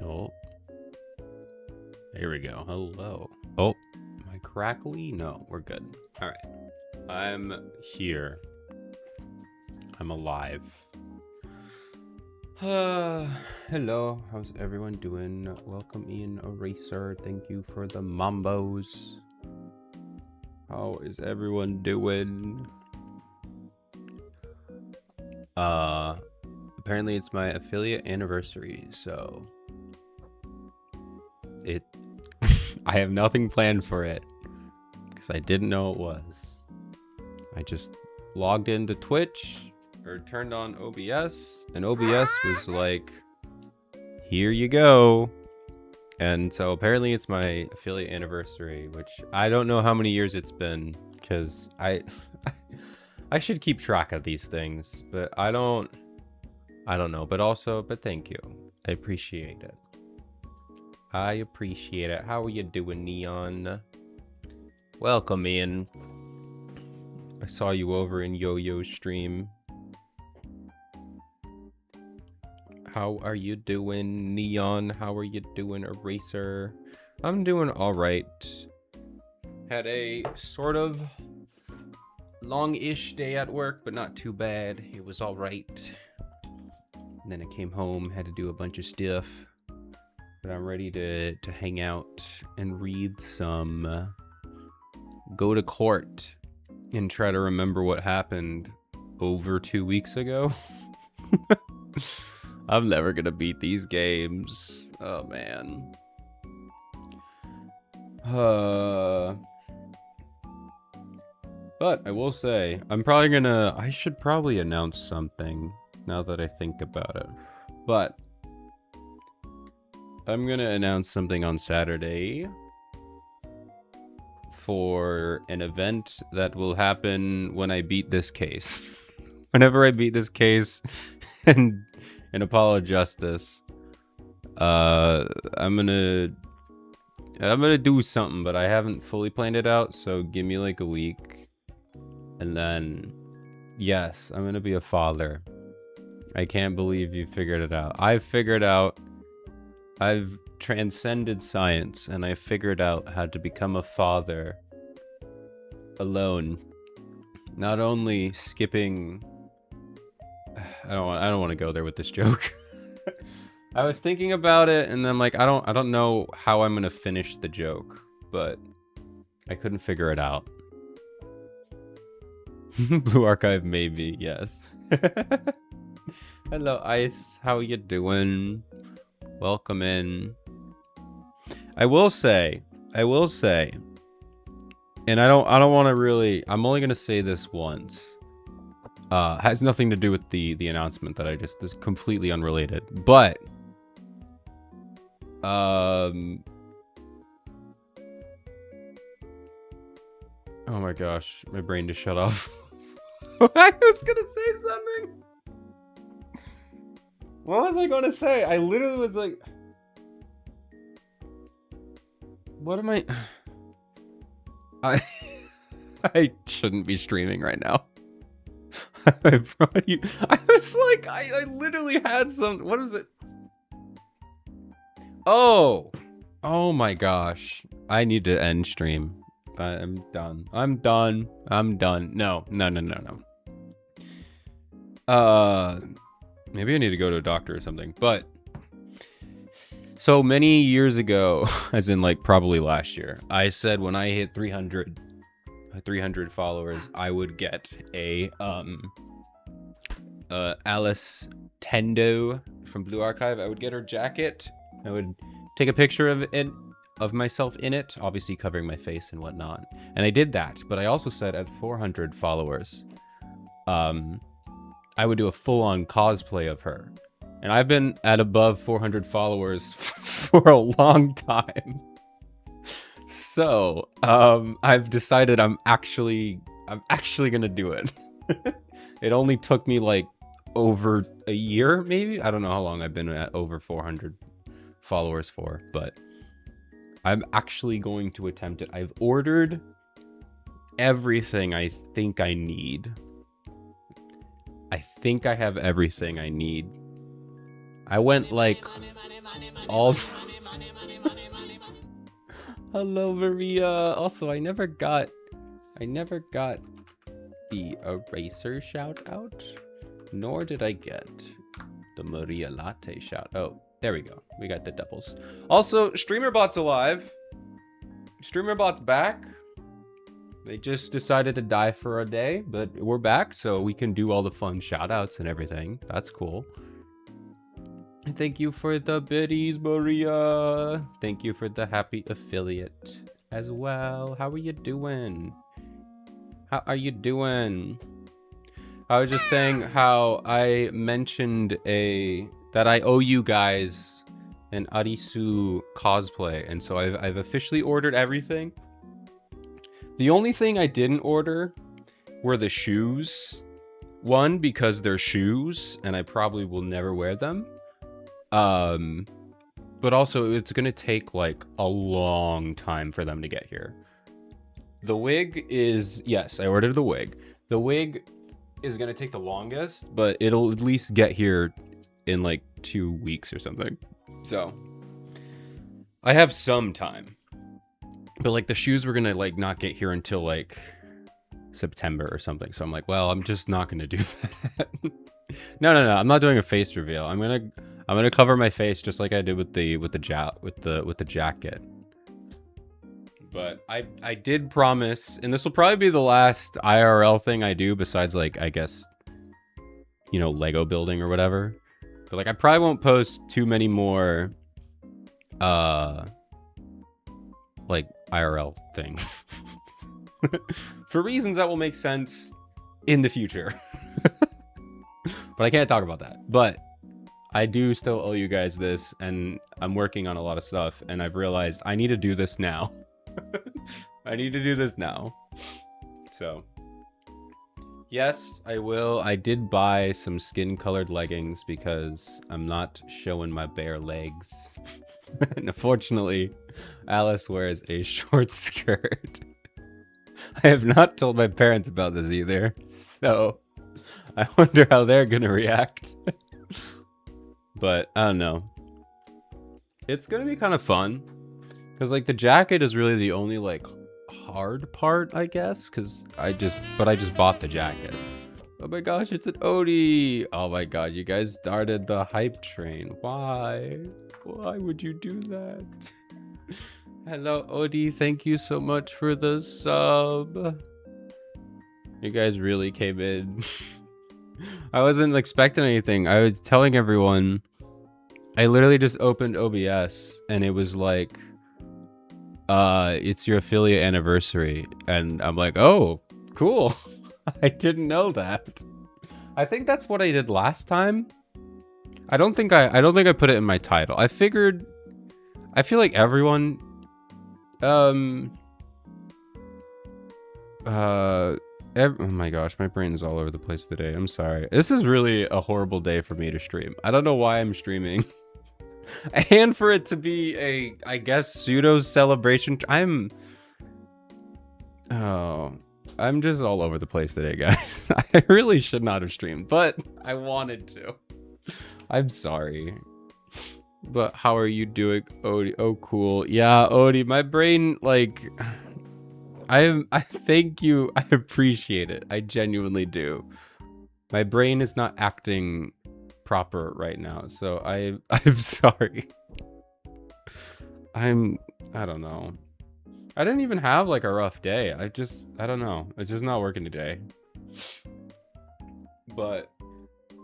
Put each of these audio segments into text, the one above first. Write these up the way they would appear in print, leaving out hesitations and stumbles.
Oh, here we go. Hello. Oh, am I crackly? No, we're good. All right. I'm here. I'm alive. Hello. How's everyone doing? Welcome in, Eraser. Thank you for the mambos. How is everyone doing? Apparently it's my affiliate anniversary, so I have nothing planned for it because I didn't know it was. I just logged into Twitch or turned on OBS, and OBS was like, here you go. And so apparently it's my affiliate anniversary, which I don't know how many years it's been, because I should keep track of these things, but I don't know. But thank you. I appreciate it. I appreciate it. How are you doing, Neon? Welcome in. I saw you over in Yo-Yo's stream. How are you doing, Neon? How are you doing, Eraser? I'm doing all right. Had a sort of long-ish day at work, but not too bad. It was all right. And then I came home, had to do a bunch of stuff. But I'm ready to hang out and read some Go to Court and try to remember what happened over 2 weeks ago. I'm never gonna beat these games. Oh man. But I will say, I should probably announce something now that I think about it. But I'm gonna announce something on Saturday for an event that will happen when I beat this case. Whenever I beat this case and Apollo Justice, I'm gonna do something, but I haven't fully planned it out, so give me like a week. And then, yes, I'm gonna be a father. I can't believe you figured it out. I've transcended science, and I figured out how to become a father alone. Not only skipping... I don't want to go there with this joke. I was thinking about it, and I'm like, I don't know how I'm gonna finish the joke, but I couldn't figure it out. Blue Archive, maybe, yes. Hello, Ice. How you doing? Welcome in. I will say, and I don't want to really. I'm only gonna say this once. Has nothing to do with the announcement that I just. This is completely unrelated, but oh my gosh, my brain just shut off. I was gonna say something. What was I gonna say? I literally was like, what am I shouldn't be streaming right now. I brought you. I was like, I literally had some. What was it? Oh my gosh. I need to end stream. I'm done. No. Maybe I need to go to a doctor or something. But so many years ago, as in like probably last year, I said when I hit 300 followers, I would get a Alice Tendo from Blue Archive. I would get her jacket. I would take a picture of myself in it, obviously covering my face and whatnot. And I did that, but I also said at 400 followers, I would do a full-on cosplay of her. And I've been at above 400 followers for a long time. So, I've decided I'm actually gonna do it. It only took me like over a year, maybe? I don't know how long I've been at over 400 followers for, but I'm actually going to attempt it. I've ordered everything I think I need. I think I have everything I need. I went like all... Hello, Maria. Also, I never got the Eraser shout out, nor did I get the Maria Latte shout. Oh, there we go. We got the doubles. Also, StreamerBot's alive. StreamerBot's back. They just decided to die for a day, but we're back, so we can do all the fun shout outs and everything. That's cool. And thank you for the biddies, Maria. Thank you for the happy affiliate as well. How are you doing? How are you doing? I was just saying how I mentioned that I owe you guys an Arisu cosplay, and so I've officially ordered everything. The only thing I didn't order were the shoes. One, because they're shoes, and I probably will never wear them. But also, it's gonna take like a long time for them to get here. The wig is, yes, I ordered the wig. The wig is gonna take the longest, but it'll at least get here in like 2 weeks or something. So, I have some time. But like the shoes were gonna like not get here until like September or something. So I'm like, well, I'm just not gonna do that. No, I'm not doing a face reveal. I'm gonna cover my face just like I did with the jacket. But I did promise, and this will probably be the last IRL thing I do besides like, I guess, you know, Lego building or whatever. But like I probably won't post too many more like IRL things for reasons that will make sense in the future. But I can't talk about that. But I do still owe you guys this, and I'm working on a lot of stuff, and I've realized I need to do this now. I need to do this now. So yes, I will. I did buy some skin colored leggings because I'm not showing my bare legs. And unfortunately, Alice wears a short skirt. I have not told my parents about this either, so I wonder how they're gonna react. But I don't know. It's gonna be kind of fun because like the jacket is really the only like hard part, I guess, because I just bought the jacket. Oh my gosh, it's an Odie. Oh my god, you guys started the hype train. Why would you do that? Hello Odie, thank you so much for the sub. You guys really came in. I wasn't expecting anything. I was telling everyone, I literally just opened OBS and it was like, it's your affiliate anniversary. And I'm like, oh, cool. I didn't know that. I think that's what I did last time. I don't think I put it in my title. I feel like everyone, oh my gosh, my brain is all over the place today. I'm sorry. This is really a horrible day for me to stream. I don't know why I'm streaming. And for it to be a, I guess, pseudo celebration. I'm just all over the place today, guys. I really should not have streamed, but I wanted to. I'm sorry. But how are you doing, Odie? Oh, cool. Yeah, Odie, my brain, like, I thank you. I appreciate it. I genuinely do. My brain is not acting proper right now, so I'm sorry. I don't know. I didn't even have like a rough day. I don't know. It's just not working today. But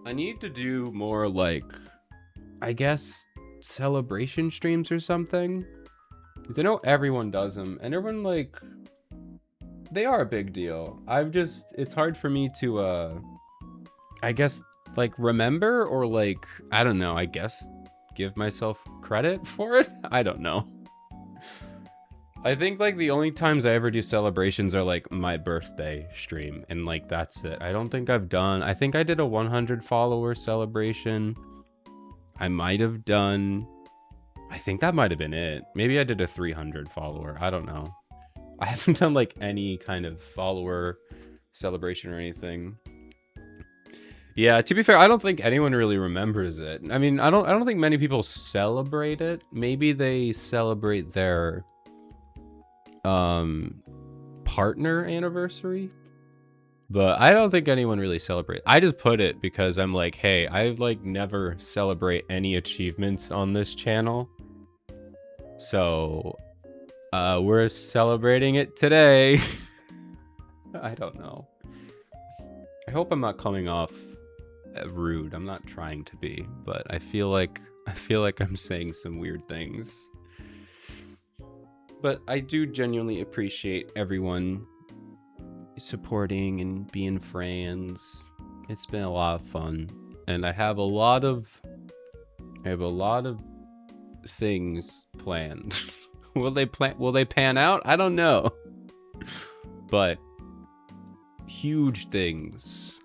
I need to do more like, I guess, celebration streams or something. Because I know everyone does them, and everyone like, they are a big deal. It's hard for me to, I guess, like remember or like, I don't know, I guess give myself credit for it. I don't know. I think like the only times I ever do celebrations are like my birthday stream, and like that's it. I don't think I think I did a 100 follower celebration. I might have done, I think that might have been it. Maybe I did a 300 follower. I don't know. I haven't done like any kind of follower celebration or anything. Yeah, to be fair, I don't think anyone really remembers it. I mean, I don't think many people celebrate it. Maybe they celebrate their partner anniversary, but I don't think anyone really celebrates. I just put it because I'm like, hey, I like never celebrate any achievements on this channel, so we're celebrating it today. I don't know. I hope I'm not coming off rude. I'm not trying to be, but I feel like I'm saying some weird things. But I do genuinely appreciate everyone supporting and being friends. It's been a lot of fun, and I have a lot of things planned. Will they pan out? I don't know. But huge things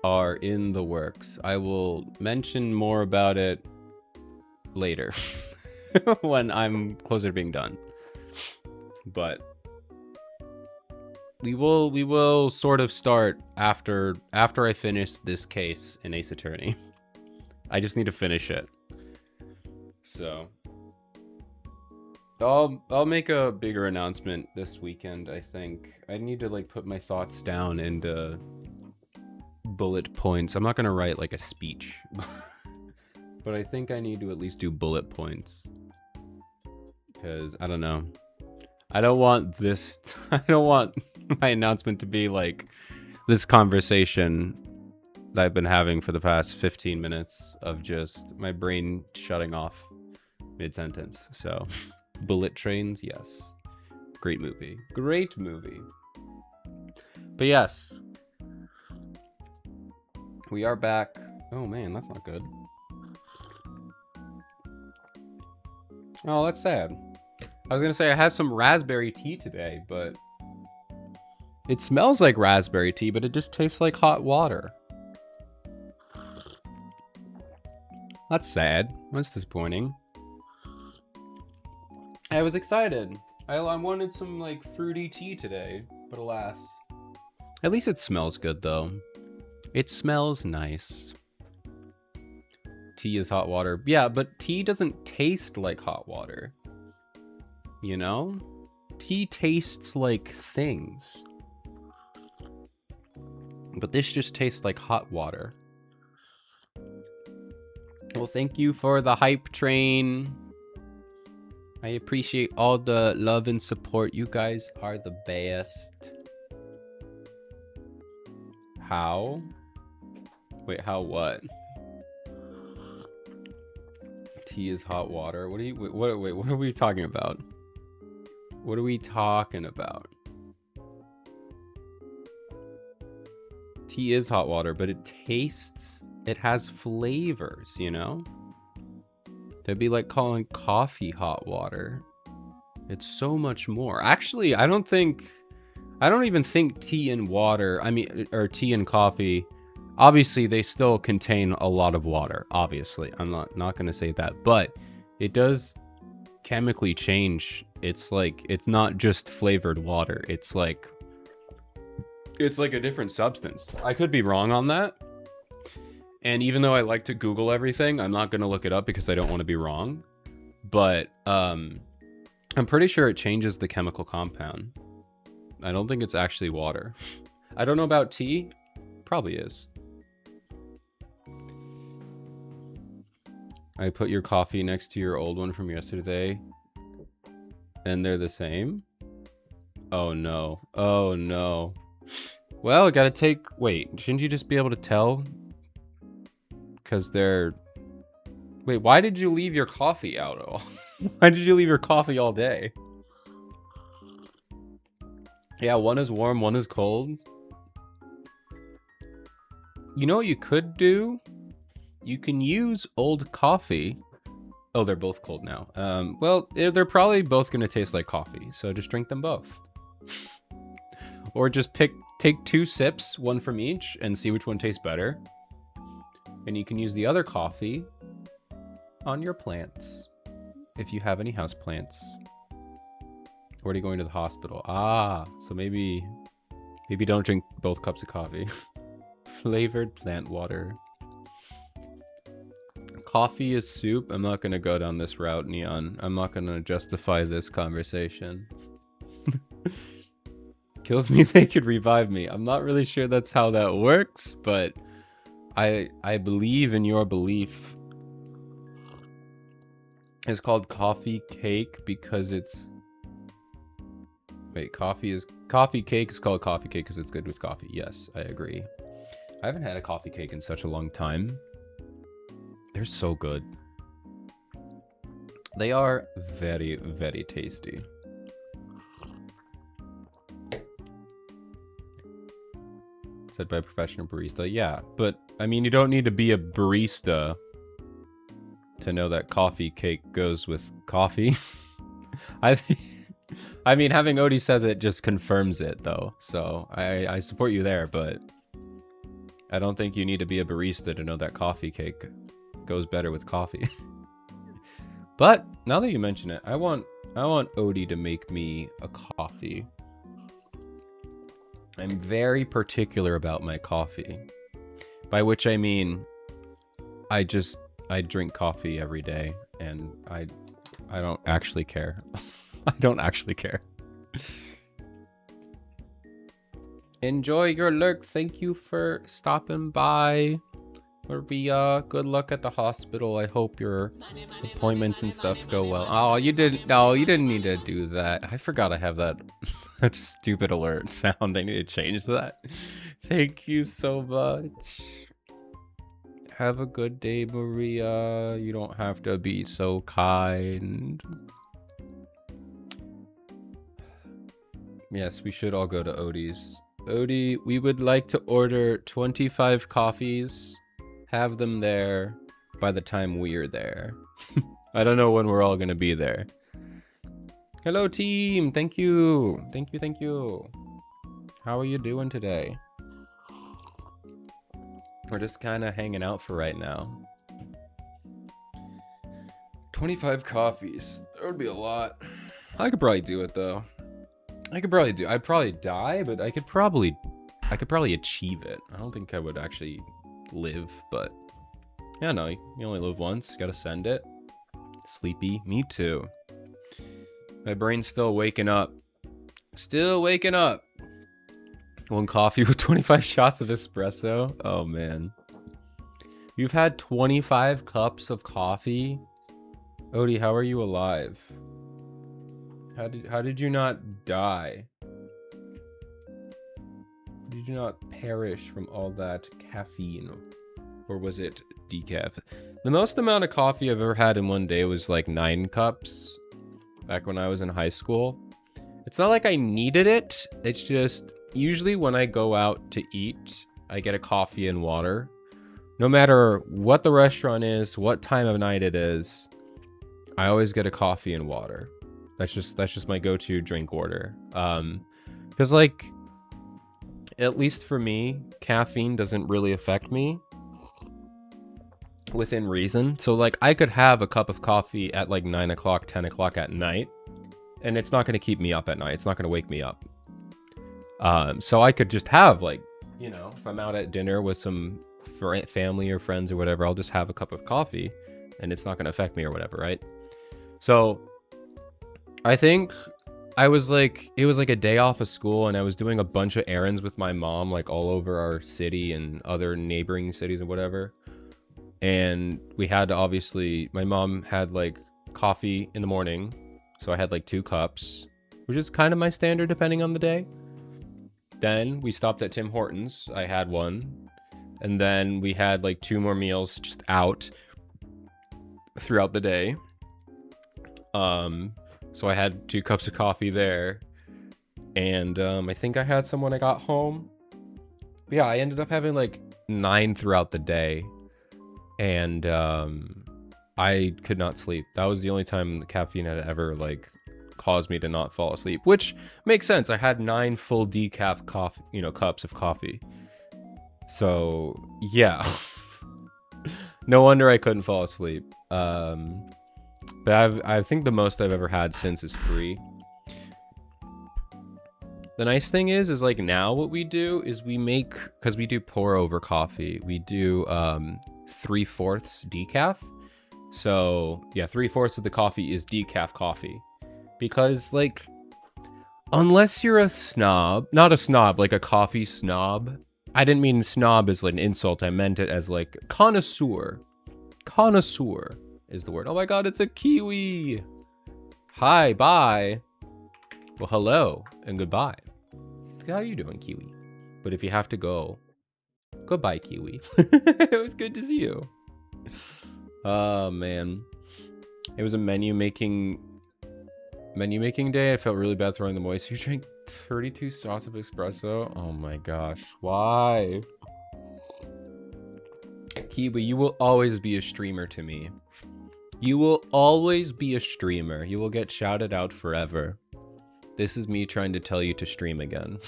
are in the works. I will mention more about it later when I'm closer to being done. But we will sort of start after I finish this case in Ace Attorney. I just need to finish it. So I'll make a bigger announcement this weekend, I think. I need to like put my thoughts down into bullet points. I'm not gonna write like a speech, but I think I need to at least do bullet points. Because I don't know. I don't want my announcement to be like this conversation that I've been having for the past 15 minutes of just my brain shutting off mid-sentence. So Bullet Trains, yes. Great movie. Great movie. But yes. We are back. Oh man, that's not good. Oh, that's sad. I was gonna say I had some raspberry tea today, but it smells like raspberry tea, but it just tastes like hot water. That's sad. That's disappointing. I was excited. I wanted some like fruity tea today, but alas. At least it smells good though. It smells nice. Tea is hot water. Yeah, but tea doesn't taste like hot water. You know? Tea tastes like things. But this just tastes like hot water. Well, thank you for the hype train. I appreciate all the love and support. You guys are the best. How? Wait, how what? Tea is hot water. What are you? Wait, what are we talking about? What are we talking about? Tea is hot water, but it tastes. It has flavors, you know? That'd be like calling coffee hot water. It's so much more. Actually, I don't even think tea and water, or tea and coffee, obviously they still contain a lot of water, obviously. I'm not going to say that, but it does chemically change. It's like, it's not just flavored water. It's like a different substance. I could be wrong on that. And even though I like to Google everything, I'm not going to look it up because I don't want to be wrong. But I'm pretty sure it changes the chemical compound. I don't think it's actually water. I don't know about tea. Probably is. I put your coffee next to your old one from yesterday. And they're the same? Oh no. Oh no. Well, I gotta wait, shouldn't you just be able to tell? Because they're... Wait, why did you leave your coffee out all? Why did you leave your coffee all day? Yeah, one is warm, one is cold. You know what you could do? You can use old coffee. Oh, they're both cold now. Well, they're probably both going to taste like coffee, so just drink them both. Or just take 2 sips, one from each, and see which one tastes better. And you can use the other coffee on your plants, if you have any house plants. Or are you going to the hospital? Ah, so maybe don't drink both cups of coffee. Flavored plant water. Coffee is soup? I'm not going to go down this route, Neon. I'm not going to justify this conversation. Kills me they could revive me. I'm not really sure that's how that works, but I believe in your belief. It's called coffee cake because it's... Wait, coffee cake is called coffee cake because it's good with coffee. Yes, I agree. I haven't had a coffee cake in such a long time. They're so good. They are very, very tasty. Said by a professional barista. Yeah, but I mean, you don't need to be a barista to know that coffee cake goes with coffee. I mean, having Odie says it just confirms it, though. So I support you there, but I don't think you need to be a barista to know that coffee cake goes better with coffee. But now that you mention it, I want Odie to make me a coffee. I'm very particular about my coffee, by which I mean I drink coffee every day, and I don't actually care. I don't actually care. Enjoy your lurk. Thank you for stopping by. Maria, good luck at the hospital. I hope your appointments and stuff go well. Oh, you didn't need to do that. I forgot I have that that stupid alert sound. I need to change that. Thank you so much. Have a good day, Maria. You don't have to be so kind. Yes, we should all go to Odie's. Odie, we would like to order 25 coffees. Have them there by the time we're there. I don't know when we're all gonna be there. Hello, team. Thank you. Thank you. How are you doing today? We're just kind of hanging out for right now. 25 coffees. That would be a lot. I could probably do it though. I'd probably die, but I could probably achieve it. I don't think I would actually live, but yeah, no, you only live once. You gotta send it. Sleepy. Me too. My brain's still waking up. One coffee with 25 shots of espresso. Oh man. You've had 25 cups of coffee? Odie, how are you alive? How did you not die? Did you not perish from all that caffeine? Or was it decaf? The most amount of coffee I've ever had in one day was like 9 cups. Back when I was in high school. It's not like I needed it. It's just usually when I go out to eat, I get a coffee and water. No matter what the restaurant is, what time of night it is, I always get a coffee and water. That's just my go-to drink order. Because like, at least for me, caffeine doesn't really affect me within reason. So like I could have a cup of coffee at like 9 o'clock, 10 o'clock at night, and it's not going to keep me up at night. It's not going to wake me up. So I could just have like, you know, if I'm out at dinner with some family or friends or whatever, I'll just have a cup of coffee and it's not going to affect me or whatever, right? So I think it was like a day off of school and I was doing a bunch of errands with my mom, like all over our city and other neighboring cities and whatever. And we had to obviously, my mom had like coffee in the morning. So I had like 2 cups, which is kind of my standard depending on the day. Then we stopped at Tim Hortons. I had one. And then we had like 2 more meals just out throughout the day. So I had 2 cups of coffee there. And I think I had some when I got home. But yeah, I ended up having like 9 throughout the day. And I could not sleep. That was the only time the caffeine had ever like caused me to not fall asleep, which makes sense. I had 9 full decaf coffee, cups of coffee. So yeah, no wonder I couldn't fall asleep. But I think the most I've ever had since is 3. The nice thing is like now what we do is we make, because we do pour over coffee, we do 3/4 decaf. So yeah, 3/4 of the coffee is decaf coffee. Because like, unless you're a snob, not a snob, like a coffee snob. I didn't mean snob as like an insult. I meant it as like connoisseur. Connoisseur is the word. Oh my god, it's a kiwi. Hi, bye. well, hello and goodbye. How you doing, Kiwi? But if you have to go, goodbye, Kiwi. It was good to see you. Oh, man. It was a menu making day. I felt really bad throwing them away. So you drank 32 shots of espresso? Oh my gosh. Why? Kiwi, you will always be a streamer to me. You will always be a streamer. You will get shouted out forever. This is me trying to tell you to stream again.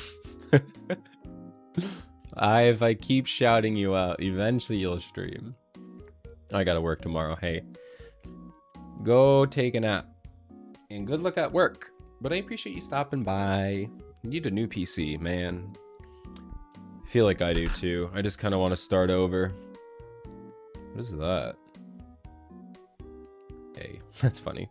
If I keep shouting you out, eventually you'll stream. I gotta work tomorrow. Hey, go take a nap. And good luck at work. But I appreciate you stopping by. You need a new PC, man. I feel like I do too. I just kind of want to start over. What is that? Hey, that's funny.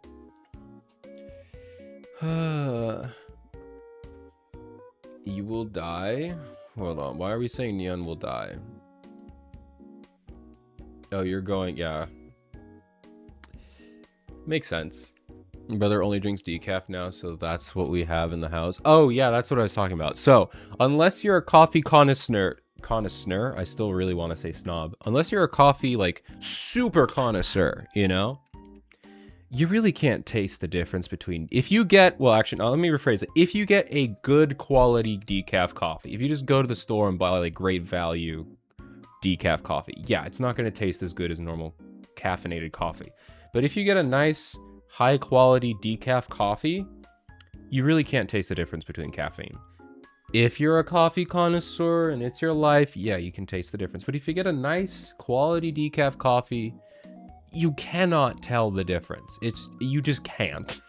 You will die? Hold on. Why are we saying Neon will die? Oh, you're going... Yeah. Makes sense. Brother only drinks decaf now, so that's what we have in the house. Oh, yeah, that's what I was talking about. So, unless you're a coffee connoisseur, I still really want to say snob. Unless you're a coffee, like, super connoisseur, you know? You really can't taste the difference between... If you get... Well, actually, no, let me rephrase it. If you get a good quality decaf coffee, if you just go to the store and buy, like, great value decaf coffee, yeah, it's not going to taste as good as normal caffeinated coffee. But if you get a nice... high quality decaf coffee, you really can't taste the difference between caffeine. If you're a coffee connoisseur and it's your life, yeah, you can taste the difference. But if you get a nice quality decaf coffee, you cannot tell the difference. You just can't.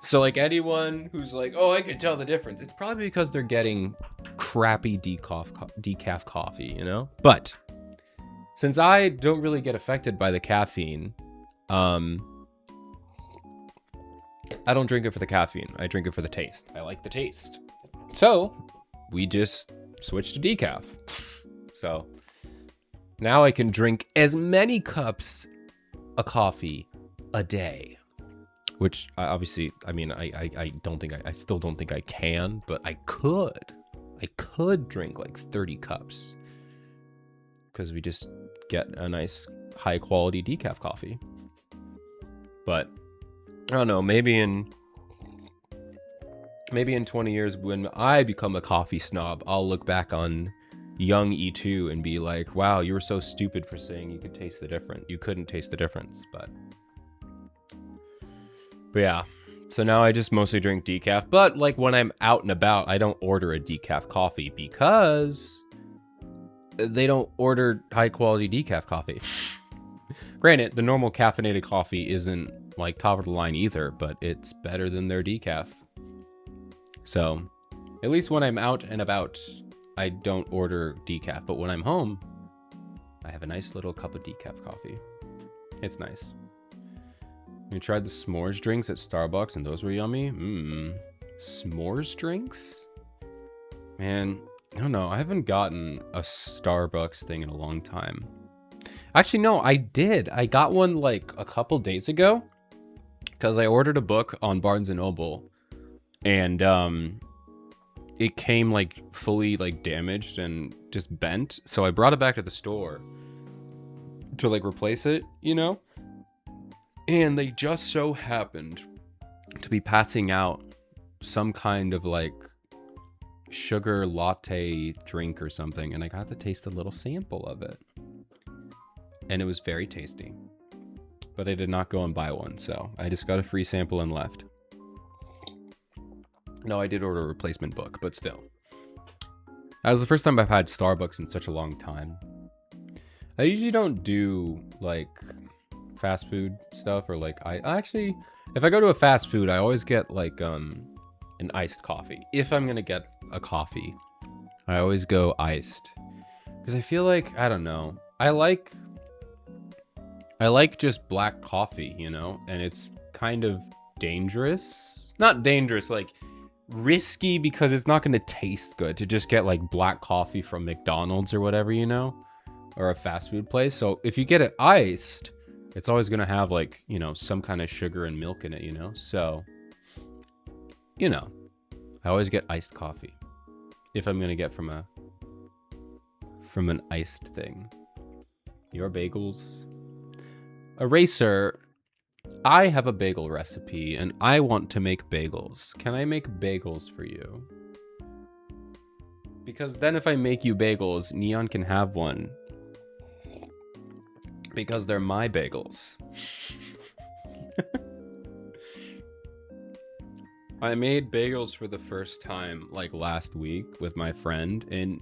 So like anyone who's like, oh, I can tell the difference, it's probably because they're getting crappy decaf coffee, you know? But since I don't really get affected by the caffeine, I don't drink it for the caffeine. I drink it for the taste. I like the taste. So we just switched to decaf. So now I can drink as many cups of coffee a day, which I still don't think I can, but I could drink like 30 cups because we just get a nice high quality decaf coffee. But I don't know, maybe in 20 years when I become a coffee snob, I'll look back on young E2 and be like, wow, you were so stupid for saying you could taste the difference. You couldn't taste the difference, but yeah. So now I just mostly drink decaf, but like when I'm out and about, I don't order a decaf coffee because they don't order high quality decaf coffee. Granted, the normal caffeinated coffee isn't like top of the line either, but it's better than their decaf. So at least when I'm out and about, I don't order decaf, but when I'm home, I have a nice little cup of decaf coffee. It's nice. You tried the s'mores drinks at Starbucks and those were yummy? S'mores drinks? Man, I don't know. I haven't gotten a Starbucks thing in a long time. Actually, no, I did. I got one like a couple days ago because I ordered a book on Barnes & Noble and it came like fully like damaged and just bent. So I brought it back to the store to like replace it, you know? And they just so happened to be passing out some kind of like sugar latte drink or something. And I got to taste a little sample of it. And it was very tasty. But I did not go and buy one. So I just got a free sample and left. No, I did order a replacement book, but still. That was the first time I've had Starbucks in such a long time. I usually don't do like fast food stuff or like I actually, if I go to a fast food, I always get like an iced coffee. If I'm gonna get a coffee, I always go iced because I feel like, I don't know, I like just black coffee, you know, and it's kind of dangerous. Not dangerous, like risky, because it's not going to taste good to just get like black coffee from McDonald's or whatever, you know, or a fast food place. So if you get it iced, it's always going to have like, you know, some kind of sugar and milk in it, you know? So, you know, I always get iced coffee if I'm going to get from an iced thing. Your bagels. Eraser, I have a bagel recipe and I want to make bagels. Can I make bagels for you? Because then if I make you bagels, Neon can have one. Because they're my bagels. I made bagels for the first time like last week with my friend, and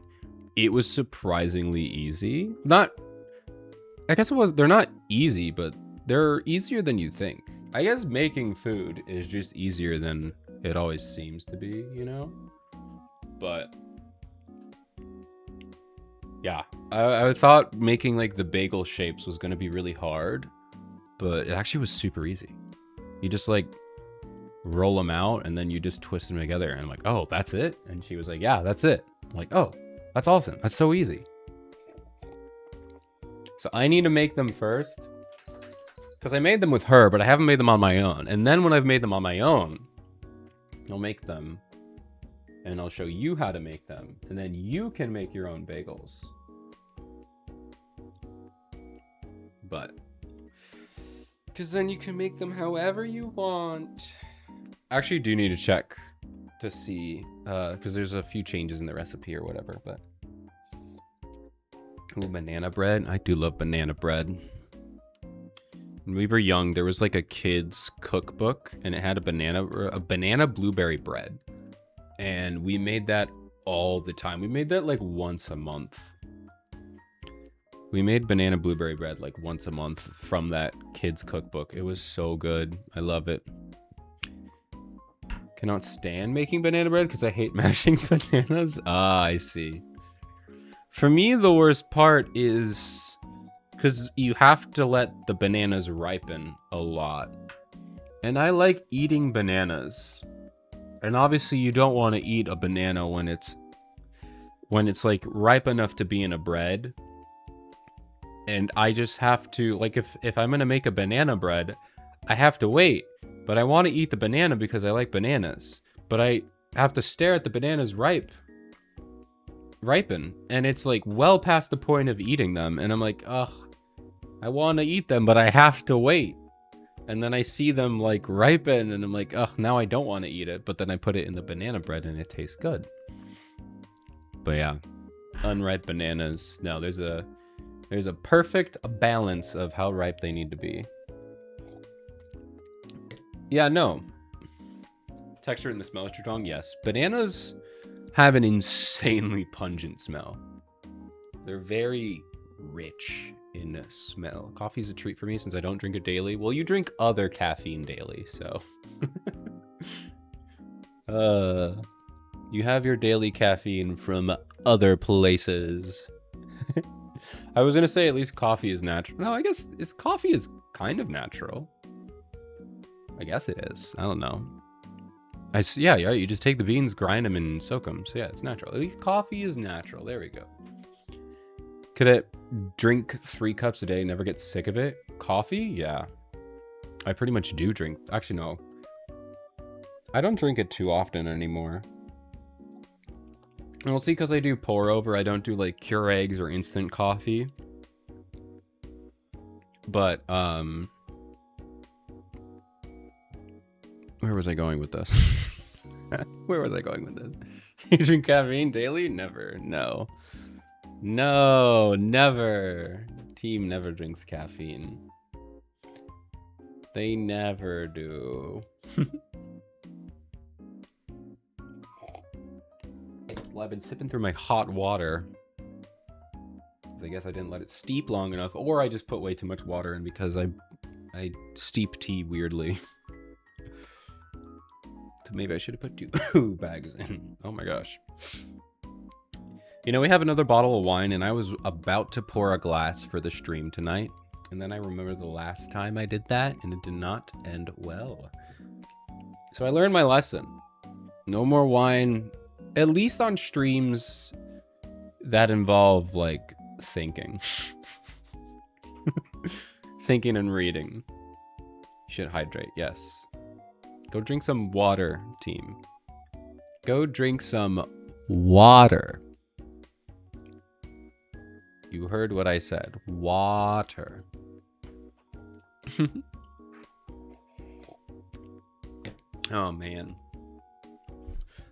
it was surprisingly easy. I guess they're not easy, but they're easier than you think. I guess making food is just easier than it always seems to be, you know? But yeah, I thought making like the bagel shapes was gonna be really hard, but it actually was super easy. You just like roll them out and then you just twist them together, and I'm like, oh, that's it? And she was like, yeah, that's it. I'm like, oh, that's awesome. That's so easy. So I need to make them first, because I made them with her, but I haven't made them on my own. And then when I've made them on my own, I'll make them and I'll show you how to make them, and then you can make your own bagels. But because then you can make them however you want. I actually do need to check to see, because there's a few changes in the recipe or whatever. But ooh, banana bread. I do love banana bread. When we were young, there was like a kid's cookbook, and it had a banana blueberry bread. And we made that all the time. We made that like once a month. We made banana blueberry bread like once a month from that kid's cookbook. It was so good. I love it. Cannot stand making banana bread because I hate mashing bananas. Ah, I see. For me, the worst part is because you have to let the bananas ripen a lot. And I like eating bananas. And obviously you don't want to eat a banana when it's like ripe enough to be in a bread. And I just have to, like, if I'm going to make a banana bread, I have to wait. But I want to eat the banana because I like bananas. But I have to stare at the bananas ripen. And it's like well past the point of eating them. And I'm like, ugh, I want to eat them, but I have to wait. And then I see them like ripen and I'm like, ugh, now I don't want to eat it. But then I put it in the banana bread and it tastes good. But yeah, unripe bananas. No, there's a perfect balance of how ripe they need to be. Yeah, no. Texture and the smell is too strong? Yes. Bananas have an insanely pungent smell. They're very rich in smell. Coffee's a treat for me since I don't drink it daily. Well, you drink other caffeine daily, so. You have your daily caffeine from other places. I was gonna say at least coffee is natural. No, I guess coffee is kind of natural. I guess it is. I don't know. Yeah, you just take the beans, grind them, and soak them. So yeah, it's natural. At least coffee is natural. There we go. Could I drink 3 cups a day and never get sick of it? Coffee? Yeah. I pretty much do drink. Actually, no. I don't drink it too often anymore. Mostly because I do pour over. I don't do like Keurigs or instant coffee. But, where was I going with this? Where was I going with this? You drink caffeine daily? Never. No. No, never. Team never drinks caffeine. They never do. Well, I've been sipping through my hot water. I guess I didn't let it steep long enough, or I just put way too much water in because I steep tea weirdly. So maybe I should have put 2 bags in. Oh my gosh. You know, we have another bottle of wine, and I was about to pour a glass for the stream tonight. And then I remember the last time I did that, and it did not end well. So I learned my lesson. No more wine, at least on streams that involve, like, thinking. thinking and reading. You should hydrate, yes. Go drink some water, team. Go drink some water. You heard what I said. Water. Oh, man.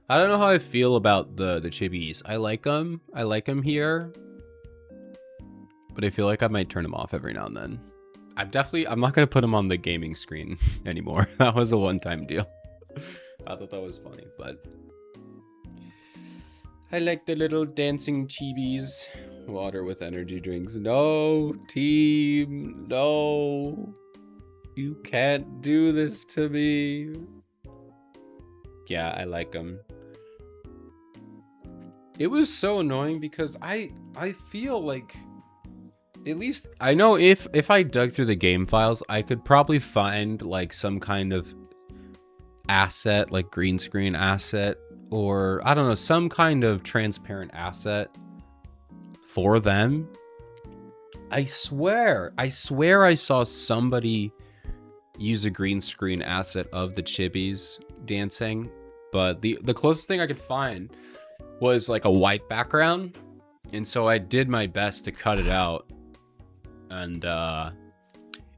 I don't know how I feel about the chibis. I like them. I like them here. But I feel like I might turn them off every now and then. I'm not going to put them on the gaming screen anymore. That was a one-time deal. I thought that was funny, but I like the little dancing chibis. Water with energy drinks. No, team. No. You can't do this to me. Yeah, I like them. It was so annoying because I feel like, at least I know if I dug through the game files, I could probably find like some kind of asset, like green screen asset, or I don't know, some kind of transparent asset for them. I swear I saw somebody use a green screen asset of the chibis dancing, but the closest thing I could find was like a white background, and so I did my best to cut it out, and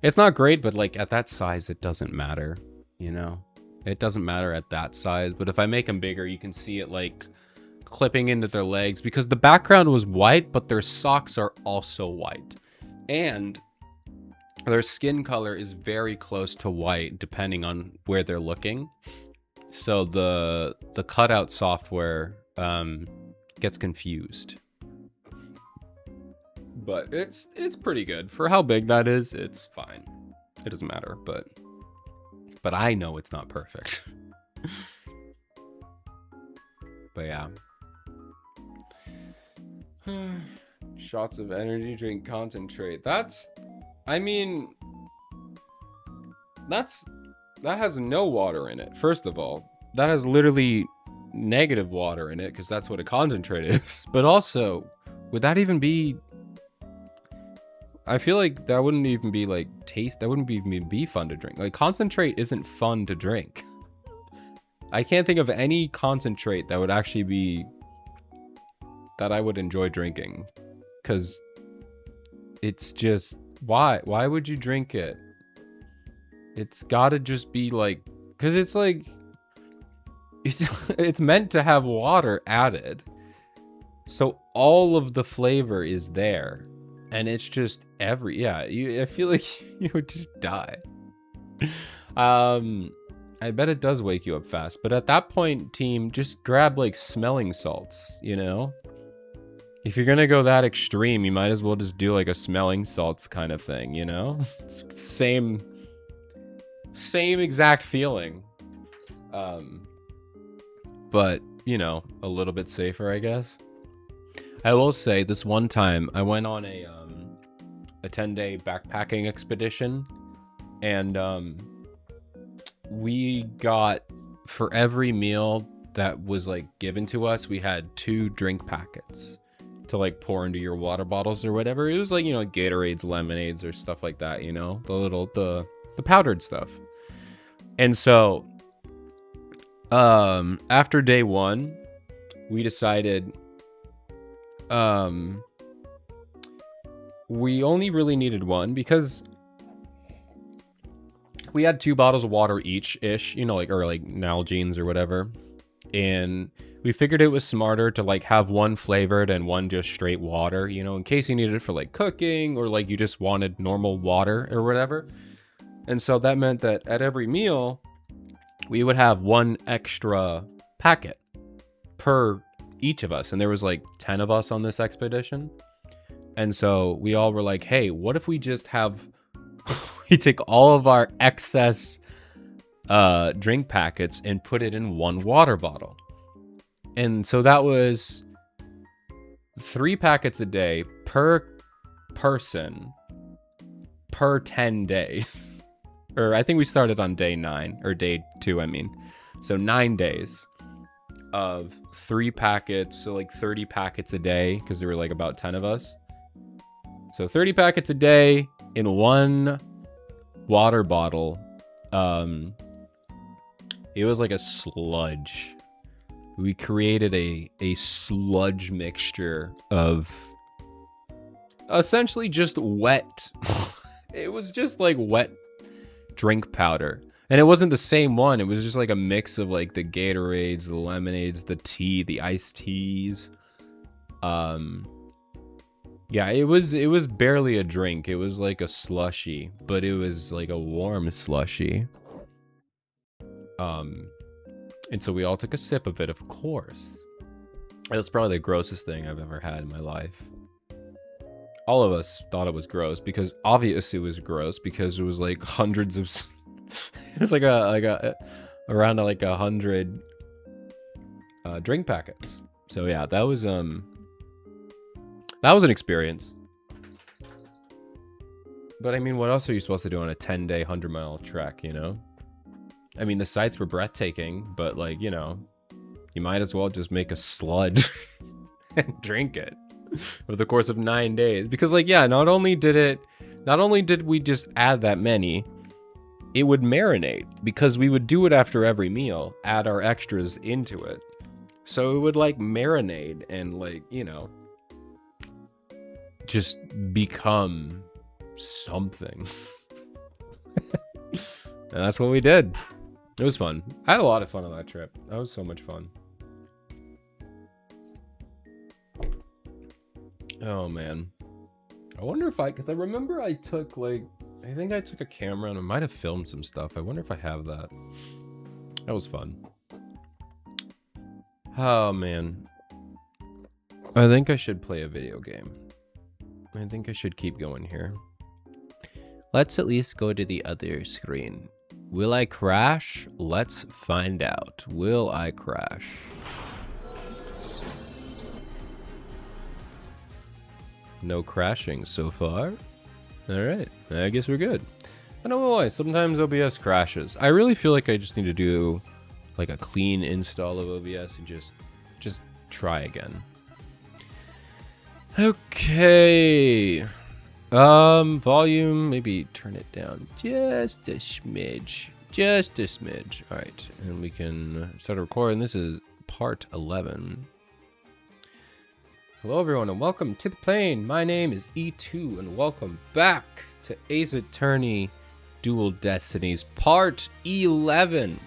it's not great, but like at that size it doesn't matter, you know. It doesn't matter at that size, but if I make them bigger, you can see it like clipping into their legs, because the background was white, but their socks are also white, and their skin color is very close to white depending on where they're looking. So the cutout software gets confused. But it's pretty good for how big that is. It's fine. It doesn't matter, but I know it's not perfect. But yeah. Shots of energy drink concentrate. That has no water in it. First of all, that has literally negative water in it, because that's what a concentrate is. But also, would that even be, I feel like that wouldn't even be like taste, that wouldn't even be fun to drink. Like, concentrate isn't fun to drink. I can't think of any concentrate that would actually be, that I would enjoy drinking, because it's just, why would you drink it? It's gotta just be like, because it's like, it's meant to have water added, so all of the flavor is there, and it's just I feel like you would just die. I bet it does wake you up fast, but at that point, team, just grab like smelling salts, you know? If you're gonna go that extreme, you might as well just do like a smelling salts kind of thing, you know? It's same exact feeling. But, you know, a little bit safer, I guess. I will say, this one time I went on a 10-day backpacking expedition, and we got, for every meal that was like given to us, we had 2 drink packets to like pour into your water bottles or whatever. It was like, you know, Gatorades, lemonades, or stuff like that, you know, the powdered stuff. And so after day 1, we decided we only really needed 1, because we had 2 bottles of water each-ish, you know, like, or like Nalgene's or whatever. And we figured it was smarter to like have 1 flavored and 1 just straight water, you know, in case you needed it for like cooking, or like you just wanted normal water or whatever. And so that meant that at every meal, we would have 1 extra packet per each of us. And there was like 10 of us on this expedition. And so we all were like, hey, what if we just have, we take all of our excess drink packets and put it in 1 water bottle. And so that was 3 packets a day per person per 10 days. Or I think we started on day 9, or day 2, I mean. So 9 days of 3 packets, so like 30 packets a day, because there were like about 10 of us. So 30 packets a day, in one water bottle, it was like a sludge. We created a sludge mixture of essentially just wet. It was just like wet drink powder. And it wasn't the same one. It was just like a mix of like the Gatorades, the lemonades, the tea, the iced teas. Yeah, it was barely a drink. It was like a slushy, but it was like a warm slushy. And so we all took a sip of it, of course. It was probably the grossest thing I've ever had in my life. All of us thought it was gross because obviously it was gross because it was like hundreds of it was like around like 100 drink packets. So yeah, that was an experience. But I mean, what else are you supposed to do on a 10-day 100-mile trek, you know? I mean, the sights were breathtaking, but like, you know, you might as well just make a sludge and drink it over the course of 9 days. Because like, yeah, not only did we just add that many, it would marinate because we would do it after every meal, add our extras into it. So it would like marinate and like, you know, just become something. And that's what we did. It was fun. I had a lot of fun on that trip. That was so much fun. Oh man. I wonder if because I remember I took like, I think I took a camera and I might have filmed some stuff. I wonder if I have that. That was fun. Oh man. I think I should play a video game. I think I should keep going here. Let's at least go to the other screen. Will I crash? Let's find out. Will I crash? No crashing so far. Alright, I guess we're good. I don't know why, sometimes OBS crashes. I really feel like I just need to do like a clean install of OBS and just try again. Okay. Volume, maybe turn it down just a smidge. Just a smidge. Alright, and we can start recording. This is part 11. Hello everyone and welcome to the plane. My name is E2 and welcome back to Ace Attorney Dual Destinies part 11.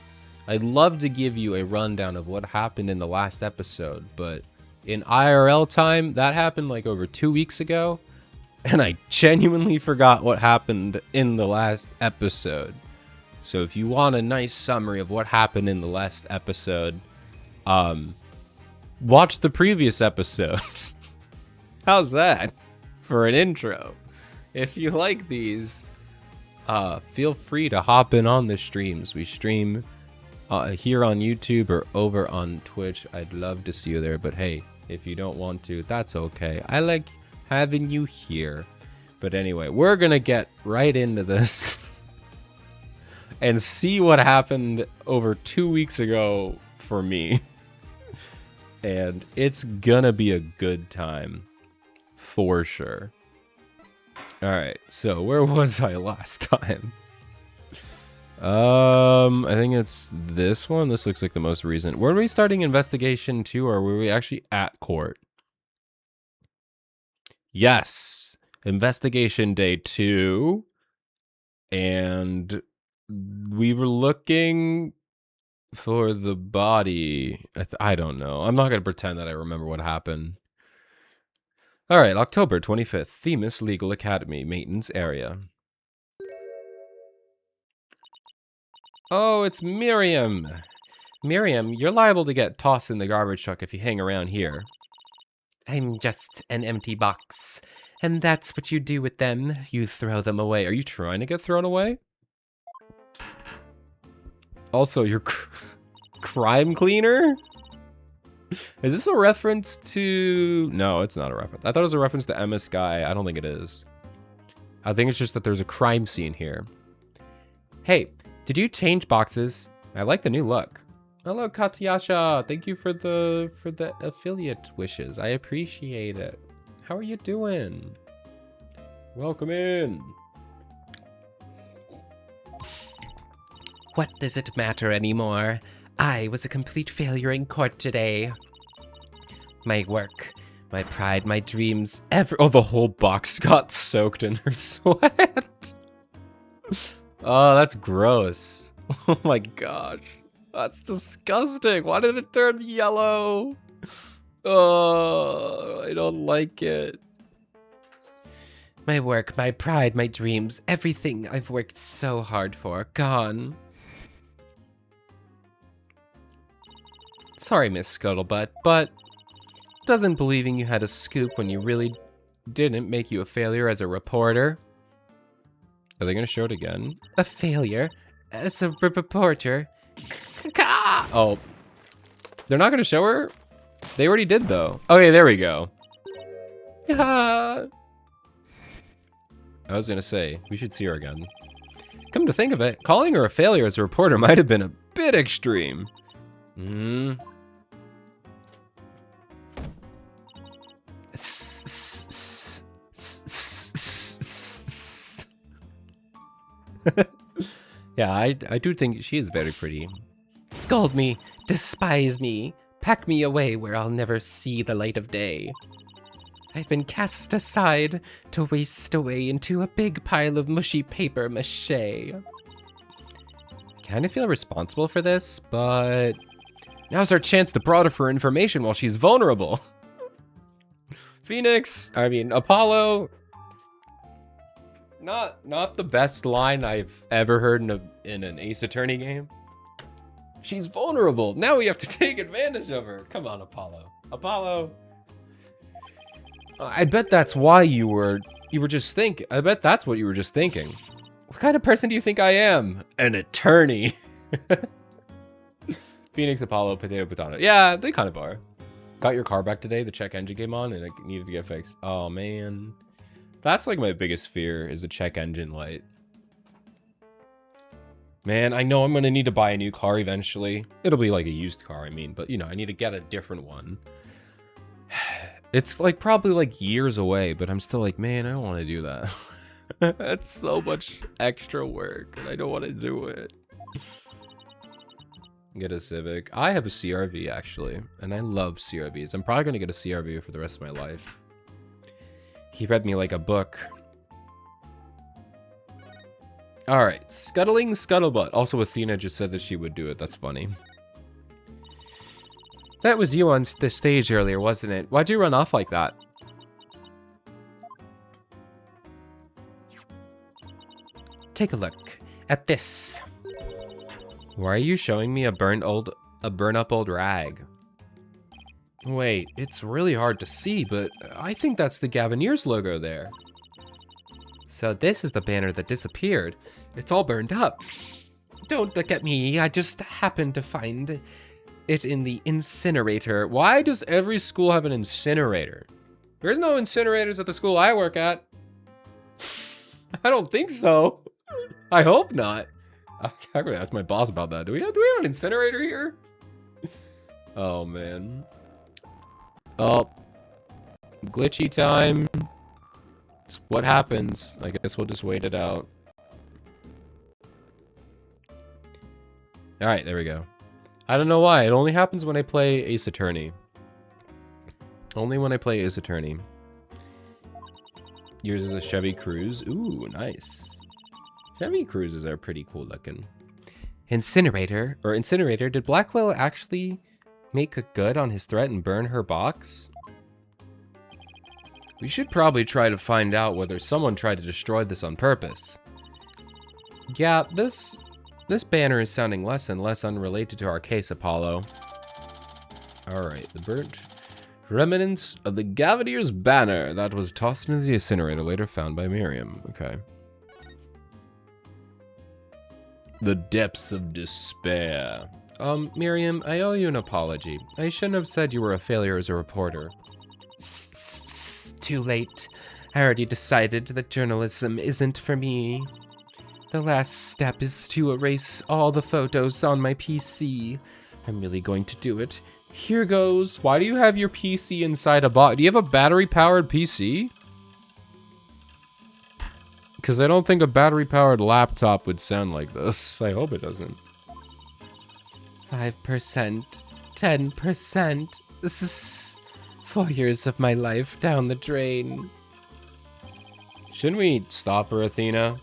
I'd love to give you a rundown of what happened in the last episode, but in IRL time, that happened like over 2 weeks ago, and I genuinely forgot what happened in the last episode. So if you want a nice summary of what happened in the last episode, watch the previous episode. How's that for an intro? If you like these, feel free to hop in on the streams. We stream here on YouTube or over on Twitch. I'd love to see you there, but hey, if you don't want to, that's okay. I like having you here. But anyway, we're gonna get right into this and see what happened over 2 weeks ago for me. And it's gonna be a good time for sure. All right, so where was I last time? I think it's this one. This looks like the most recent. Were we starting investigation 2 or were we actually at court? Yes, investigation day 2. And we were looking for the body. I don't know. I'm not going to pretend that I remember what happened. All right, October 25th, Themis Legal Academy, maintenance area. Oh, it's Miriam. Miriam, you're liable to get tossed in the garbage truck if you hang around here. I'm just an empty box. And that's what you do with them. You throw them away. Are you trying to get thrown away? Also, you're crime cleaner? Is this a reference to... No, it's not a reference. I thought it was a reference to Emma Sky. I don't think it is. I think it's just that there's a crime scene here. Hey, did you change boxes? I like the new look. Hello, Katyasha. Thank you for the affiliate wishes. I appreciate it. How are you doing? Welcome in. What does it matter anymore? I was a complete failure in court today. My work, my pride, my dreams, Oh, the whole box got soaked in her sweat. Oh, that's gross. Oh my gosh. That's disgusting. Why did it turn yellow? Oh, I don't like it. My work, my pride, my dreams, everything I've worked so hard for, gone. Sorry, Miss Scuttlebutt, but doesn't believing you had a scoop when you really didn't make you a failure as a reporter? Are they going to show it again? A failure? As a reporter? Oh. They're not going to show her? They already did, though. Okay, there we go. I was going to say, we should see her again. Come to think of it, calling her a failure as a reporter might have been a bit extreme. Yeah, I do think she is very pretty. Scold me, despise me, pack me away where I'll never see the light of day. I've been cast aside to waste away into a big pile of mushy paper mache. I kind of feel responsible for this, but now's our chance to prod her for information while she's vulnerable. Apollo. Not the best line I've ever heard in an Ace Attorney game. She's vulnerable. Now we have to take advantage of her. Come on, Apollo. Apollo. I bet that's why you were just thinking. I bet that's what you were just thinking. What kind of person do you think I am? An attorney. Phoenix, Apollo, potato. Yeah, they kind of are. Got your car back today. The check engine came on and it needed to get fixed. Oh, man. That's like my biggest fear is a check engine light. Man, I know I'm going to need to buy a new car eventually. It'll be like a used car, I mean. But, you know, I need to get a different one. It's like probably like years away, but I'm still like, man, I don't want to do that. That's so much extra work, and I don't want to do it. Get a Civic. I have a CRV, actually, and I love CRVs. I'm probably going to get a CRV for the rest of my life. He read me like a book. All right, Scuttling Scuttlebutt. Also, Athena just said that she would do it. That's funny. That was you on the stage earlier, wasn't it? Why'd you run off like that? Take a look at this. Why are you showing me a burn-up old rag? Wait, it's really hard to see, but I think that's the Gavaneers logo there. So this is the banner that disappeared. It's all burned up. Don't look at me, I just happened to find it in the incinerator. Why does every school have an incinerator? There's no incinerators at the school I work at. I don't think so. I hope not. I'm gonna ask my boss about that. Do we have an incinerator here? Oh man. Oh, glitchy time. It's what happens. I guess we'll just wait it out. All right, there we go. I don't know why. It only happens when I play Ace Attorney. Only when I play Ace Attorney. Yours is a Chevy Cruze. Ooh, nice. Chevy Cruzes are pretty cool looking. Incinerator? Did Blackwell actually make a good on his threat and burn her box? We should probably try to find out whether someone tried to destroy this on purpose. Yeah, this banner is sounding less and less unrelated to our case, Apollo. Alright, the burnt remnants of the Gavaneers banner that was tossed into the incinerator, later found by Miriam. Okay. The depths of despair. Miriam, I owe you an apology. I shouldn't have said you were a failure as a reporter. Too late. I already decided that journalism isn't for me. The last step is to erase all the photos on my PC. I'm really going to do it. Here goes. Why do you have your PC inside a box? Do you have a battery-powered PC? Because I don't think a battery-powered laptop would sound like this. I hope it doesn't. 5%, 10%. 4 years of my life down the drain. Shouldn't we stop her, Athena?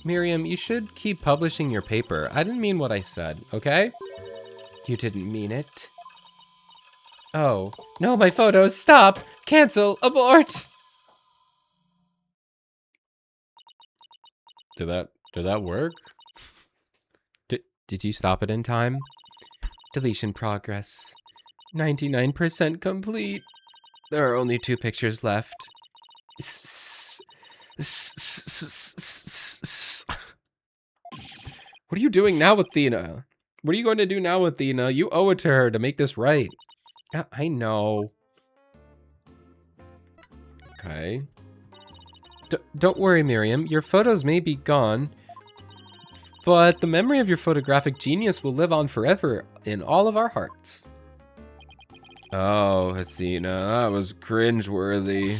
Miriam, you should keep publishing your paper. I didn't mean what I said, okay? You didn't mean it. Oh, no, my photos, stop! Cancel, abort! Did that work? Did you stop it in time? Deletion progress. 99% complete. There are only 2 pictures left. What are you doing now, Athena? What are you going to do now, Athena? You owe it to her to make this right. I know. Okay. Don't worry, Miriam. Your photos may be gone, but the memory of your photographic genius will live on forever in all of our hearts. Oh, Athena, that was cringeworthy.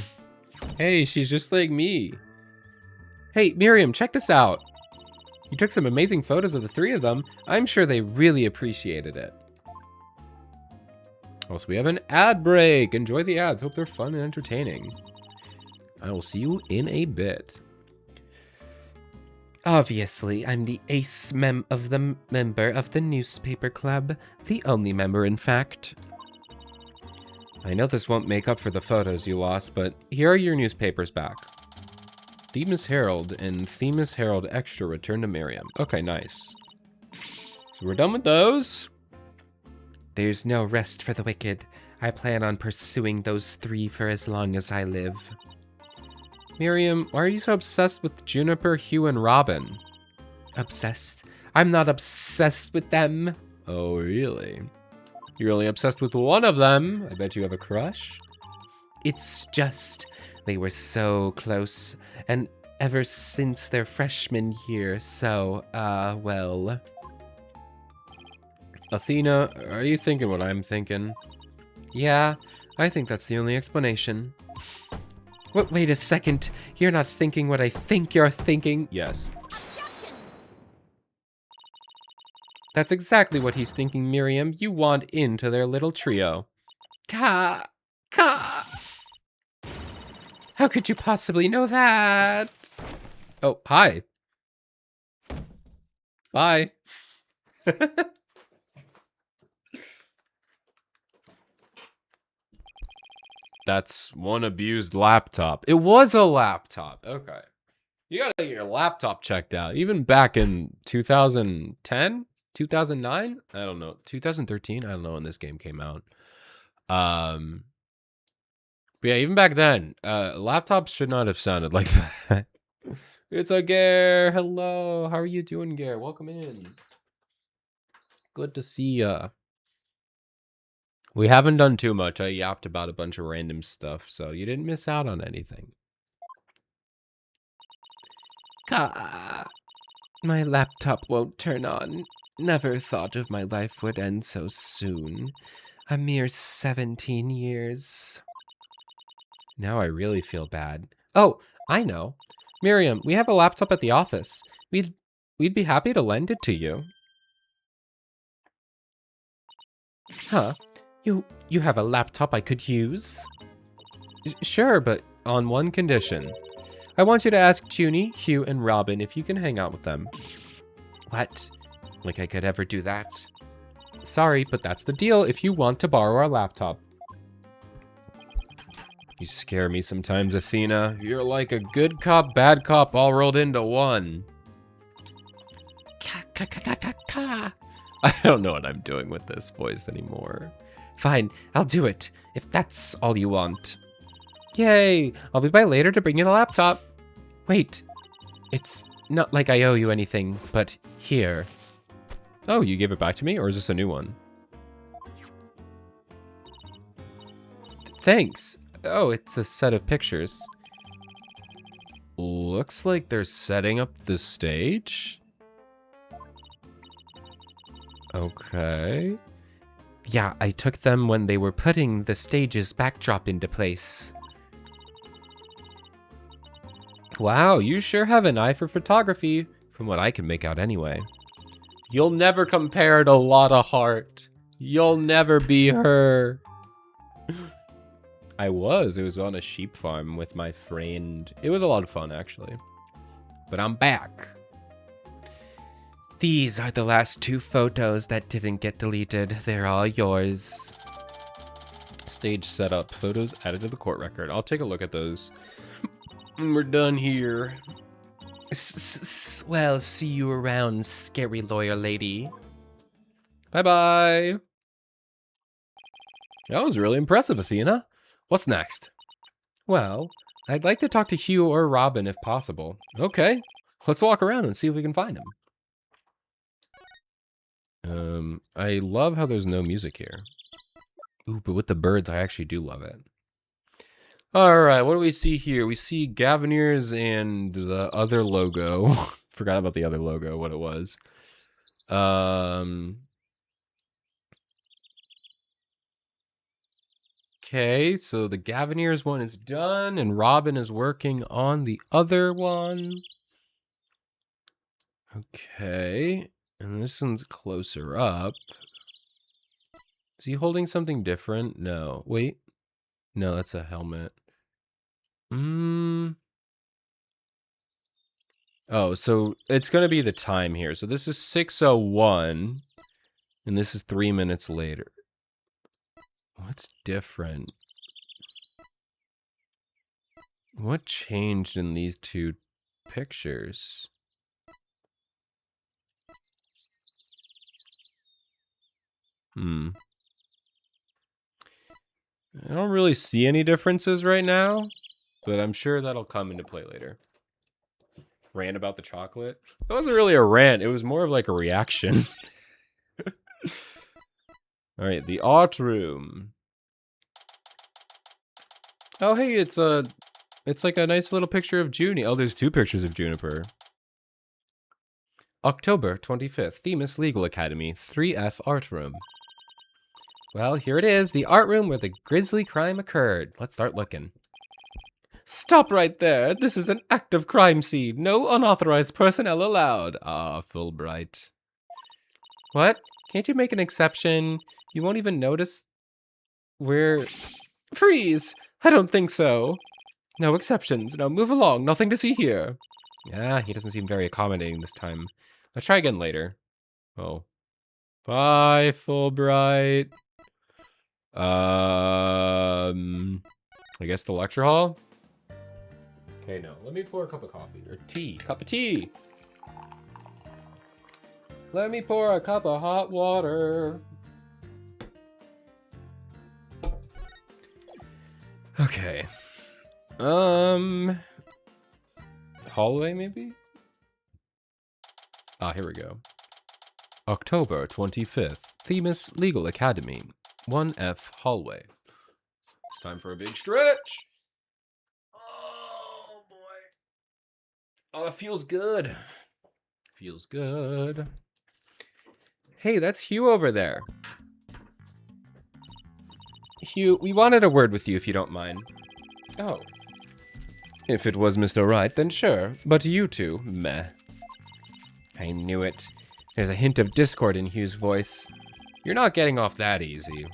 Hey, she's just like me. Hey, Miriam, check this out. You took some amazing photos of the 3 of them. I'm sure they really appreciated it. Also, we have an ad break. Enjoy the ads. Hope they're fun and entertaining. I will see you in a bit. Obviously, I'm the ace member of the newspaper club. The only member, in fact. I know this won't make up for the photos you lost, but here are your newspapers back. Themis Herald and Themis Herald Extra return to Miriam. Okay, nice. So we're done with those. There's no rest for the wicked. I plan on pursuing those 3 for as long as I live. Miriam, why are you so obsessed with Juniper, Hugh, and Robin? Obsessed? I'm not obsessed with them. Oh, really? You're only obsessed with one of them. I bet you have a crush. It's just, they were so close, and ever since their freshman year, so, well. Athena, are you thinking what I'm thinking? Yeah, I think that's the only explanation. Wait a second. You're not thinking what I think you're thinking. Yes. That's exactly what he's thinking, Miriam. You want into their little trio. Ka! How could you possibly know that? Oh, hi. Bye. That's one abused laptop. It was a laptop. Okay. You gotta get your laptop checked out. Even back in 2010? 2009? I don't know. 2013? I don't know when this game came out. But yeah, even back then, laptops should not have sounded like that. It's a Gare. Hello. How are you doing, Gare? Welcome in. Good to see ya. We haven't done too much. I yapped about a bunch of random stuff, so you didn't miss out on anything. My laptop won't turn on. Never thought of my life would end so soon. A mere 17 years. Now I really feel bad. Oh, I know. Miriam, we have a laptop at the office. We'd be happy to lend it to you. Huh? You have a laptop I could use? Sure, but on one condition. I want you to ask Junie, Hugh, and Robin if you can hang out with them. What? Like I could ever do that? Sorry, but that's the deal if you want to borrow our laptop. You scare me sometimes, Athena. You're like a good cop, bad cop all rolled into one. I don't know what I'm doing with this voice anymore. Fine, I'll do it, if that's all you want. Yay! I'll be by later to bring you the laptop. Wait, it's not like I owe you anything, but here. Oh, you gave it back to me, or is this a new one? Thanks. Oh, it's a set of pictures. Looks like they're setting up the stage. Okay. Yeah, I took them when they were putting the stage's backdrop into place. Wow, you sure have an eye for photography, from what I can make out anyway. You'll never compare to Lotta Heart. You'll never be her. I was. It was on a sheep farm with my friend. It was a lot of fun, actually. But I'm back. These are the last 2 photos that didn't get deleted. They're all yours. Stage setup. Photos added to the court record. I'll take a look at those. We're done here. Well, see you around, scary lawyer lady. Bye-bye. That was really impressive, Athena. What's next? Well, I'd like to talk to Hugh or Robin if possible. Okay. Let's walk around and see if we can find him. I love how there's no music here. Ooh, but with the birds, I actually do love it. All right, what do we see here? We see Gavineers and the other logo. Forgot about the other logo, what it was. Okay, so the Gavineers one is done, and Robin is working on the other one. Okay, and this one's closer up. Is he holding something different? No. Wait. No, that's a helmet. Oh, so it's going to be the time here. So this is 6:01, and this is 3 minutes later. What's different? What changed in these 2 pictures? I don't really see any differences right now, but I'm sure that'll come into play later. Rant about the chocolate? That wasn't really a rant. It was more of like a reaction. All right, the art room. Oh, hey, it's like a nice little picture of Junie. Oh, there's 2 pictures of Juniper. October 25th, Themis Legal Academy, 3F Art Room. Well, here it is, the art room where the grisly crime occurred. Let's start looking. Stop right there. This is an active crime scene. No unauthorized personnel allowed. Ah, Fulbright. What? Can't you make an exception? You won't even notice where... Freeze! I don't think so. No exceptions. Now move along. Nothing to see here. Yeah, he doesn't seem very accommodating this time. Let's try again later. Oh. Bye, Fulbright. I guess the lecture hall? Okay, no. Let me pour a cup of coffee. Or tea. Cup of tea! Let me pour a cup of hot water. Okay. Hallway, maybe? Ah, here we go. October 25th, Themis Legal Academy, 1F Hallway. It's time for a big stretch. Oh, boy. Oh, that feels good. Feels good. Hey, that's Hugh over there. Hugh, we wanted a word with you if you don't mind. Oh. If it was Mr. Wright, then sure. But you two, meh. I knew it. There's a hint of discord in Hugh's voice. You're not getting off that easy.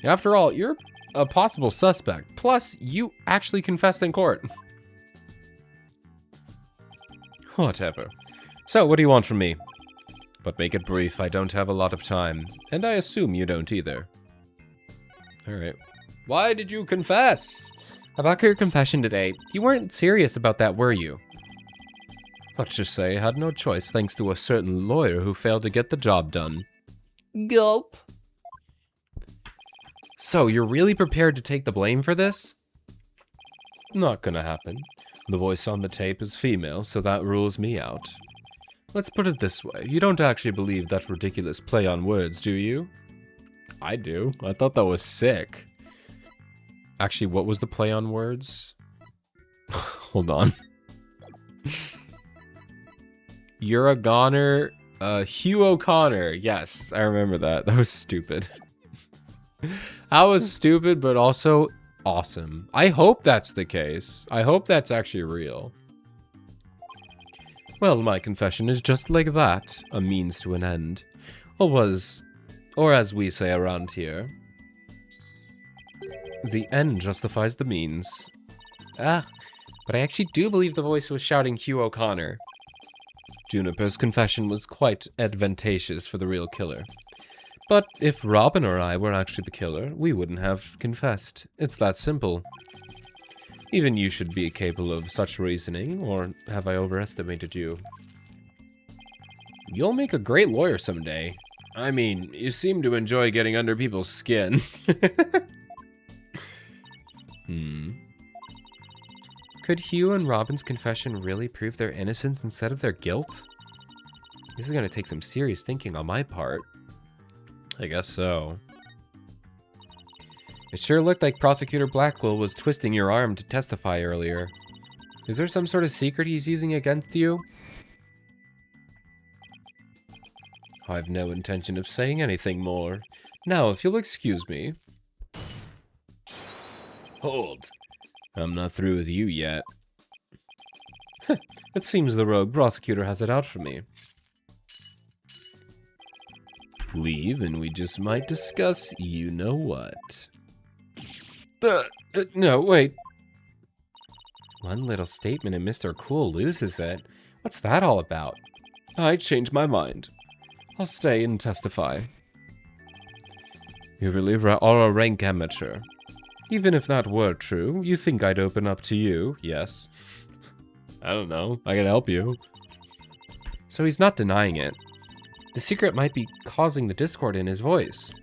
After all, you're a possible suspect. Plus, you actually confessed in court. Whatever. So, what do you want from me? But make it brief, I don't have a lot of time. And I assume you don't either. Alright. Why did you confess? About your confession today, you weren't serious about that, were you? Let's just say I had no choice thanks to a certain lawyer who failed to get the job done. Gulp. So, you're really prepared to take the blame for this? Not gonna happen. The voice on the tape is female, so that rules me out. Let's put it this way. You don't actually believe that ridiculous play on words, do you? I do. I thought that was sick. Actually, what was the play on words? Hold on. You're a goner. Hugh O'Connor. Yes, I remember that. That was stupid. That was stupid, but also awesome. I hope that's the case. I hope that's actually real. Well, my confession is just like that, a means to an end. Or as we say around here, the end justifies the means. Ah, but I actually do believe the voice was shouting Hugh O'Connor. Juniper's confession was quite advantageous for the real killer. But if Robin or I were actually the killer, we wouldn't have confessed. It's that simple. Even you should be capable of such reasoning, or have I overestimated you? You'll make a great lawyer someday. I mean, you seem to enjoy getting under people's skin. Could Hugh and Robin's confession really prove their innocence instead of their guilt? This is going to take some serious thinking on my part. I guess so. It sure looked like Prosecutor Blackwell was twisting your arm to testify earlier. Is there some sort of secret he's using against you? I've no intention of saying anything more. Now, if you'll excuse me. Hold. I'm not through with you yet. It seems the rogue prosecutor has it out for me. Leave and we just might discuss you-know-what. No, wait. One little statement and Mr. Cool loses it. What's that all about? I changed my mind. I'll stay and testify. You really are a rank amateur. Even if that were true, you think I'd open up to you, yes? I don't know. I can help you. So he's not denying it. The secret might be causing the discord in his voice.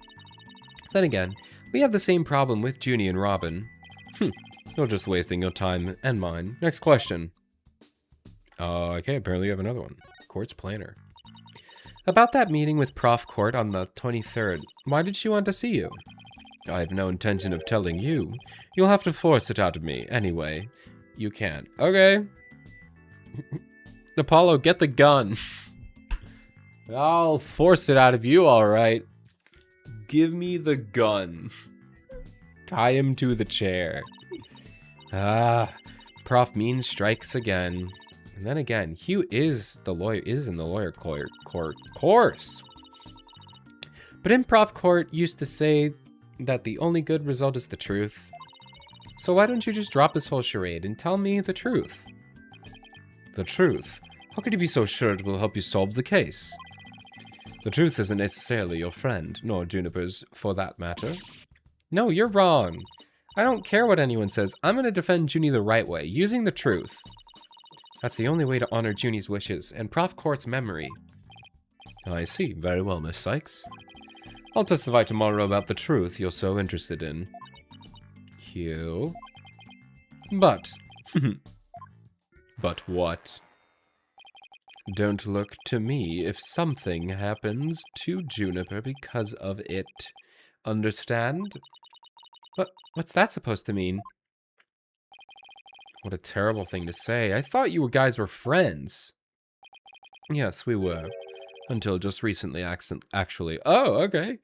Then again, we have the same problem with Junie and Robin. You're just wasting your time and mine. Next question. Okay, apparently you have another one. Court's planner. About that meeting with Prof. Court on the 23rd, why did she want to see you? I have no intention of telling you. You'll have to force it out of me, anyway. You can't. Okay. Apollo, get the gun. I'll force it out of you, alright. Give me the gun. Tie him to the chair. Prof. Mean strikes again. And then again, Hugh is in the lawyer course. But Improv Court used to say that the only good result is the truth. So why don't you just drop this whole charade and tell me the truth? The truth? How could you be so sure it will help you solve the case? The truth isn't necessarily your friend, nor Juniper's for that matter. No, you're wrong. I don't care what anyone says. I'm going to defend Junie the right way, using the truth. That's the only way to honor Junie's wishes and Prof. Court's memory. I see. Very well, Miss Sykes. I'll testify tomorrow about the truth you're so interested in. Hugh. But. But what? Don't look to me if something happens to Juniper because of it. Understand? What's that supposed to mean? What a terrible thing to say. I thought you guys were friends. Yes, we were. Until just recently, actually. Oh, okay.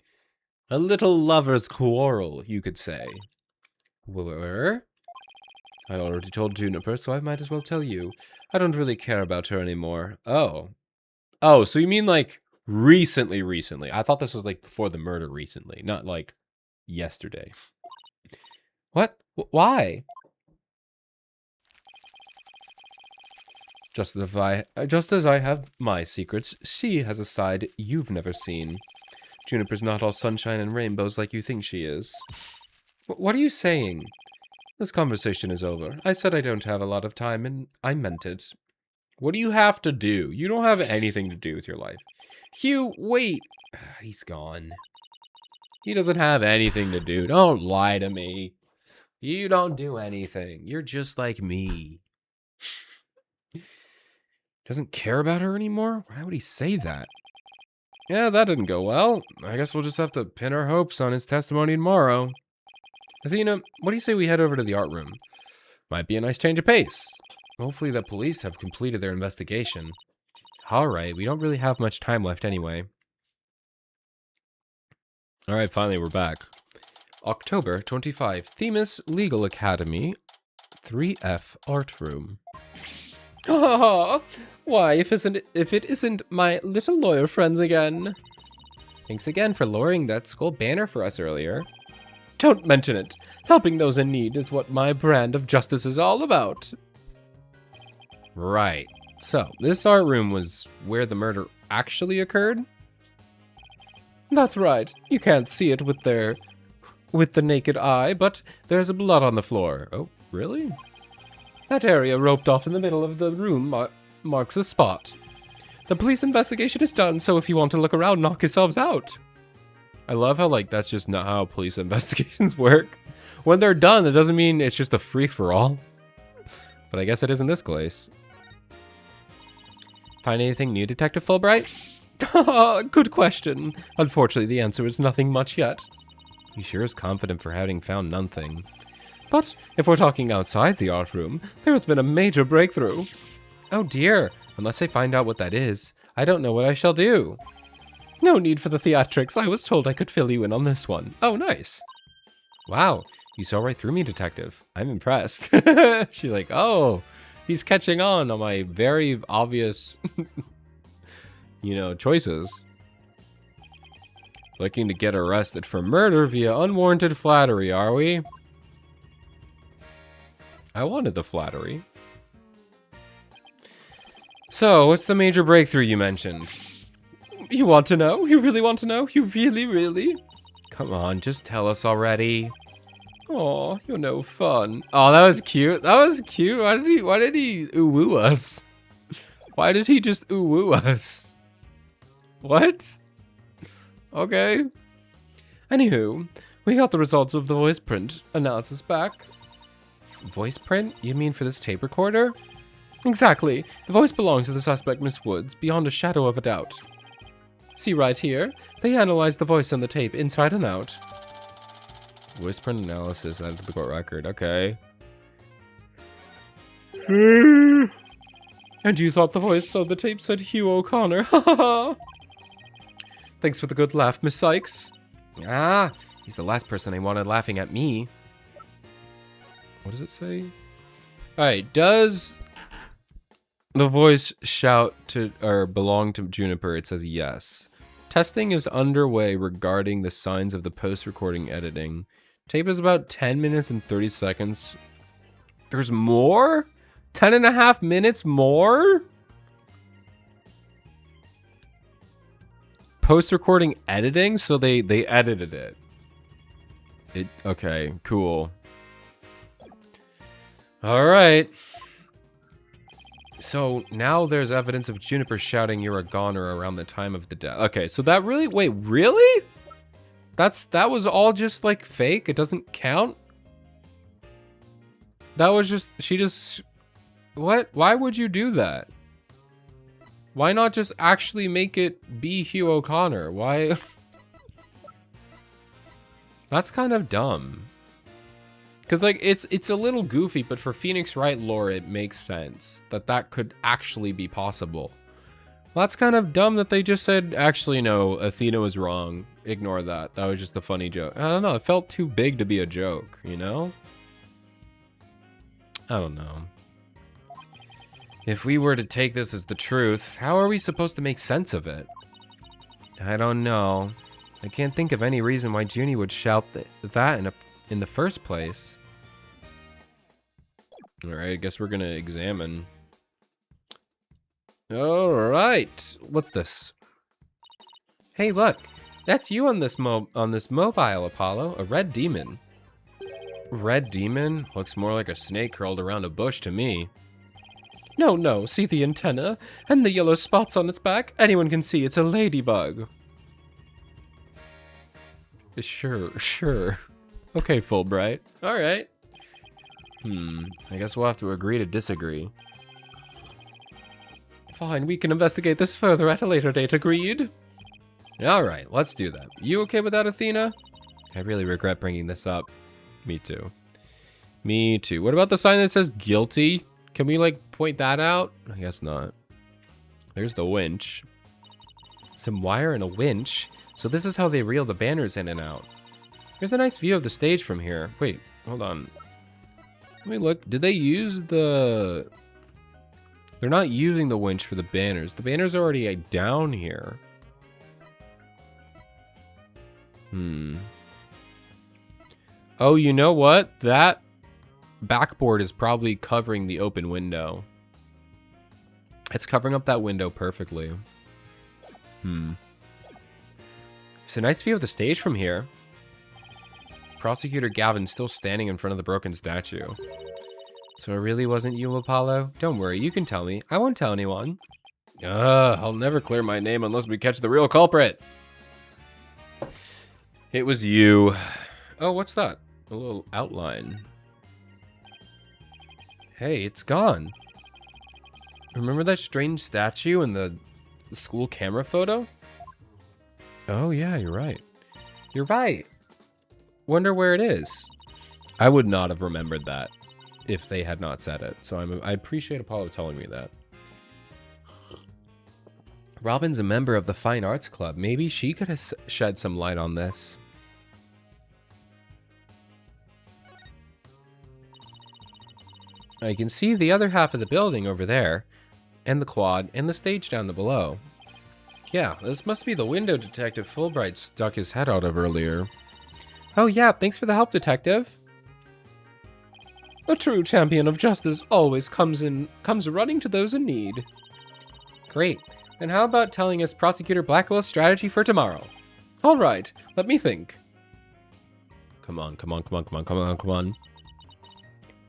A little lover's quarrel, you could say. Were? I already told Juniper, so I might as well tell you. I don't really care about her anymore. Oh. Oh, so you mean like recently? I thought this was like before the murder recently, not like yesterday. What? Why? Just as I have my secrets, she has a side you've never seen. Juniper's not all sunshine and rainbows like you think she is. What are you saying? This conversation is over. I said I don't have a lot of time, and I meant it. What do you have to do? You don't have anything to do with your life. Hugh, wait. He's gone. He doesn't have anything to do. Don't lie to me. You don't do anything. You're just like me. Doesn't care about her anymore? Why would he say that? Yeah, that didn't go well. I guess we'll just have to pin our hopes on his testimony tomorrow. Athena, what do you say we head over to the art room? Might be a nice change of pace. Hopefully the police have completed their investigation. Alright, we don't really have much time left anyway. Alright, finally we're back. October 25, Themis Legal Academy, 3F Art Room. Why, if it isn't my little lawyer friends again? Thanks again for lowering that skull banner for us earlier. Don't mention it. Helping those in need is what my brand of justice is all about. Right. So, this art room was where the murder actually occurred? That's right. You can't see it with the naked eye, but there's blood on the floor. Oh, really? That area roped off in the middle of the room marks the spot. The police investigation is done, so if you want to look around, knock yourselves out. I love how, like, that's just not how police investigations work. When they're done, it doesn't mean it's just a free-for-all. But I guess it is in this case. Find anything new, Detective Fulbright? Good question. Unfortunately, the answer is nothing much yet. He sure is confident for having found nothing. But if we're talking outside the art room, there has been a major breakthrough. Oh dear, unless I find out what that is, I don't know what I shall do. No need for the theatrics. I was told I could fill you in on this one. Oh, nice. Wow, you saw right through me, Detective. I'm impressed. She's like, oh, he's catching on my very obvious, choices. Looking to get arrested for murder via unwarranted flattery, are we? I wanted the flattery. So, what's the major breakthrough you mentioned? You want to know? You really want to know? You really, really? Come on, just tell us already. Aw, you're no fun. Oh, that was cute. That was cute. Why did he ooh-woo us? Why did he just ooh-woo us? What? Okay. Anywho, we got the results of the voice print analysis back. Voice print? You mean for this tape recorder? Exactly. The voice belongs to the suspect, Miss Woods, beyond a shadow of a doubt. See right here? They analyzed the voice on the tape inside and out. Voice print analysis added to the court record. Okay. And you thought the voice on the tape said Hugh O'Connor? Ha ha ha! Thanks for the good laugh, Miss Sykes. Ah, he's the last person I wanted laughing at me. What does it say? Alright, does the voice shout to or belong to Juniper? It says yes. Testing is underway regarding the signs of the post-recording editing. Tape is about 10 minutes and 30 seconds. There's more? 10.5 minutes more? Post-recording editing? So they edited it. Okay, cool. Alright. So now there's evidence of Juniper shouting "You're a goner" around the time of the death. Okay, so that really... Wait, really? That was all just like fake? It doesn't count? That was just... She just... What? Why would you do that? Why not just actually make it be Hugh O'Connor? Why? That's kind of dumb. Because, like, it's a little goofy, but for Phoenix Wright lore, it makes sense that could actually be possible. Well, that's kind of dumb that they just said, actually, no, Athena was wrong. Ignore that. That was just a funny joke. I don't know. It felt too big to be a joke, you know? I don't know. If we were to take this as the truth, how are we supposed to make sense of it? I don't know. I can't think of any reason why Junie would shout that in the first place. Alright, I guess we're gonna examine. Alright, what's this? Hey, look! That's you on this mobile, Apollo. A red demon. Red demon? Looks more like a snake curled around a bush to me. No, see the antenna? And the yellow spots on its back? Anyone can see it's a ladybug. Sure. Okay, Fulbright. Alright. I guess we'll have to agree to disagree. Fine, we can investigate this further at a later date, agreed? Alright, let's do that. You okay with that, Athena? I really regret bringing this up. Me too. Me too. What about the sign that says guilty? Can we, like, point that out? I guess not. There's the winch. Some wire and a winch. So this is how they reel the banners in and out. There's a nice view of the stage from here. Wait, hold on. Let me look. Did they use the They're not using the winch for the banners. The banners are already down here. Oh, you know what? That backboard is probably covering the open window. It's covering up that window perfectly. It's a nice view of the stage from here. Prosecutor Gavin still standing in front of the broken statue. So it really wasn't you, Apollo? Don't worry, you can tell me. I won't tell anyone. I'll never clear my name unless we catch the real culprit. It was you. Oh, what's that? A little outline. Hey, it's gone. Remember that strange statue in the school camera photo? Oh, yeah, you're right. You're right. Wonder where it is. I would not have remembered that if they had not said it. So I appreciate Apollo telling me that. Robin's a member of the Fine Arts Club. Maybe she could have shed some light on this. I can see the other half of the building over there, and the quad, and the stage down below. Yeah, this must be the window Detective Fulbright stuck his head out of earlier. Oh yeah, thanks for the help, Detective. A true champion of justice always comes running to those in need. Great. Then how about telling us Prosecutor Blackwell's strategy for tomorrow? All right, let me think. Come on.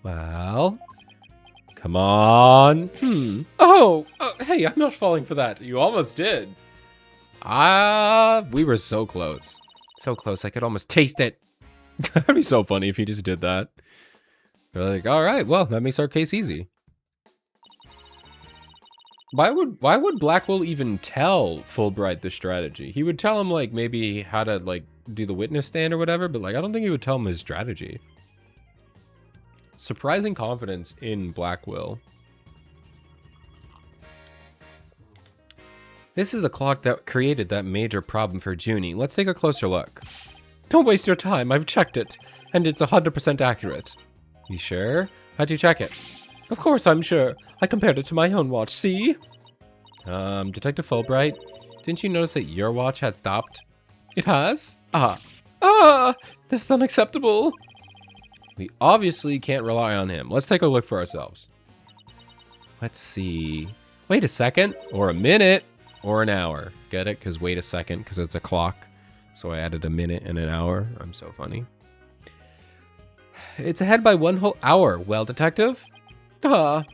Well, come on. Oh, hey, I'm not falling for that. You almost did. We were so close. So close, I could almost taste it. That'd be so funny if he just did that. They're like, all right, well, that makes our case easy. Why would Blackwell even tell Fulbright the strategy? He would tell him, like, maybe how to, like, do the witness stand or whatever, but, like, I don't think he would tell him his strategy. Surprising confidence in Blackwell. This is the clock that created that major problem for Junie. Let's take a closer look. Don't waste your time. I've checked it, and it's 100% accurate. You sure? How'd you check it? Of course I'm sure. I compared it to my own watch, see? Detective Fulbright, didn't you notice that your watch had stopped? It has? This is unacceptable. We obviously can't rely on him. Let's take a look for ourselves. Let's see. Wait a second, or a minute, or an hour. Get it? Because wait a second, because it's a clock. So I added a minute and an hour. I'm so funny. It's ahead by 1 whole hour. Well, Detective? But...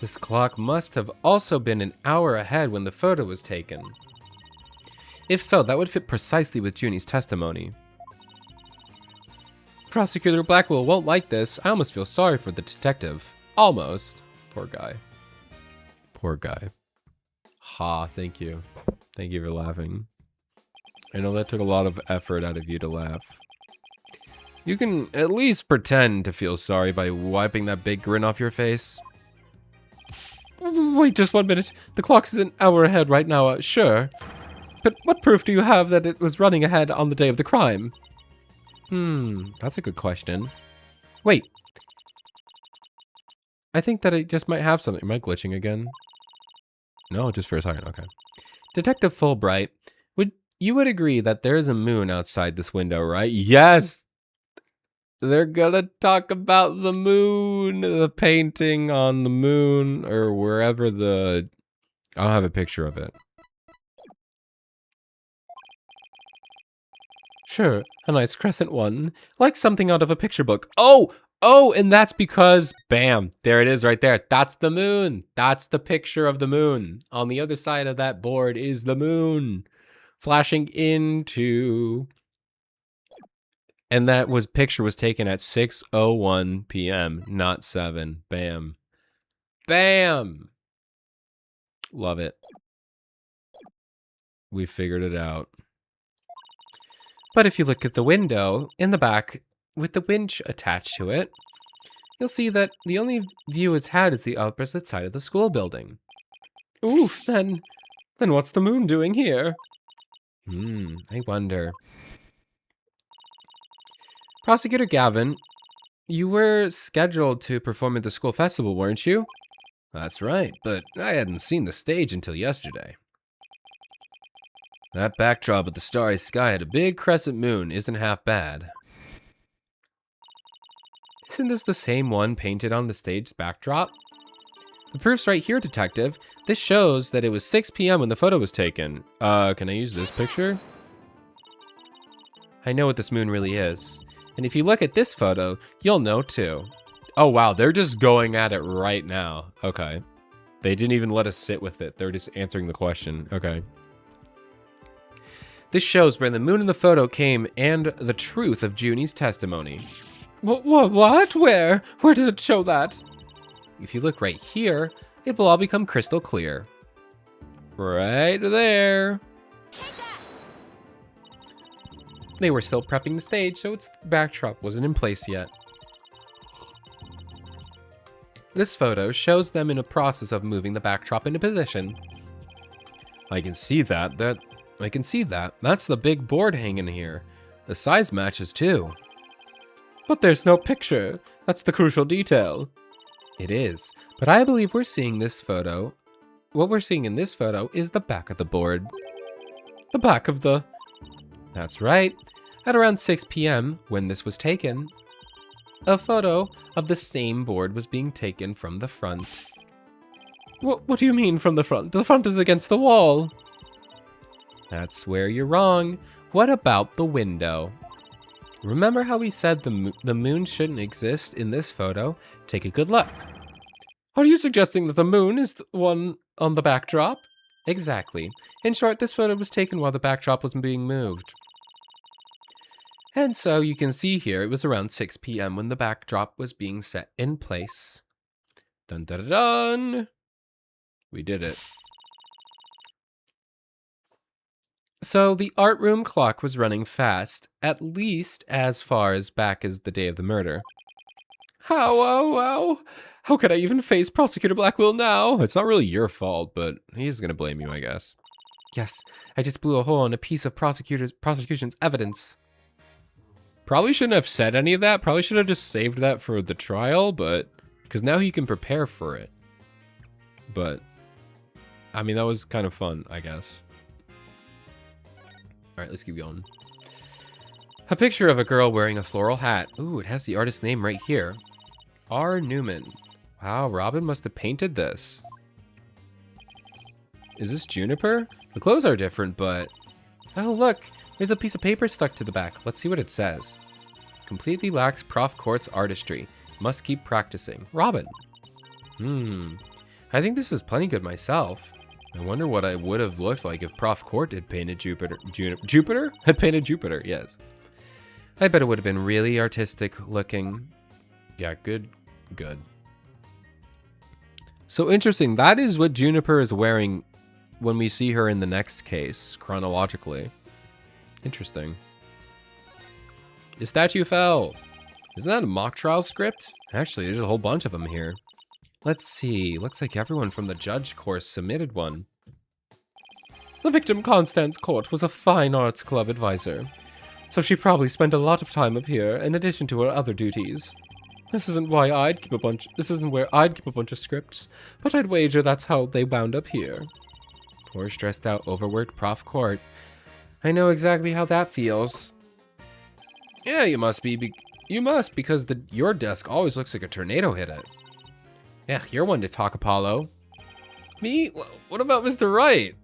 This clock must have also been an hour ahead when the photo was taken. If so, that would fit precisely with Junie's testimony. Prosecutor Blackwell won't like this. I almost feel sorry for the detective. Almost. Poor guy. Poor guy. Ha, thank you. Thank you for laughing. I know that took a lot of effort out of you to laugh. You can at least pretend to feel sorry by wiping that big grin off your face. Wait just 1 minute. The clock is an hour ahead right now, sure. But what proof do you have that it was running ahead on the day of the crime? That's a good question. Wait. I think that it just might have something. Am I glitching again? No, just for a second. Okay. Detective Fulbright, you would agree that there is a moon outside this window, right? Yes! They're gonna talk about the moon, the painting on the moon, or wherever the... I don't have a picture of it. Sure, a nice crescent one, like something out of a picture book. Oh, and that's because, bam, there it is right there. That's the moon. That's the picture of the moon. On the other side of that board is the moon flashing into... And that picture was taken at 6:01 p.m., not 7. Bam. Bam! Love it. We figured it out. But if you look at the window in the back with the winch attached to it, you'll see that the only view it's had is the opposite side of the school building. Oof, then what's the moon doing here? I wonder. Prosecutor Gavin, You were scheduled to perform at the school festival, weren't you? That's right, but I hadn't seen the stage until yesterday. That backdrop of the starry sky at a big crescent moon isn't half bad. Isn't this the same one painted on the stage backdrop? The proof's right here, Detective. This shows that it was 6 p.m. when the photo was taken. Can I use this picture? I know what this moon really is. And if you look at this photo, you'll know too. Oh wow, they're just going at it right now. Okay. They didn't even let us sit with it. They're just answering the question. Okay. This shows where the moon in the photo came and the truth of Junie's testimony. What? Where? Where does it show that? If you look right here, it will all become crystal clear. Right there. They were still prepping the stage, so its backdrop wasn't in place yet. This photo shows them in a process of moving the backdrop into position. I can see that. That's the big board hanging here. The size matches too. But there's no picture. That's the crucial detail. It is, but I believe we're seeing this photo. What we're seeing in this photo is the back of the board. The back of the... That's right. At around 6 p.m., when this was taken, a photo of the same board was being taken from the front. What do you mean from the front? The front is against the wall. That's where you're wrong. What about the window? Remember how we said the moon shouldn't exist in this photo? Take a good look. Are you suggesting that the moon is the one on the backdrop? Exactly. In short, this photo was taken while the backdrop was being moved. And so you can see here, it was around 6 p.m. when the backdrop was being set in place. Dun dun dun dun! We did it. So the art room clock was running fast, at least as far as back as the day of the murder. How could I even face Prosecutor Blackwell now? It's not really your fault, but he's gonna blame you, I guess. Yes, I just blew a hole in a piece of prosecution's evidence. Probably shouldn't have said any of that. Probably should have just saved that for the trial, but... because now he can prepare for it. But... I mean, that was kind of fun, I guess. Alright, let's keep going. A picture of a girl wearing a floral hat. Ooh, it has the artist's name right here. R. Newman. Wow, Robin must have painted this. Is this Juniper? The clothes are different, but... oh, look! There's a piece of paper stuck to the back. Let's see what it says. Completely lacks Prof. Court's artistry. Must keep practicing. Robin. I think this is plenty good myself. I wonder what I would have looked like if Prof. Court had painted Jupiter. Jupiter? Had painted Jupiter, yes. I bet it would have been really artistic looking. Yeah, good. So interesting. That is what Juniper is wearing when we see her in the next case, chronologically. Interesting. The statue fell. Isn't that a mock trial script? Actually, there's a whole bunch of them here. Let's see. Looks like everyone from the judge course submitted one. The victim, Constance Court, was a fine arts club advisor, so she probably spent a lot of time up here in addition to her other duties. This isn't where I'd keep a bunch of scripts, but I'd wager that's how they wound up here. Poor, stressed out, overworked Prof. Court. I know exactly how that feels. Yeah, you must because your desk always looks like a tornado hit it. Yeah, you're one to talk, Apollo. Me? What about Mr. Wright?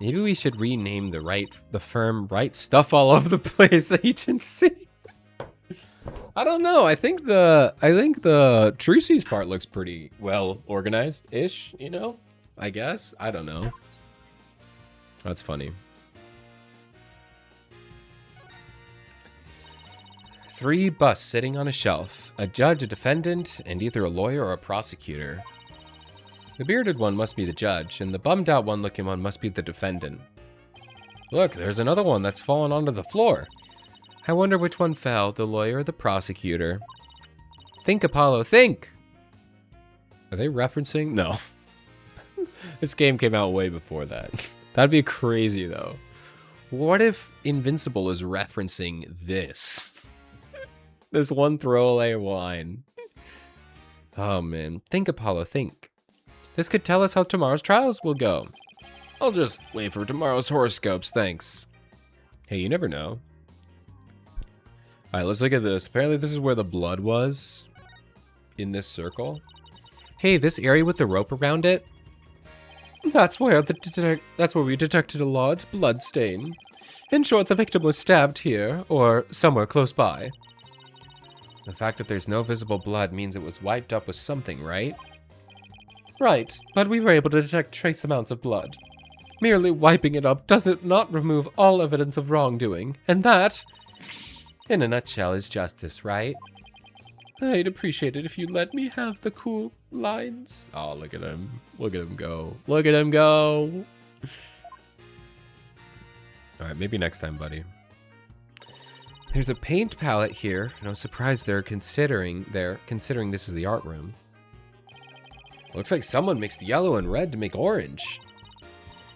Maybe we should rename the firm Wright Stuff All Over the Place Agency. I don't know. I think the Trucy's part looks pretty well organized-ish, you know? I guess. I don't know. That's funny. 3 busts sitting on a shelf. A judge, a defendant, and either a lawyer or a prosecutor. The bearded one must be the judge, and the bummed out one looking one must be the defendant. Look, there's another one that's fallen onto the floor. I wonder which one fell, the lawyer or the prosecutor. Think, Apollo, think! Are they referencing? No. This game came out way before that. That'd be crazy, though. What if Invincible is referencing this? This one throwaway line. Oh man, think Apollo, think. This could tell us how tomorrow's trials will go. I'll just wait for tomorrow's horoscopes, thanks. Hey, you never know. Alright, let's look at this. Apparently this is where the blood was. In this circle. Hey, this area with the rope around it? That's where we detected a large blood stain. In short, the victim was stabbed here, or somewhere close by. The fact that there's no visible blood means it was wiped up with something, right? Right, but we were able to detect trace amounts of blood. Merely wiping it up does not remove all evidence of wrongdoing, and that, in a nutshell, is justice, right? I'd appreciate it if you'd let me have the cool lines. Oh, look at him. Look at him go. Look at him go. Alright, maybe next time, buddy. There's a paint palette here. No surprise they're considering this is the art room. Looks like someone mixed yellow and red to make orange.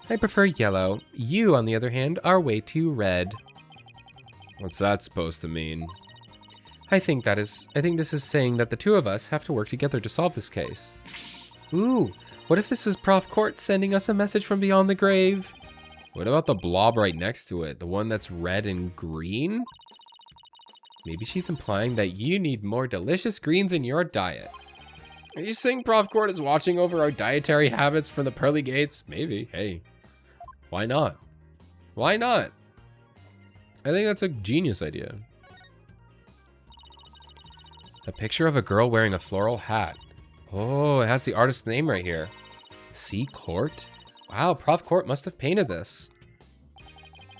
I prefer yellow. You, on the other hand, are way too red. What's that supposed to mean? I think this is saying that the two of us have to work together to solve this case. Ooh, what if this is Prof. Court sending us a message from beyond the grave? What about the blob right next to it? The one that's red and green? Maybe she's implying that you need more delicious greens in your diet. Are you saying Prof. Court is watching over our dietary habits from the pearly gates? Maybe. Hey, why not? Why not? I think that's a genius idea. A picture of a girl wearing a floral hat. Oh, it has the artist's name right here. C. Court? Wow, Prof. Court must have painted this.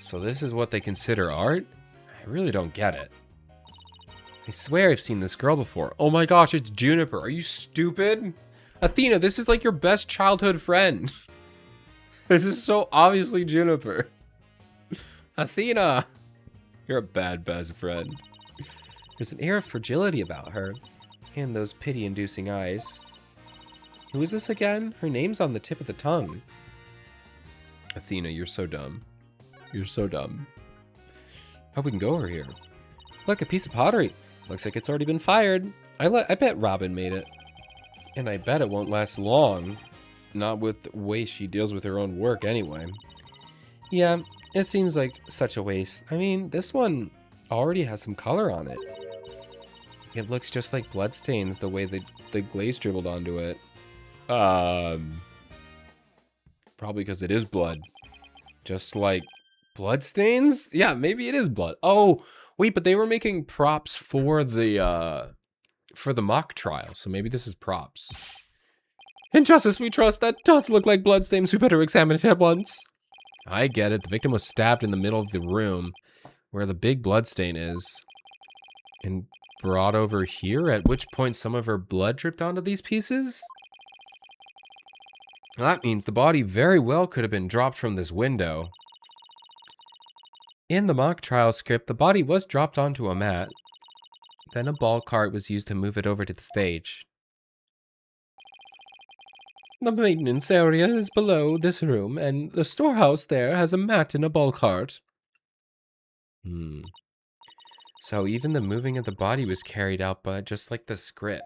So this is what they consider art? I really don't get it. I swear I've seen this girl before. Oh my gosh, it's Juniper. Are you stupid? Athena, this is like your best childhood friend. This is so obviously Juniper. Athena! You're a bad best friend. There's an air of fragility about her. And those pity-inducing eyes. Who is this again? Her name's on the tip of the tongue. Athena, you're so dumb. You're so dumb. Hope we can go over here. Look, a piece of pottery. Looks like it's already been fired. I bet Robin made it. And I bet it won't last long. Not with the way she deals with her own work anyway. Yeah, it seems like such a waste. I mean, this one already has some color on it. It looks just like bloodstains the way the glaze dribbled onto it. Probably because it is blood. Just like bloodstains? Yeah, maybe it is blood. Oh, wait, but they were making props for the mock trial, so maybe this is props. In justice we trust, that does look like bloodstains. We better examine it at once. I get it. The victim was stabbed in the middle of the room where the big bloodstain is and brought over here, at which point some of her blood dripped onto these pieces? Well, that means the body very well could have been dropped from this window. In the mock trial script, the body was dropped onto a mat. Then a ball cart was used to move it over to the stage. The maintenance area is below this room, and the storehouse there has a mat and a ball cart. So even the moving of the body was carried out, but just like the script.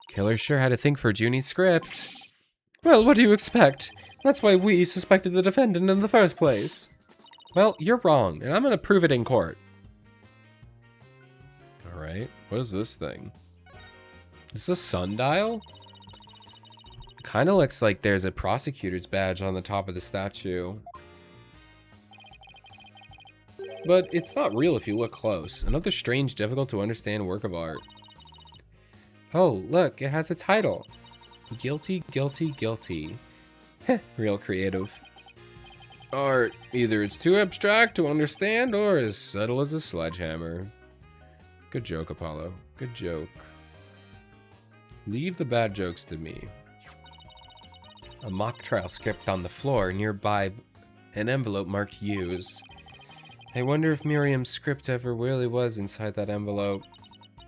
Killer sure had to think for Junie's script. Well, what do you expect? That's why we suspected the defendant in the first place. Well, you're wrong, and I'm going to prove it in court. Alright, what is this thing? Is this a sundial? Kind of looks like there's a prosecutor's badge on the top of the statue. But it's not real if you look close. Another strange, difficult to understand work of art. Oh, look, it has a title. Guilty, guilty, guilty. Heh, real creative. Art. Either it's too abstract to understand or as subtle as a sledgehammer. Good joke, Apollo. Good joke. Leave the bad jokes to me. A mock trial script on the floor nearby, an envelope marked use. I wonder if Miriam's script ever really was inside that envelope.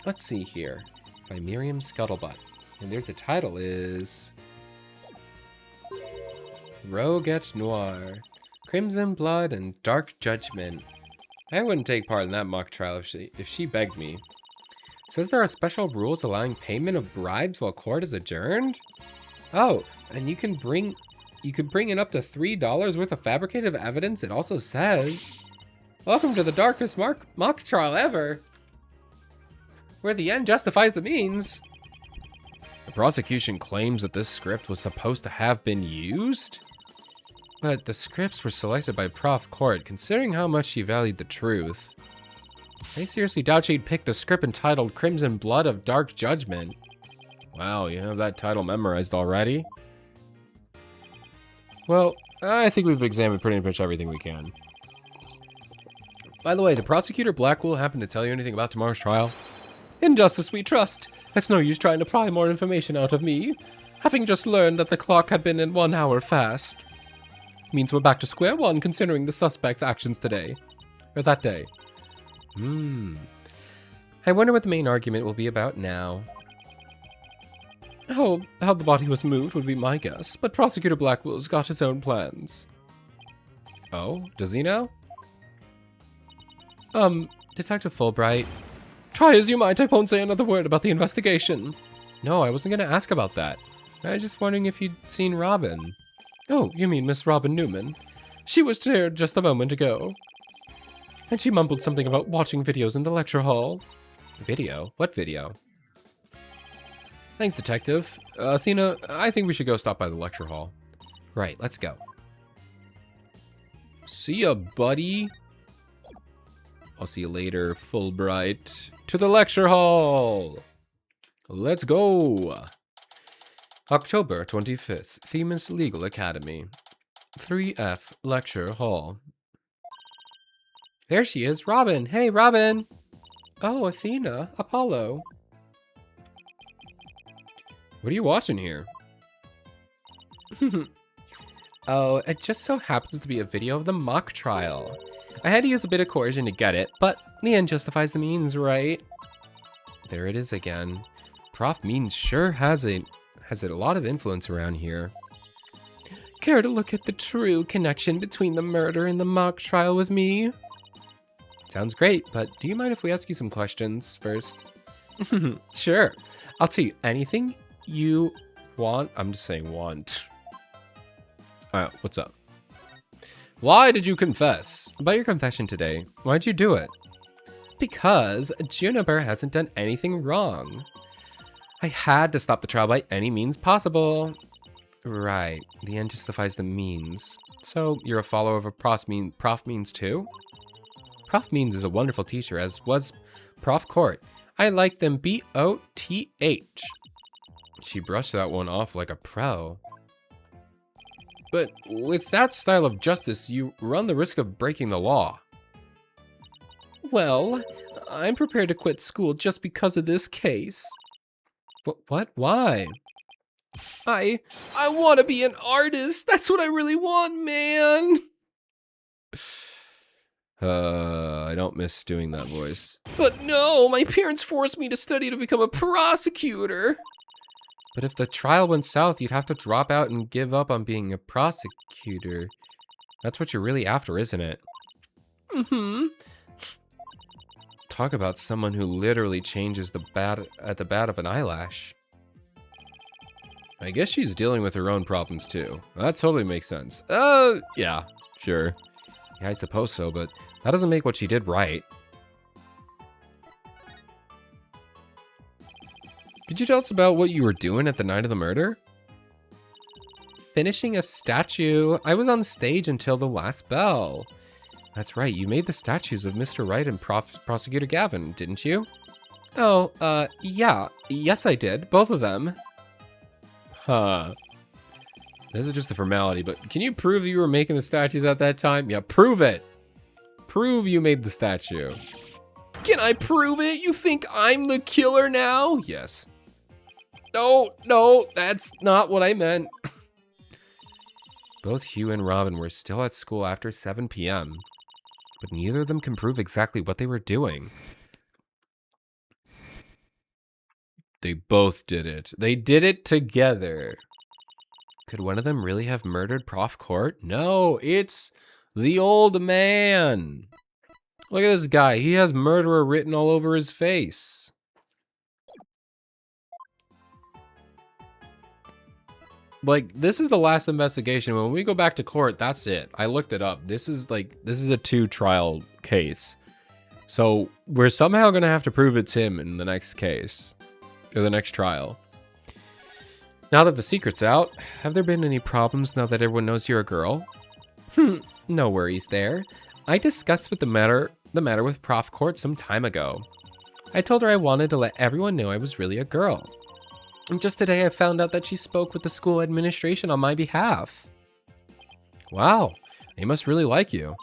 Let's see here. By Miriam Scuttlebutt. And there's a title is... Rogue et Noir. Crimson Blood and Dark Judgment. I wouldn't take part in that mock trial if she begged me. Says there are special rules allowing payment of bribes while court is adjourned? Oh, and you can bring in up to $3 worth of fabricated evidence, it also says. Welcome to the darkest mock trial ever, where the end justifies the means. The prosecution claims that this script was supposed to have been used? But the scripts were selected by Prof. Court, considering how much she valued the truth. I seriously doubt she'd pick the script entitled Crimson Blood of Dark Judgment. Wow, you have that title memorized already? Well, I think we've examined pretty much everything we can. By the way, did Prosecutor Blackwell happen to tell you anything about tomorrow's trial? In justice we trust. It's no use trying to pry more information out of me. Having just learned that the clock had been in 1 hour fast. Means we're back to square one considering the suspect's actions today. Or that day. I wonder what the main argument will be about now. How the body was moved would be my guess, but Prosecutor Blackwell's got his own plans. Oh, does he now? Detective Fulbright. Try as you might, I won't say another word about the investigation. No, I wasn't going to ask about that. I was just wondering if you'd seen Robin. Oh, you mean Miss Robin Newman? She was here just a moment ago. And she mumbled something about watching videos in the lecture hall. Video? What video? Thanks, Detective. Athena, I think we should go stop by the lecture hall. Right, let's go. See ya, buddy. I'll see you later, Fulbright. To the lecture hall! Let's go! October 25th, Themis Legal Academy. 3F Lecture Hall. There she is, Robin! Hey, Robin! Oh, Athena, Apollo. What are you watching here? Oh, it just so happens to be a video of the mock trial. I had to use a bit of coercion to get it, but the end justifies the means, right? There it is again. Prof. Means sure has a lot of influence around here. Care to look at the true connection between the murder and the mock trial with me? Sounds great, but do you mind if we ask you some questions first? Sure. I'll tell you anything you want. I'm just saying want. Alright, what's up? Why did you confess? About your confession today. Why'd you do it? Because Juniper hasn't done anything wrong. I had to stop the trial by any means possible. Right. The end justifies the means. So, you're a follower of a Prof. Means too? Prof. Means is a wonderful teacher, as was Prof. Court. I like them B-O-T-H. She brushed that one off like a pro. But with that style of justice, you run the risk of breaking the law. Well, I'm prepared to quit school just because of this case. What? Why? I want to be an artist. That's what I really want, man. I don't miss doing that voice. But no, my parents forced me to study to become a prosecutor. But if the trial went south, you'd have to drop out and give up on being a prosecutor. That's what you're really after, isn't it? Mm-hmm. Talk about someone who literally changes at the bat of an eyelash. I guess she's dealing with her own problems too. That totally makes sense. Yeah, sure. Yeah, I suppose so, but that doesn't make what she did right. Could you tell us about what you were doing at the night of the murder? Finishing a statue. I was on the stage until the last bell. That's right, you made the statues of Mr. Wright and Prosecutor Gavin, didn't you? Oh, yeah. Yes, I did. Both of them. Huh. This is just a formality, but can you prove you were making the statues at that time? Yeah, prove it. Prove you made the statue. Can I prove it? You think I'm the killer now? Yes. No, that's not what I meant. Both Hugh and Robin were still at school after 7 p.m., but neither of them can prove exactly what they were doing. They both did it. They did it together. Could one of them really have murdered Prof. Court? No, it's the old man. Look at this guy. He has murderer written all over his face. like, this is the last investigation. When we go back to court, that's it. I looked it up. This is a 2-trial case. So we're somehow going to have to prove it's him in the next case, or the next trial. Now that the secret's out, have there been any problems now that everyone knows you're a girl? No worries there. I discussed the matter with Prof. Court some time ago. I told her I wanted to let everyone know I was really a girl. And just today I found out that she spoke with the school administration on my behalf. Wow, they must really like you.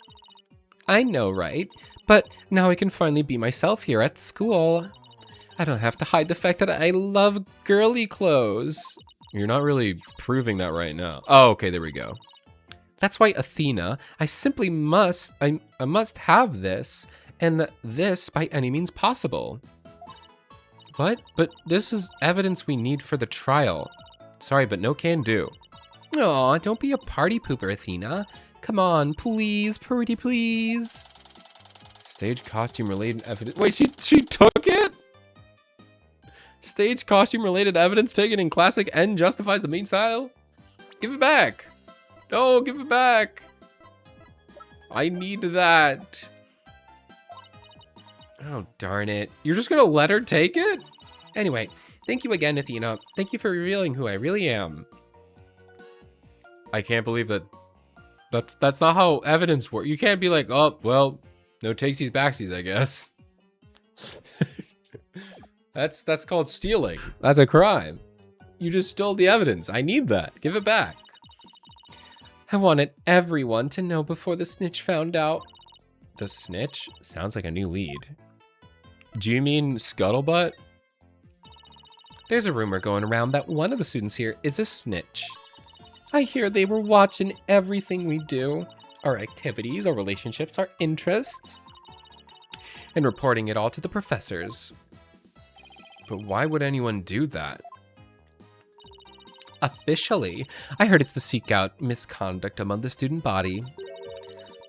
I know, right? But now I can finally be myself here at school. I don't have to hide the fact that I love girly clothes. You're not really proving that right now. Oh, okay, there we go. That's why, Athena, I must have this, and this by any means possible. What? But this is evidence we need for the trial. Sorry, but no can do. Aw, don't be a party pooper, Athena. Come on, please, pretty please. Stage costume related evidence. Wait, she took it? Stage costume related evidence taken in classic N justifies the main style? Give it back. No, give it back. I need that. Oh, darn it. You're just gonna let her take it? Anyway, thank you again, Athena. Thank you for revealing who I really am. I can't believe that. That's not how evidence works. You can't be like, oh, well, no takesies backsies, I guess. That's called stealing. That's a crime. You just stole the evidence. I need that. Give it back. I wanted everyone to know before the snitch found out. The snitch? Sounds like a new lead. Do you mean Scuttlebutt? There's a rumor going around that one of the students here is a snitch. I hear they were watching everything we do. Our activities, our relationships, our interests. And reporting it all to the professors. But why would anyone do that? Officially, I heard it's to seek out misconduct among the student body.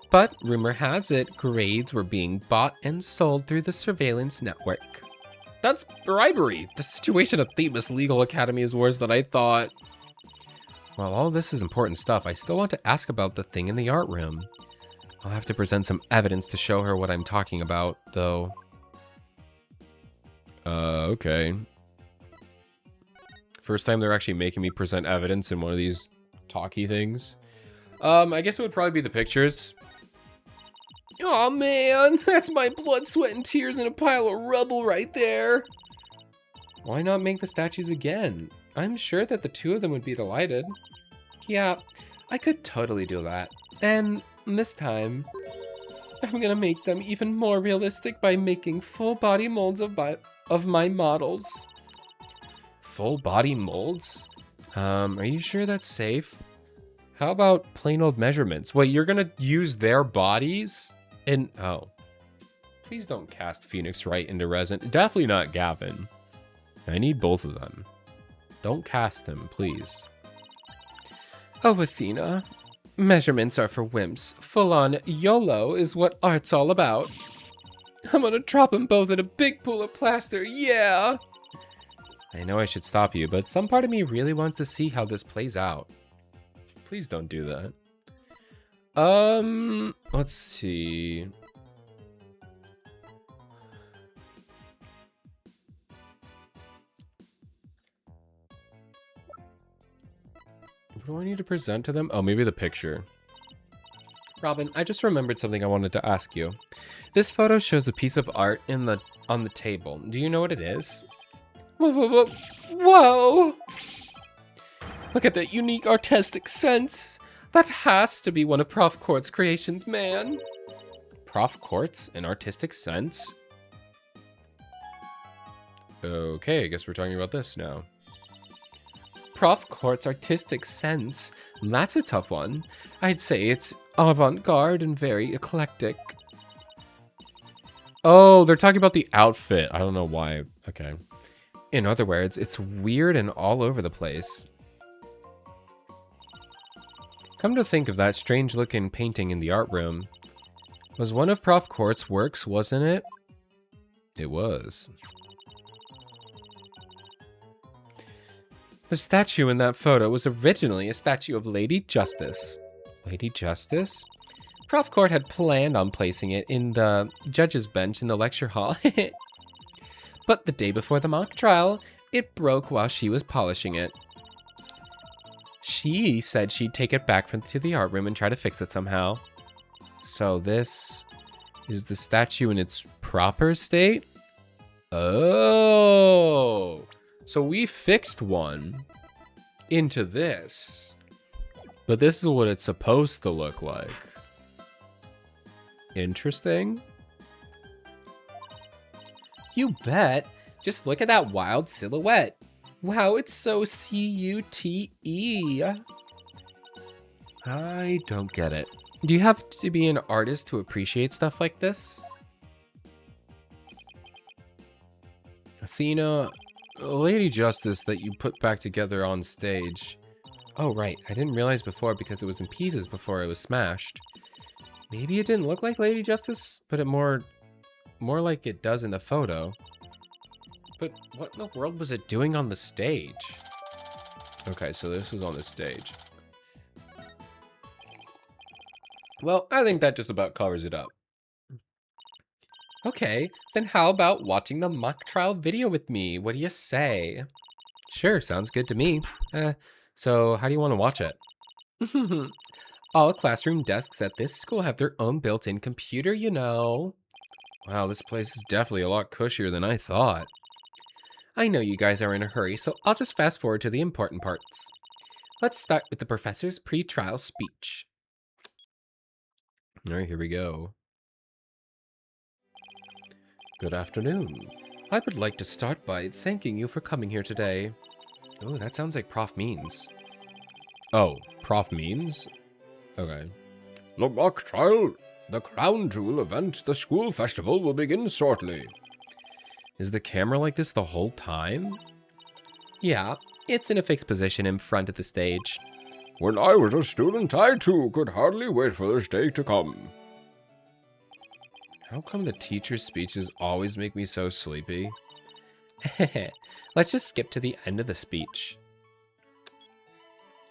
But rumor has it, grades were being bought and sold through the surveillance network. That's bribery. The situation at Thebes Legal Academy is worse than I thought. While all this is important stuff, I still want to ask about the thing in the art room. I'll have to present some evidence to show her what I'm talking about, though. Okay. First time they're actually making me present evidence in one of these talky things. I guess it would probably be the pictures. Oh man, that's my blood, sweat, and tears in a pile of rubble right there. Why not make the statues again? I'm sure that the two of them would be delighted. Yeah, I could totally do that. And this time, I'm gonna make them even more realistic by making full body molds of my models. Full body molds? Are you sure that's safe? How about plain old measurements? Wait, you're gonna use their bodies? And, oh. Please don't cast Phoenix Wright into resin. Definitely not Gavin. I need both of them. Don't cast him, please. Oh, Athena. Measurements are for wimps. Full-on YOLO is what art's all about. I'm gonna drop them both in a big pool of plaster, yeah! I know I should stop you, but some part of me really wants to see how this plays out. Please don't do that. Let's see. What do I need to present to them? Oh, maybe the picture. Robin, I just remembered something I wanted to ask you. This photo shows a piece of art on the table. Do you know what it is? Whoa! Look at that unique artistic sense. That has to be one of Prof. Court's creations, man. Prof. Court's? An artistic sense? Okay, I guess we're talking about this now. Prof. Court's artistic sense. That's a tough one. I'd say it's avant-garde and very eclectic. Oh, they're talking about the outfit. I don't know why. Okay. In other words, it's weird and all over the place. Come to think of that strange-looking painting in the art room. Was one of Prof. Court's works, wasn't it? It was. The statue in that photo was originally a statue of Lady Justice. Lady Justice? Prof. Court had planned on placing it in the judge's bench in the lecture hall. But the day before the mock trial, it broke while she was polishing it. She said she'd take it back to the art room and try to fix it somehow. So this is the statue in its proper state? Oh, so we fixed one into this, but this is what it's supposed to look like. Interesting. You bet. Just look at that wild silhouette. Wow, it's so C-U-T-E. I don't get it. Do you have to be an artist to appreciate stuff like this? Athena, Lady Justice that you put back together on stage. Oh, right. I didn't realize before because it was in pieces before it was smashed. Maybe it didn't look like Lady Justice, but it more like it does in the photo. But what in the world was it doing on the stage? Okay, so this was on the stage. Well, I think that just about covers it up. Okay, then how about watching the mock trial video with me? What do you say? Sure, sounds good to me. So how do you want to watch it? All classroom desks at this school have their own built-in computer, you know. Wow, this place is definitely a lot cushier than I thought. I know you guys are in a hurry, so I'll just fast forward to the important parts. Let's start with the professor's pre-trial speech. All right, here we go. Good afternoon. I would like to start by thanking you for coming here today. Oh, that sounds like Prof. Means. Oh, Prof. Means? Okay. The mock trial, the crown jewel event, the school festival will begin shortly. Is the camera like this the whole time? Yeah, it's in a fixed position in front of the stage. When I was a student, I too could hardly wait for this day to come. How come the teacher's speeches always make me so sleepy? Let's just skip to the end of the speech.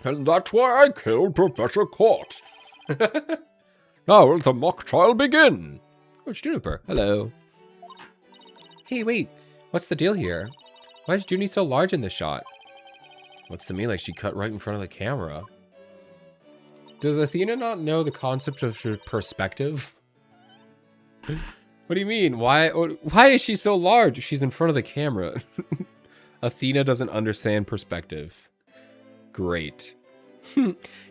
And that's why I killed Professor Court. Now let the mock trial begin. Oh, it's Juniper. Hello. Hey, wait. What's the deal here? Why is Junie so large in this shot? Looks to me like she cut right in front of the camera. Does Athena not know the concept of perspective? What do you mean? Why is she so large? She's in front of the camera. Athena doesn't understand perspective. Great.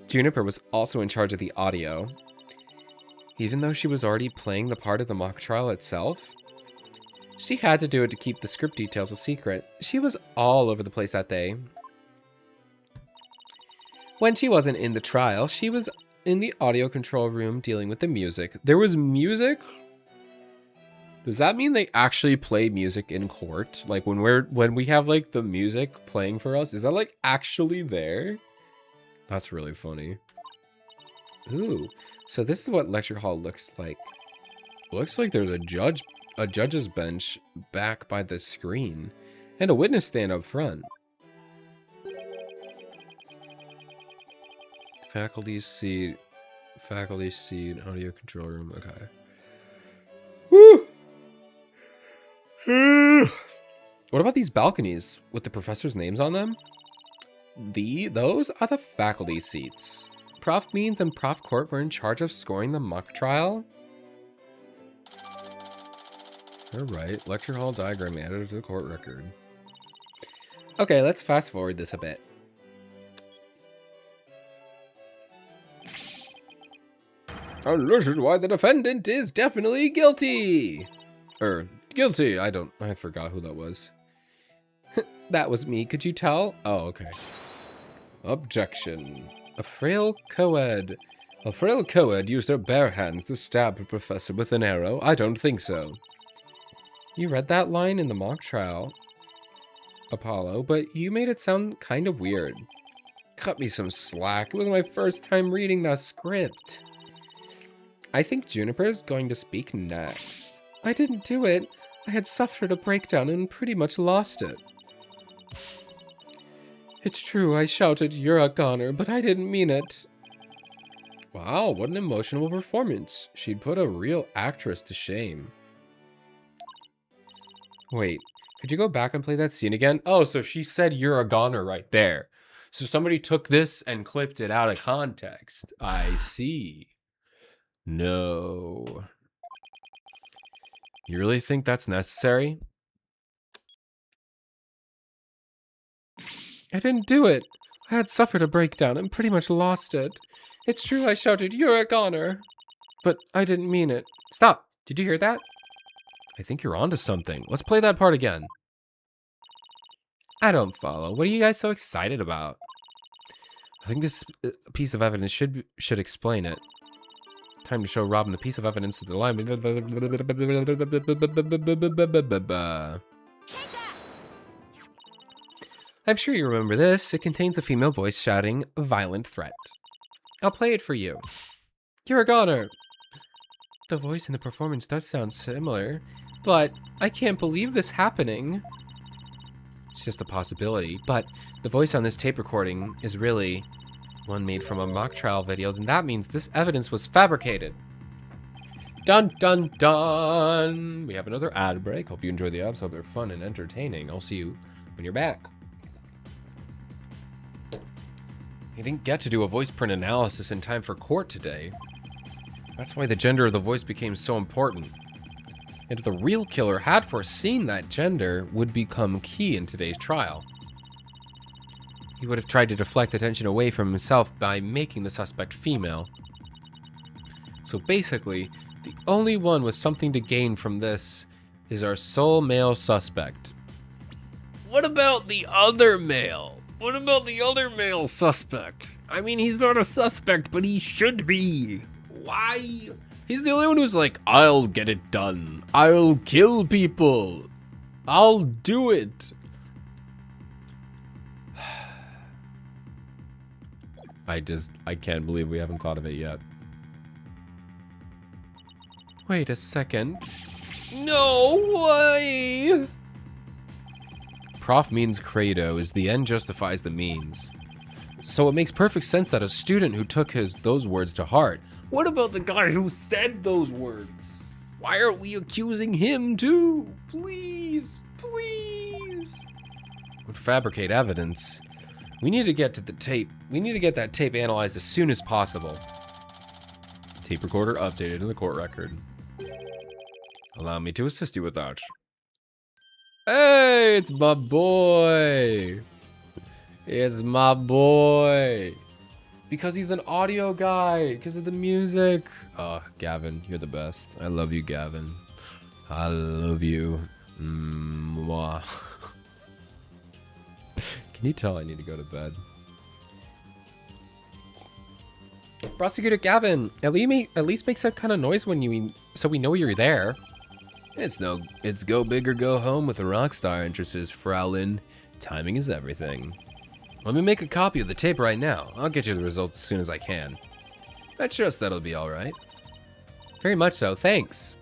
Juniper was also in charge of the audio. Even though she was already playing the part of the mock trial itself, she had to do it to keep the script details a secret. She was all over the place that day. When she wasn't in the trial, she was in the audio control room dealing with the music. There was music? Does that mean they actually play music in court? Like when we have like the music playing for us, is that like actually there? That's really funny. Ooh, so this is what lecture hall looks like. Looks like there's a judge's bench back by the screen and a witness stand up front. Faculty seat, audio control room. Okay. Woo! What about these balconies with the professors' names on them? Those are the faculty seats. Prof. Means and Prof. Court were in charge of scoring the mock trial. Alright, lecture hall diagram added to the court record. Okay, let's fast forward this a bit. And this is why the defendant is definitely guilty! Guilty, I forgot who that was. That was me, could you tell? Oh, okay. Objection. A frail co-ed used her bare hands to stab a professor with an arrow? I don't think so. You read that line in the mock trial, Apollo, but you made it sound kind of weird. Cut me some slack. It was my first time reading that script. I think Juniper's going to speak next. I didn't do it. I had suffered a breakdown and pretty much lost it. It's true, I shouted, "You're a goner," but I didn't mean it. Wow, what an emotional performance. She'd put a real actress to shame. Wait, could you go back and play that scene again? Oh, so she said "you're a goner" right there. So somebody took this and clipped it out of context. I see. No. You really think that's necessary? I didn't do it. I had suffered a breakdown and pretty much lost it. It's true I shouted, "You're a goner," but I didn't mean it. Stop. Did you hear that? I think you're onto something. Let's play that part again. I don't follow. What are you guys so excited about? I think this piece of evidence should explain it. Time to show Robin the piece of evidence to the line. I'm sure you remember this. It contains a female voice shouting a violent threat. I'll play it for you. You're a goner. The voice in the performance does sound similar, but I can't believe this happening. It's just a possibility, but the voice on this tape recording is really one made from a mock trial video, then that means this evidence was fabricated. Dun dun dun! We have another ad break. Hope you enjoy the ads. Hope they're fun and entertaining. I'll see you when you're back. I didn't get to do a voice print analysis in time for court today. That's why the gender of the voice became so important. And if the real killer had foreseen that gender would become key in today's trial. He would have tried to deflect attention away from himself by making the suspect female. So basically, the only one with something to gain from this is our sole male suspect. What about the other male? What about the other male suspect? I mean, he's not a suspect, but he should be. Why? He's the only one who's like, I'll get it done. I'll kill people. I'll do it. I can't believe we haven't thought of it yet. Wait a second. No way! Prof means credo is the end justifies the means. So it makes perfect sense that a student who took those words to heart. What about the guy who said those words? Why are we accusing him too? Please, please. Would fabricate evidence. We need to get to the tape. We need to get that tape analyzed as soon as possible. Tape recorder updated in the court record. Allow me to assist you with that. Hey, it's my boy. It's my boy. Because he's an audio guy. Because of the music. Oh, Gavin, you're the best. I love you, Gavin. I love you. Mwah. Can you tell I need to go to bed? Prosecutor Gavin, at least make some kind of noise when so we know you're there. It's go big or go home with the Rockstar entrances, Fraulein. Timing is everything. Let me make a copy of the tape right now. I'll get you the results as soon as I can. I trust that'll be all right. Very much so, thanks.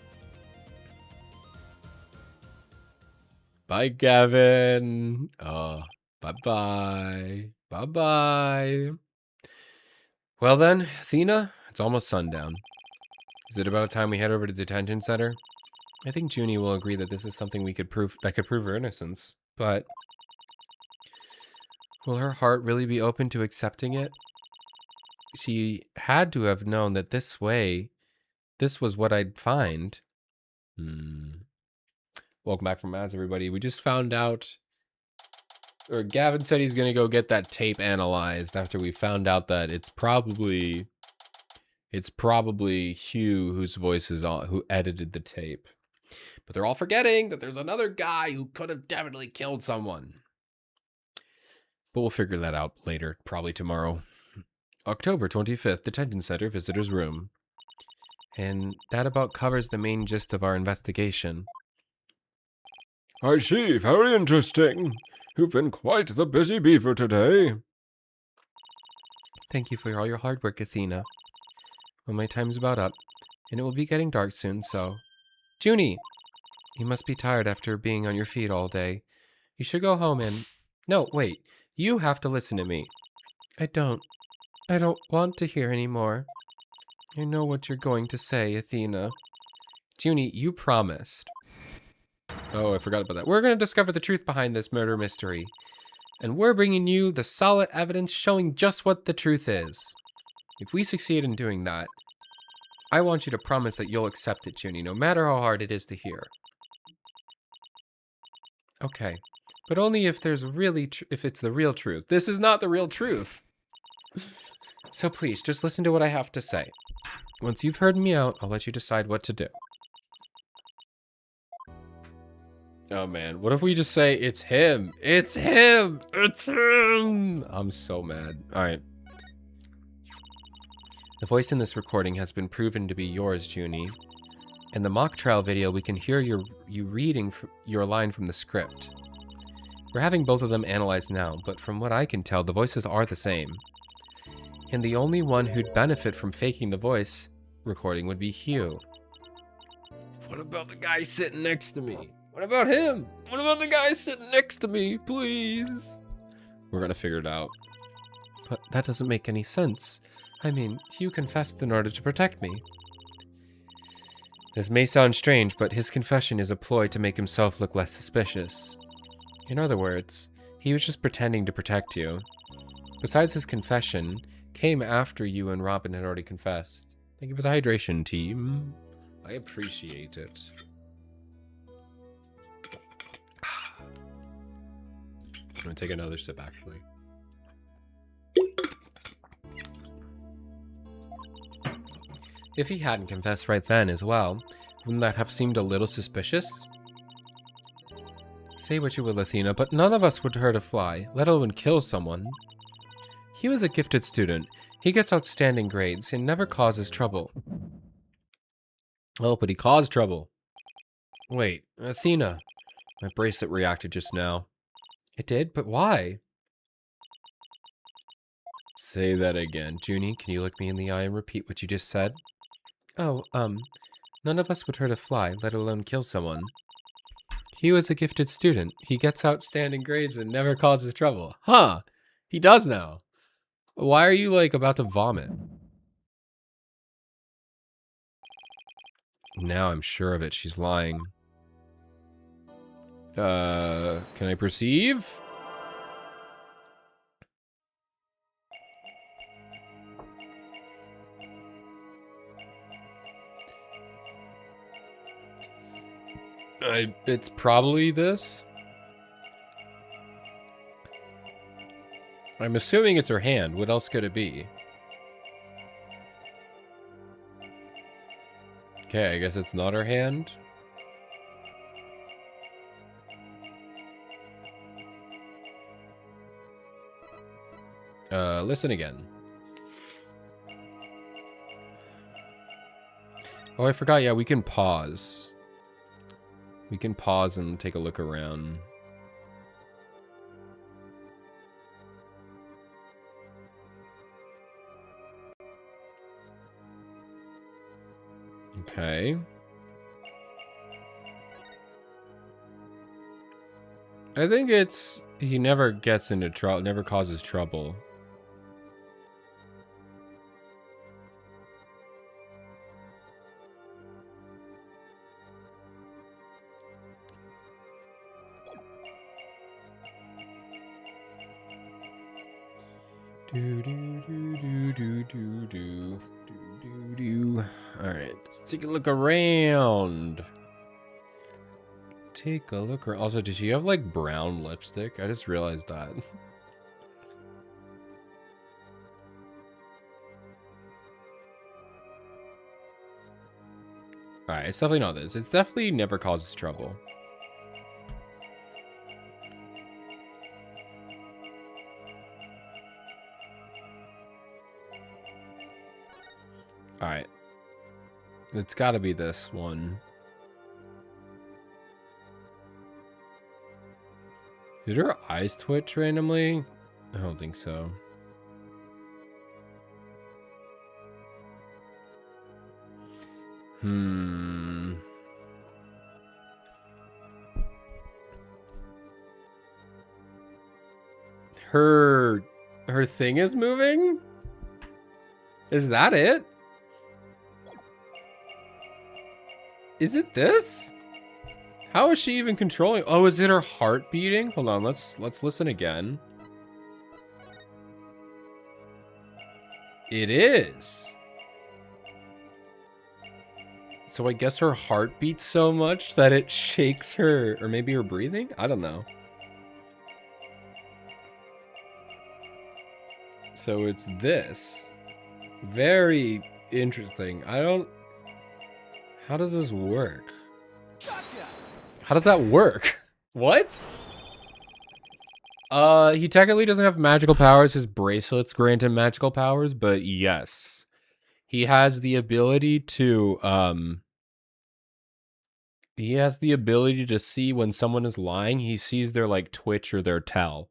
Bye, Gavin. Oh, bye-bye. Bye-bye. Well then, Athena, it's almost sundown. Is it about time we head over to the detention center? I think Junie will agree that this is something that could prove her innocence, but will her heart really be open to accepting it? She had to have known that this was what I'd find. Welcome back from ads, everybody. We just found out, or Gavin said he's going to go get that tape analyzed after we found out that it's probably Hugh whose voice is on, who edited the tape. But they're all forgetting that there's another guy who could have definitely killed someone. But we'll figure that out later, probably tomorrow. October 25th, Detention Center Visitor's Room. And that about covers the main gist of our investigation. I see, very interesting. You've been quite the busy beaver today. Thank you for all your hard work, Athena. Well, my time's about up, and it will be getting dark soon, so... Junie! You must be tired after being on your feet all day. You should go home and... No, wait. You have to listen to me. I don't want to hear any more. I know what you're going to say, Athena. Junie, you promised. Oh, I forgot about that. We're going to discover the truth behind this murder mystery. And we're bringing you the solid evidence showing just what the truth is. If we succeed in doing that, I want you to promise that you'll accept it, Junie, no matter how hard it is to hear. Okay, but only if there's really, if it's the real truth. This is not the real truth. So please, just listen to what I have to say. Once you've heard me out, I'll let you decide what to do. Oh man, what if we just say, it's him, it's him, it's him? I'm so mad. All right. The voice in this recording has been proven to be yours, Junie. In the mock trial video, we can hear you reading your line from the script. We're having both of them analyzed now, but from what I can tell, the voices are the same. And the only one who'd benefit from faking the voice recording would be Hugh. What about the guy sitting next to me? What about him? What about the guy sitting next to me, please? We're gonna figure it out. But that doesn't make any sense. I mean, Hugh confessed in order to protect me. This may sound strange, but his confession is a ploy to make himself look less suspicious. In other words, he was just pretending to protect you. Besides, his confession came after you and Robin had already confessed. Thank you for the hydration, team. I appreciate it. I'm gonna take another sip, actually. If he hadn't confessed right then as well, wouldn't that have seemed a little suspicious? Say what you will, Athena, but none of us would hurt a fly, let alone kill someone. He was a gifted student. He gets outstanding grades and never causes trouble. Oh, but he caused trouble. Wait, Athena. My bracelet reacted just now. It did? But why? Say that again. Junie, can you look me in the eye and repeat what you just said? Oh, none of us would hurt a fly, let alone kill someone. He was a gifted student. He gets outstanding grades and never causes trouble. Huh. He does now. Why are you, like, about to vomit? Now I'm sure of it. She's lying. Can I perceive? It's probably this. I'm assuming it's her hand. What else could it be? Okay, I guess it's not her hand. Listen again. Oh, I forgot. Yeah, we can pause. We can pause and take a look around. Okay. I think it's he never gets into trouble, never causes trouble. Do do do do do do do do do. All right, let's take a look around. Take a look around. Also, does she have like brown lipstick? I just realized that. All right, it's definitely not this. It's definitely never causes trouble. Alright. It's gotta be this one. Did her eyes twitch randomly? I don't think so. Her thing is moving? Is that it? Is it this? How is she even controlling? Oh, is it her heart beating? Hold on, let's listen again. It is. So I guess her heart beats so much that it shakes her, or maybe her breathing? I don't know. So it's this. Very interesting. How does this work? Gotcha. How does that work? What? He technically doesn't have magical powers. His bracelets grant him magical powers, but yes. He has the ability to, he has the ability to see when someone is lying. He sees their, like, twitch or their tell.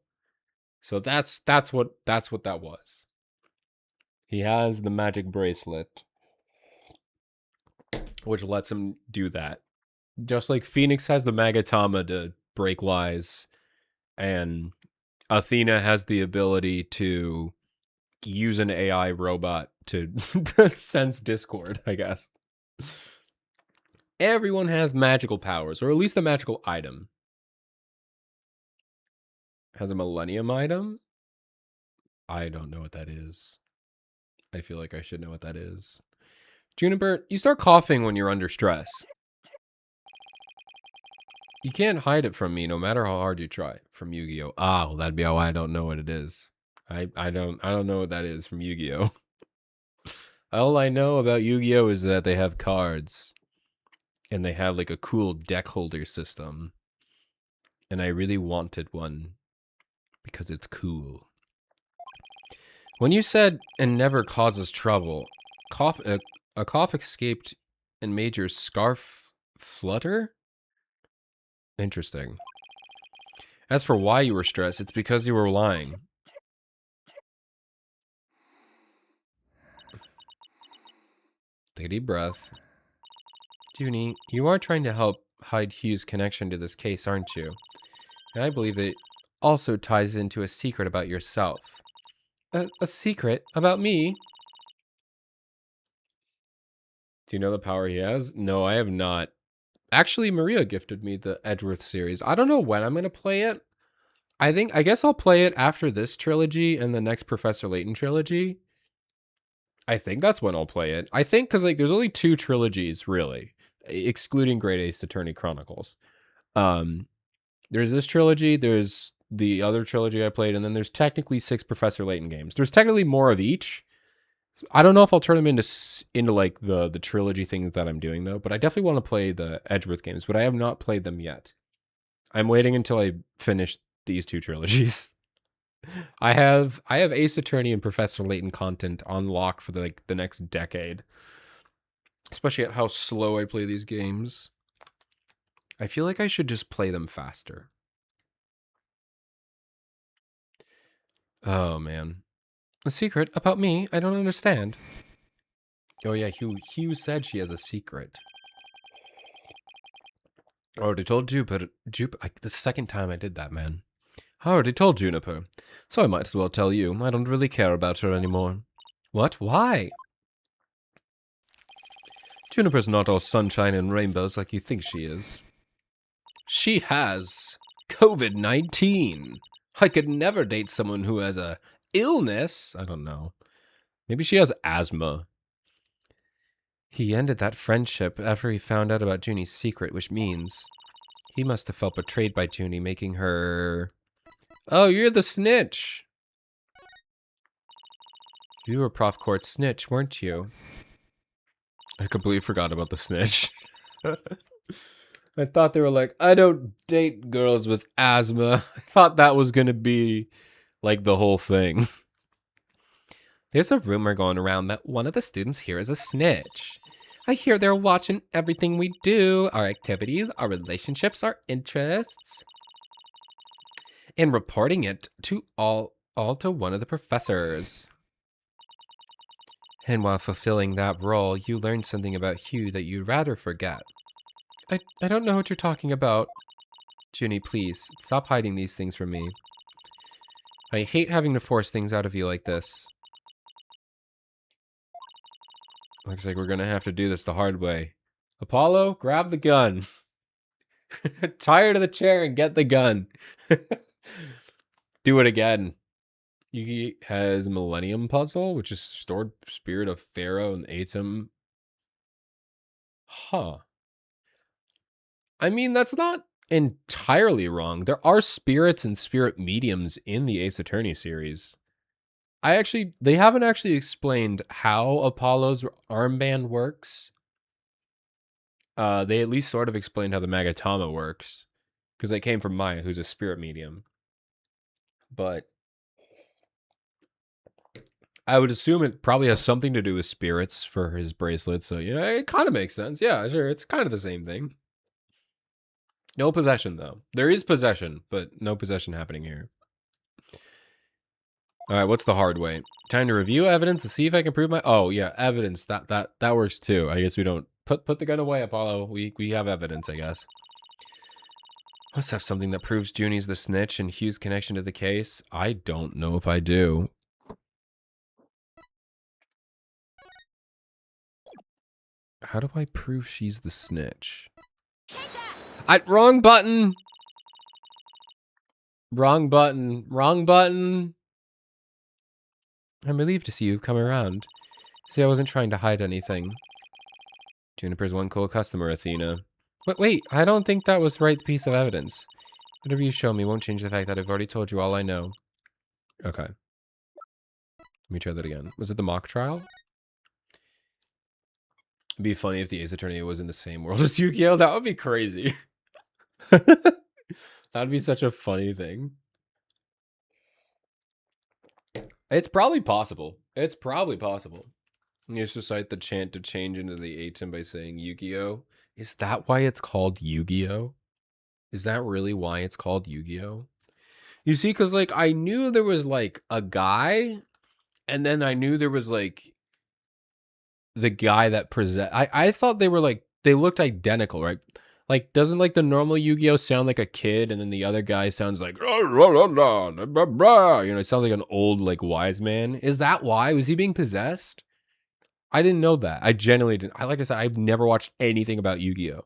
So that's what that was. He has the magic bracelet, which lets him do that. Just like Phoenix has the Magatama to break lies, and Athena has the ability to use an AI robot to sense discord, I guess. Everyone has magical powers, or at least a magical item. Has a Millennium item? I don't know what that is. I feel like I should know what that is. Juniper, you start coughing when you're under stress. You can't hide it from me no matter how hard you try. From Yu-Gi-Oh! Ah, well, that'd be why I don't know what it is. I don't know what that is from Yu-Gi-Oh! All I know about Yu-Gi-Oh! Is that they have cards. And they have like a cool deck holder system. And I really wanted one. Because it's cool. When you said, and never causes trouble, a cough escaped and made your scarf flutter? Interesting. As for why you were stressed, it's because you were lying. Take a deep breath. Junie, you are trying to help hide Hugh's connection to this case, aren't you? And I believe it also ties into a secret about yourself. A secret about me? Do you know the power he has? No, I have not. Actually, Maria gifted me the Edgeworth series. I don't know when I'm going to play it. I guess I'll play it after this trilogy and the next Professor Layton trilogy. I think that's when I'll play it. I think because like there's only 2 trilogies really, excluding Great Ace Attorney Chronicles. There's this trilogy, there's the other trilogy I played, and then there's technically 6 Professor Layton games. There's technically more of each. I don't know if I'll turn them into like the trilogy things that I'm doing though, but I definitely want to play the Edgeworth games, but I have not played them yet. I'm waiting until I finish these 2 trilogies. I have Ace Attorney and Professor Layton content on lock for the next decade. Especially at how slow I play these games. I feel like I should just play them faster. Oh man. A secret about me? I don't understand. Oh yeah, Hugh said she has a secret. I already told Juniper. The second time I did that, man. I already told Juniper. So I might as well tell you. I don't really care about her anymore. What? Why? Juniper's not all sunshine and rainbows like you think she is. She has COVID-19. I could never date someone who has a illness. I don't know. Maybe she has asthma. He ended that friendship after he found out about Junie's secret, which means he must have felt betrayed by Junie, making her... Oh, you're the snitch. You were Prof. Court's snitch, weren't you? I completely forgot about the snitch. I thought they were like, I don't date girls with asthma. I thought that was going to be like the whole thing. There's a rumor going around that one of the students here is a snitch. I hear they're watching everything we do, our activities, our relationships, our interests, and reporting it to all to one of the professors. And while fulfilling that role, you learn something about Hugh that you'd rather forget. I don't know what you're talking about. Junie, please, stop hiding these things from me. I hate having to force things out of you like this. Looks like we're gonna have to do this the hard way. Apollo, grab the gun. Tired of the chair and get the gun. Do it again. Yugi has Millennium Puzzle, which is stored spirit of Pharaoh and Atom. Huh. I mean, that's not entirely wrong. There are spirits and spirit mediums in the Ace Attorney series. They haven't actually explained how Apollo's armband works. They at least sort of explained how the Magatama works, because they came from Maya, who's a spirit medium. But I would assume it probably has something to do with spirits for his bracelet. So, it kind of makes sense. Yeah, sure. It's kind of the same thing. No possession, though. There is possession, but no possession happening here. All right, what's the hard way? Time to review evidence to see if I can prove my... Oh, yeah, evidence. That works, too. I guess we don't... Put the gun away, Apollo. We have evidence, I guess. Let's have something that proves Junie's the snitch and Hugh's connection to the case. I don't know if I do. How do I prove she's the snitch? Wrong button! Wrong button. Wrong button! I'm relieved to see you've come around. See, I wasn't trying to hide anything. Juniper's one cool customer, Athena. But wait, I don't think that was the right piece of evidence. Whatever you show me won't change the fact that I've already told you all I know. Okay. Let me try that again. Was it the mock trial? It'd be funny if the Ace Attorney was in the same world as Yu-Gi-Oh! That would be crazy. That'd be such a funny thing. It's probably possible. It's probably possible. You just recite the chant to change into the Atem by saying Yu-Gi-Oh! Is that why it's called Yu-Gi-Oh? Is that really why it's called Yu-Gi-Oh? You see, because, like, I knew there was, like, a guy, and then I knew there was, like, the guy that I thought they were, like, they looked identical, right? Like, doesn't, like, the normal Yu-Gi-Oh! Sound like a kid, and then the other guy sounds like, it sounds like an old, like, wise man. Is that why? Was he being possessed? I didn't know that. I genuinely didn't. Like I said, I've never watched anything about Yu-Gi-Oh!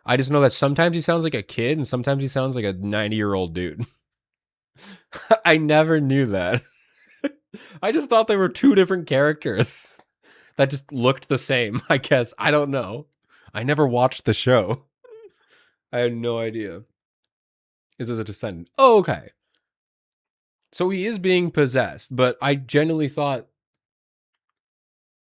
I just know that sometimes he sounds like a kid, and sometimes he sounds like a 90-year-old dude. I never knew that. I just thought they were two different characters that just looked the same, I guess. I don't know. I never watched the show. I had no idea. This is a descendant. Oh, okay. So he is being possessed, but I genuinely thought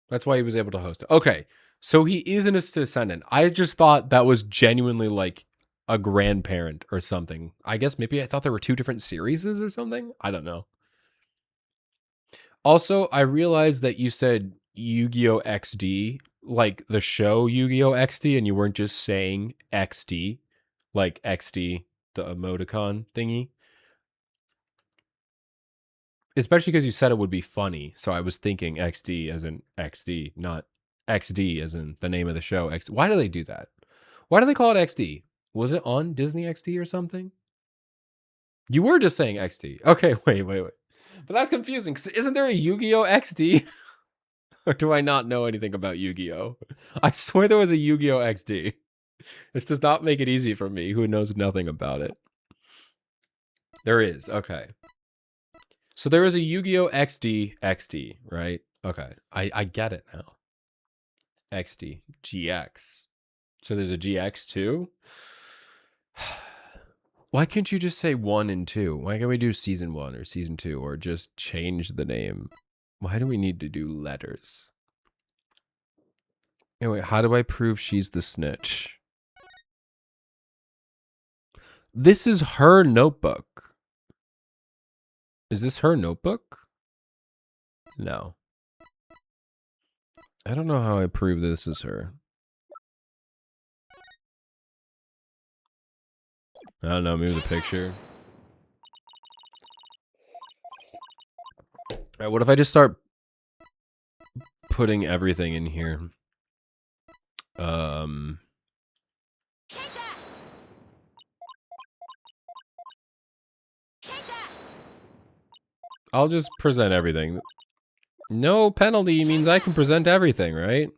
that's why he was able to host it. Okay, so he isn't a descendant. I just thought that was genuinely like a grandparent or something. I guess maybe I thought there were two different series or something. I don't know. Also, I realized that you said Yu-Gi-Oh! XD, like the show Yu-Gi-Oh! XD, and you weren't just saying XD, like XD, the emoticon thingy. Especially because you said it would be funny, so I was thinking XD as in XD, not XD as in the name of the show. Why do they do that? Why do they call it XD? Was it on Disney XD or something? You were just saying XD. Okay, wait. But that's confusing, because isn't there a Yu-Gi-Oh! XD? Or do I not know anything about Yu-Gi-Oh? I swear there was a Yu-Gi-Oh! XD. This does not make it easy for me, who knows nothing about it. There is, okay. So there is a Yu-Gi-Oh! XD, right? Okay, I get it now. XD, GX. So there's a GX too? Why can't you just say 1 and 2? Why can't we do season 1 or season 2 or just change the name? Why do we need to do letters? Anyway, how do I prove she's the snitch? This is her notebook. Is this her notebook? No. I don't know how I prove this is her. I don't know, maybe the picture. Alright, what if I just start putting everything in here? I'll just present everything. No penalty means I can present everything, right?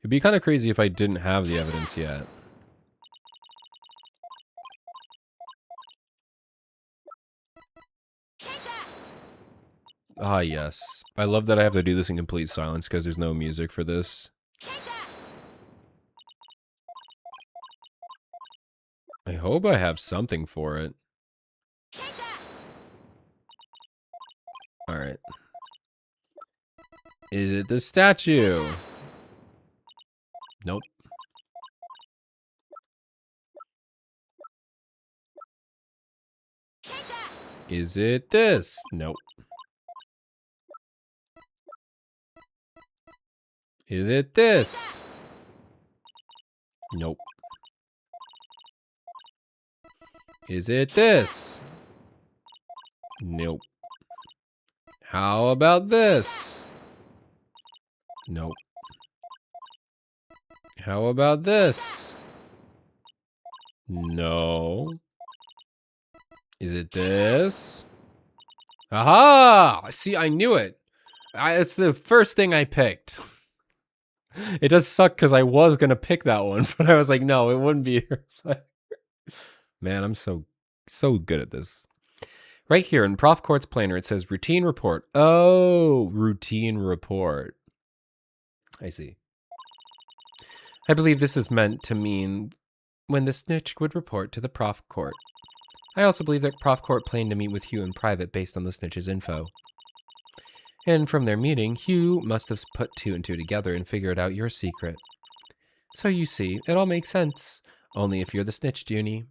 It'd be kind of crazy if I didn't have the evidence yet. Ah, yes. I love that I have to do this in complete silence because there's no music for this. I hope I have something for it. Alright. Is it the statue? Nope. Is it this? Nope. Is it this? Nope. Is it this? Nope. How about this? Nope. How about this? No. Is it this? Aha! See, I knew it. It's the first thing I picked. It does suck because I was going to pick that one, but I was like, no, it wouldn't be. Man, I'm so good at this. Right here in Prof Court's planner, it says routine report. Oh, routine report. I see. I believe this is meant to mean when the snitch would report to the Prof Court. I also believe that Prof Court planned to meet with Hugh in private based on the snitch's info. And from their meeting, Hugh must have put 2 and 2 together and figured out your secret. So you see, it all makes sense. Only if you're the snitch, Junie.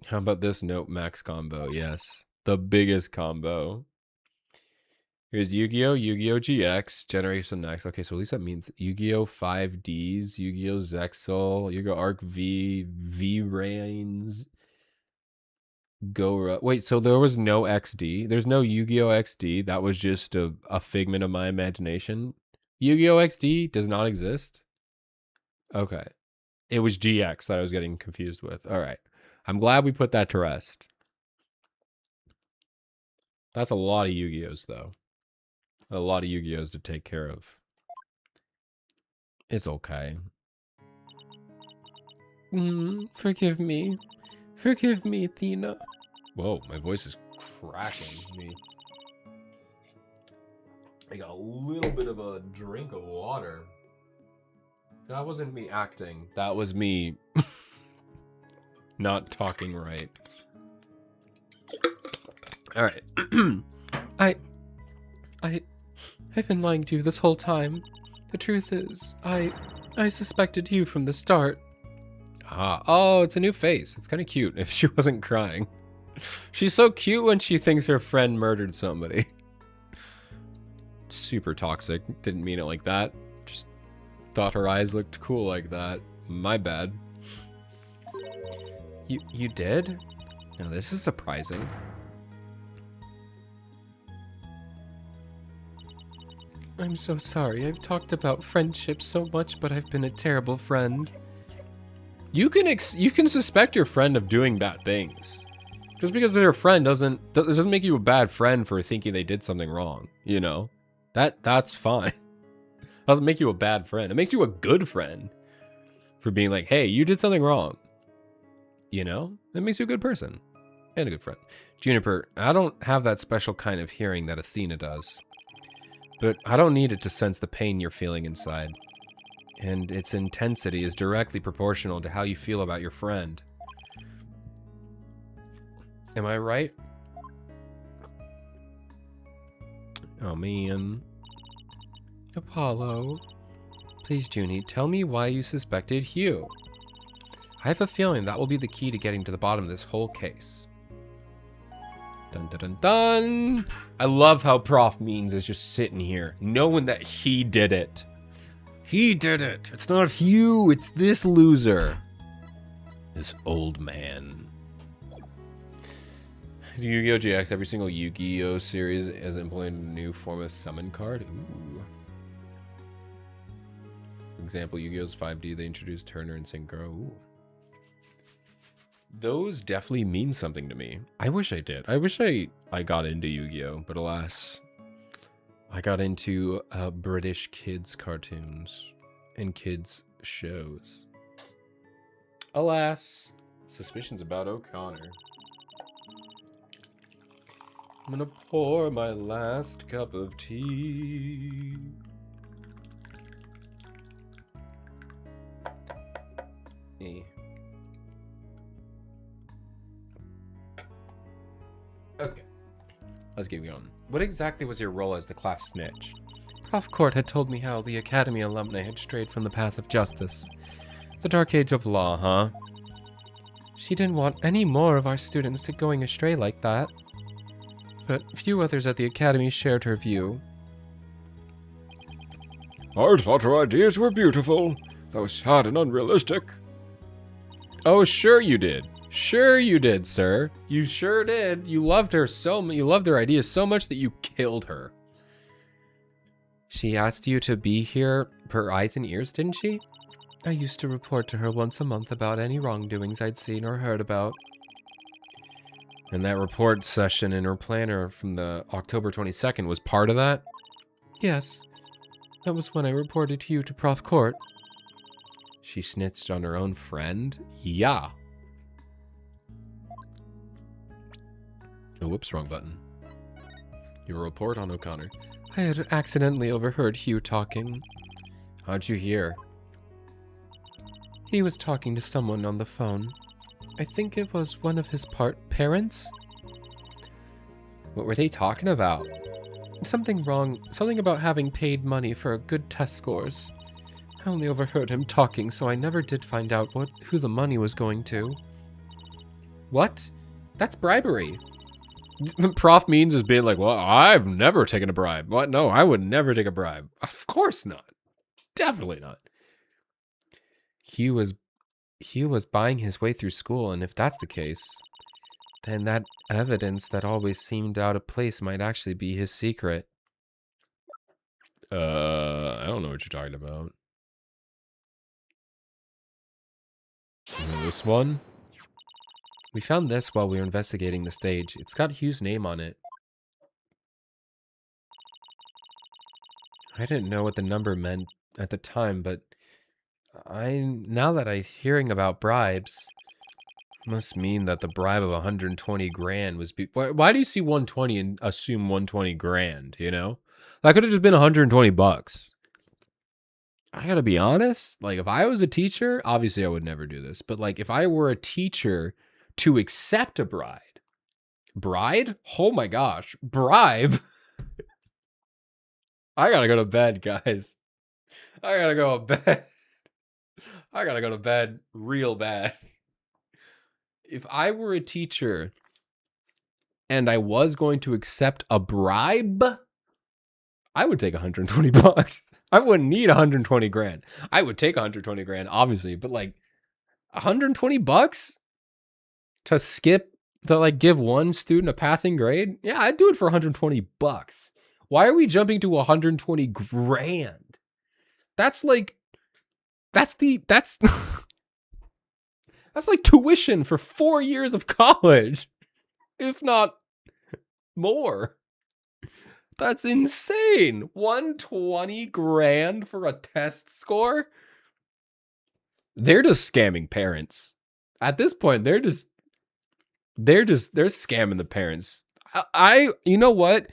How about this note max combo? Yes, the biggest combo. Here's Yu-Gi-Oh! Yu-Gi-Oh! GX, Generation Next. Okay, so at least that means Yu-Gi-Oh! 5Ds, Yu-Gi-Oh! Zexal, Yu-Gi-Oh! Arc V, V-Rains, Go. Wait, so there was no XD? There's no Yu-Gi-Oh! XD? That was just a figment of my imagination? Yu-Gi-Oh! XD does not exist? Okay. It was GX that I was getting confused with. All right. I'm glad we put that to rest. That's a lot of Yu-Gi-Ohs, though. A lot of Yu-Gi-Ohs to take care of. It's okay. Forgive me. Forgive me, Athena. Whoa, my voice is cracking. I got a little bit of a drink of water. That wasn't me acting. That was me not talking right. All right. I've been lying to you this whole time. The truth is, I suspected you from the start. Ah, oh, it's a new face. It's kind of cute if she wasn't crying. She's so cute when she thinks her friend murdered somebody. Super toxic. Didn't mean it like that. Just thought her eyes looked cool like that. My bad. You did? Now this is surprising. I'm so sorry. I've talked about friendship so much, but I've been a terrible friend. You can suspect your friend of doing bad things. Just because they're a friend doesn't make you a bad friend for thinking they did something wrong, you know? That's fine. Doesn't make you a bad friend. It makes you a good friend for being like, "Hey, you did something wrong." You know? That makes you a good person and a good friend. Juniper, I don't have that special kind of hearing that Athena does. But I don't need it to sense the pain you're feeling inside. And its intensity is directly proportional to how you feel about your friend. Am I right? Oh, man. Apollo. Please, Junie, tell me why you suspected Hugh. I have a feeling that will be the key to getting to the bottom of this whole case. Dun dun dun dun! I love how Prof Means is just sitting here, knowing that he did it. He did it! It's not Hugh, it's this loser. This old man. Yu-Gi-Oh! GX, every single Yu-Gi-Oh! Series has implemented a new form of summon card. Ooh. For example, Yu-Gi-Oh's 5D, they introduced Turner and Synchro. Ooh. those definitely mean something to me. I wish I did. I wish I got into Yu-Gi-Oh, but alas, I got into British kids cartoons and kids shows. Alas, suspicions about O'Connor. I'm gonna pour my last cup of tea. Okay, let's get going. What exactly was your role as the class snitch? Prof. Court had told me how the Academy alumni had strayed from the path of justice. The dark age of law, huh? She didn't want any more of our students to going astray like that. But few others at the Academy shared her view. I thought her ideas were beautiful, though sad and unrealistic. Oh, sure you did. Sure you did, sir. You sure did. You loved her so much. You loved her ideas so much that you killed her. She asked you to be here per eyes and ears, didn't she? I used to report to her once a month about any wrongdoings I'd seen or heard about. And that report session in her planner from the October 22nd was part of that? Yes. That was when I reported you to Prof. Court. She snitched on her own friend? Yeah. Oh, whoops, wrong button. Your report on O'Connor. I had accidentally overheard Hugh talking. How'd you hear? He was talking to someone on the phone. I think it was one of his parents? What were they talking about? Something wrong. Something about having paid money for good test scores. I only overheard him talking, so I never did find out who the money was going to. What? That's bribery. Prof Means is being like, well, I've never taken a bribe. What? No, I would never take a bribe. Of course not. Definitely not. Hugh was buying his way through school, and if that's the case, then that evidence that always seemed out of place might actually be his secret. I don't know what you're talking about. This one? We found this while we were investigating the stage. It's got Hugh's name on it. I didn't know what the number meant at the time, but now that I'm hearing about bribes, must mean that the bribe of 120 grand was... Why do you see 120 and assume 120 grand, you know? That could have just been 120 bucks. I gotta be honest, like, if I was a teacher, obviously I would never do this, but like, if I were a teacher to accept a bride? Oh my gosh, bribe? I gotta go to bed, guys. I gotta go to bed. I gotta go to bed real bad. If I were a teacher and I was going to accept a bribe, I would take 120 bucks. I wouldn't need 120 grand. I would take 120 grand, obviously, but like 120 bucks to give one student a passing grade? Yeah, I'd do it for 120 bucks. Why are we jumping to 120 grand? That's like that's like tuition for 4 years of college, if not more. That's insane. 120 grand for a test score? They're just scamming parents. At this point, they're scamming the parents. You know what?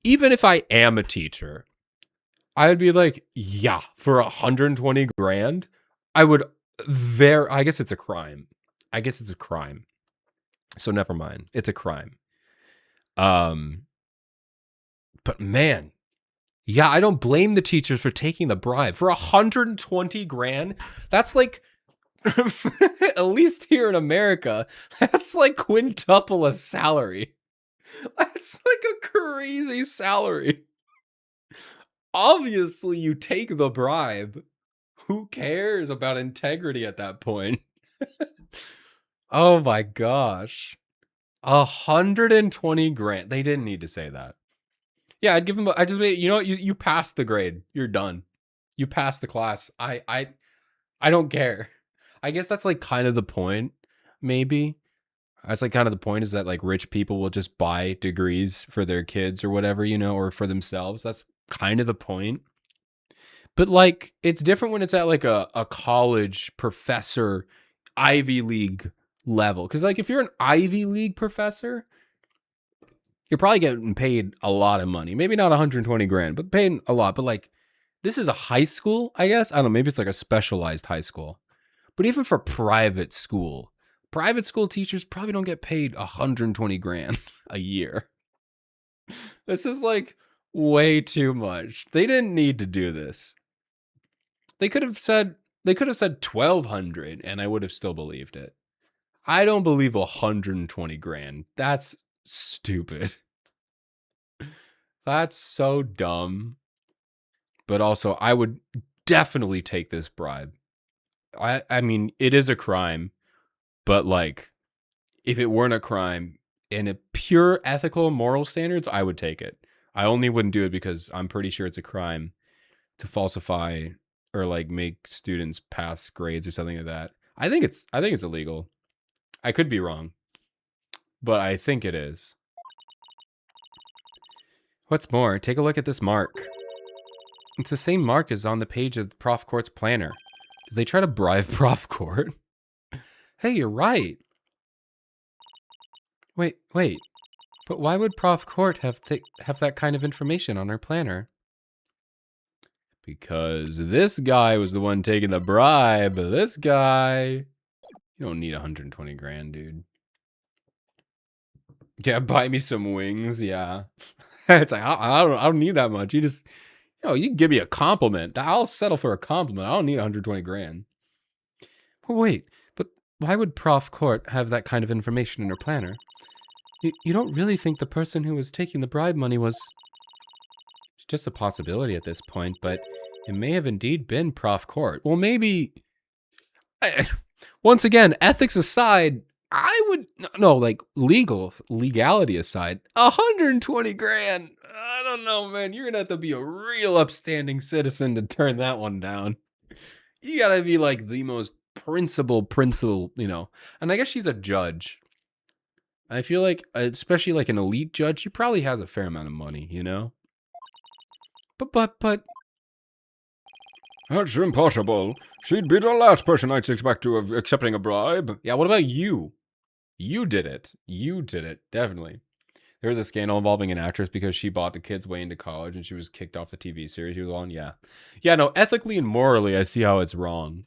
Even if I am a teacher, I would be like, yeah, for 120 grand, I guess it's a crime. So never mind. It's a crime. But man, yeah, I don't blame the teachers for taking the bribe. For 120 grand, that's like, at least here in America, that's like quintuple a salary. That's like a crazy salary. Obviously, you take the bribe. Who cares about integrity at that point? Oh my gosh. 120 grand. They didn't need to say that. Yeah, I'd give him. You know what? You passed the grade. You're done. You passed the class. I don't care. I guess that's like kind of the point. maybe. That's like kind of the point, is that like rich people will just buy degrees for their kids or whatever, you know, or for themselves. That's kind of the point. But like, it's different when it's at like a college professor, Ivy League level. Because like, if you're an Ivy League professor, you're probably getting paid a lot of money. Maybe not 120 grand, but paying a lot. But like, this is a high school, I guess. I don't know. Maybe it's like a specialized high school. But even for private school teachers probably don't get paid 120 grand a year. This is like way too much. They didn't need to do this. They could have said 1,200 and I would have still believed it. I don't believe 120 grand. That's stupid. That's so dumb. But also, I would definitely take this bribe. I mean, it is a crime, but like, if it weren't a crime in a pure ethical moral standards, I would take it. I only wouldn't do it because I'm pretty sure it's a crime to falsify or like make students pass grades or something like that. I think it's illegal. I could be wrong, but I think it is. What's more, take a look at this mark. It's the same mark as on the page of Prof Court's planner. Did they try to bribe Prof Court? Hey, you're right. Wait. But why would Prof Court have that kind of information on her planner? Because this guy was the one taking the bribe. This guy. You don't need 120 grand, dude. Yeah, buy me some wings. Yeah. It's like, I don't need that much. You just, you can give me a compliment. I'll settle for a compliment. I don't need 120 grand. Well, wait, but why would Prof Court have that kind of information in her planner? You don't really think the person who was taking the bribe money was... It's just a possibility at this point, but it may have indeed been Prof Court. Well, maybe... Once again, ethics aside, I would... No, like, legality aside, 120 grand. I don't know, man. You're gonna have to be a real upstanding citizen to turn that one down. You gotta be like the most principled, and I guess she's a judge. I feel like, especially like an elite judge, she probably has a fair amount of money, But That's impossible. She'd be the last person I'd expect to have accepting a bribe. yeah, what about you? You did it. Definitely. There was a scandal involving an actress because she bought the kids way into college and she was kicked off the TV series she was on. Yeah, no, ethically and morally, I see how it's wrong.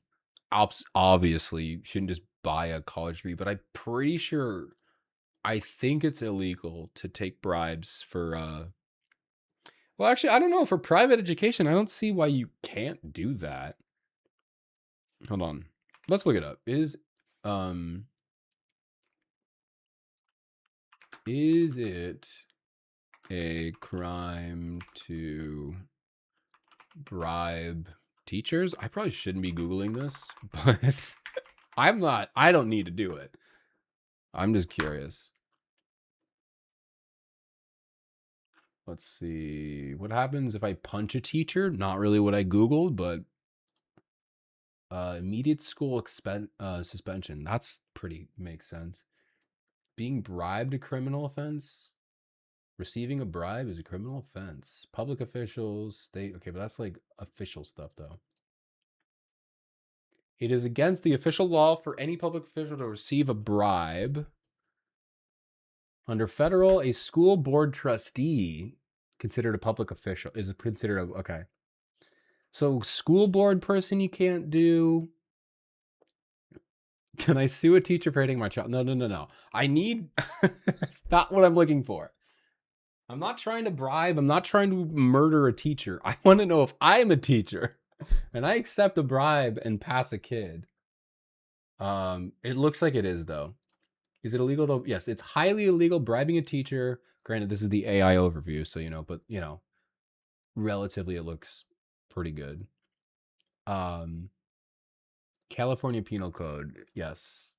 Obviously, you shouldn't just buy a college degree, but I'm pretty sure... I think it's illegal to take bribes for, well, actually, I don't know. For private education, I don't see why you can't do that. Hold on. Let's look it up. Is it a crime to bribe teachers? I probably shouldn't be Googling this, but I don't need to do it. I'm just curious. Let's see. What happens if I punch a teacher? Not really what I Googled, but immediate school suspension. That's makes sense. Being bribed a criminal offense? Receiving a bribe is a criminal offense. Public officials, state. Okay, but that's like official stuff, though. It is against the official law for any public official to receive a bribe. Under federal, a school board trustee considered a public official is considered okay. So school board person you can't do. Can I sue a teacher for hitting my child? No. I need that's not what I'm looking for. I'm not trying to bribe. I'm not trying to murder a teacher. I want to know if I'm a teacher and I accept a bribe and pass a kid. It looks like it is, though. Is it illegal to... Yes, it's highly illegal bribing a teacher. Granted, this is the AI overview, so, but, relatively it looks pretty good. California Penal Code, yes.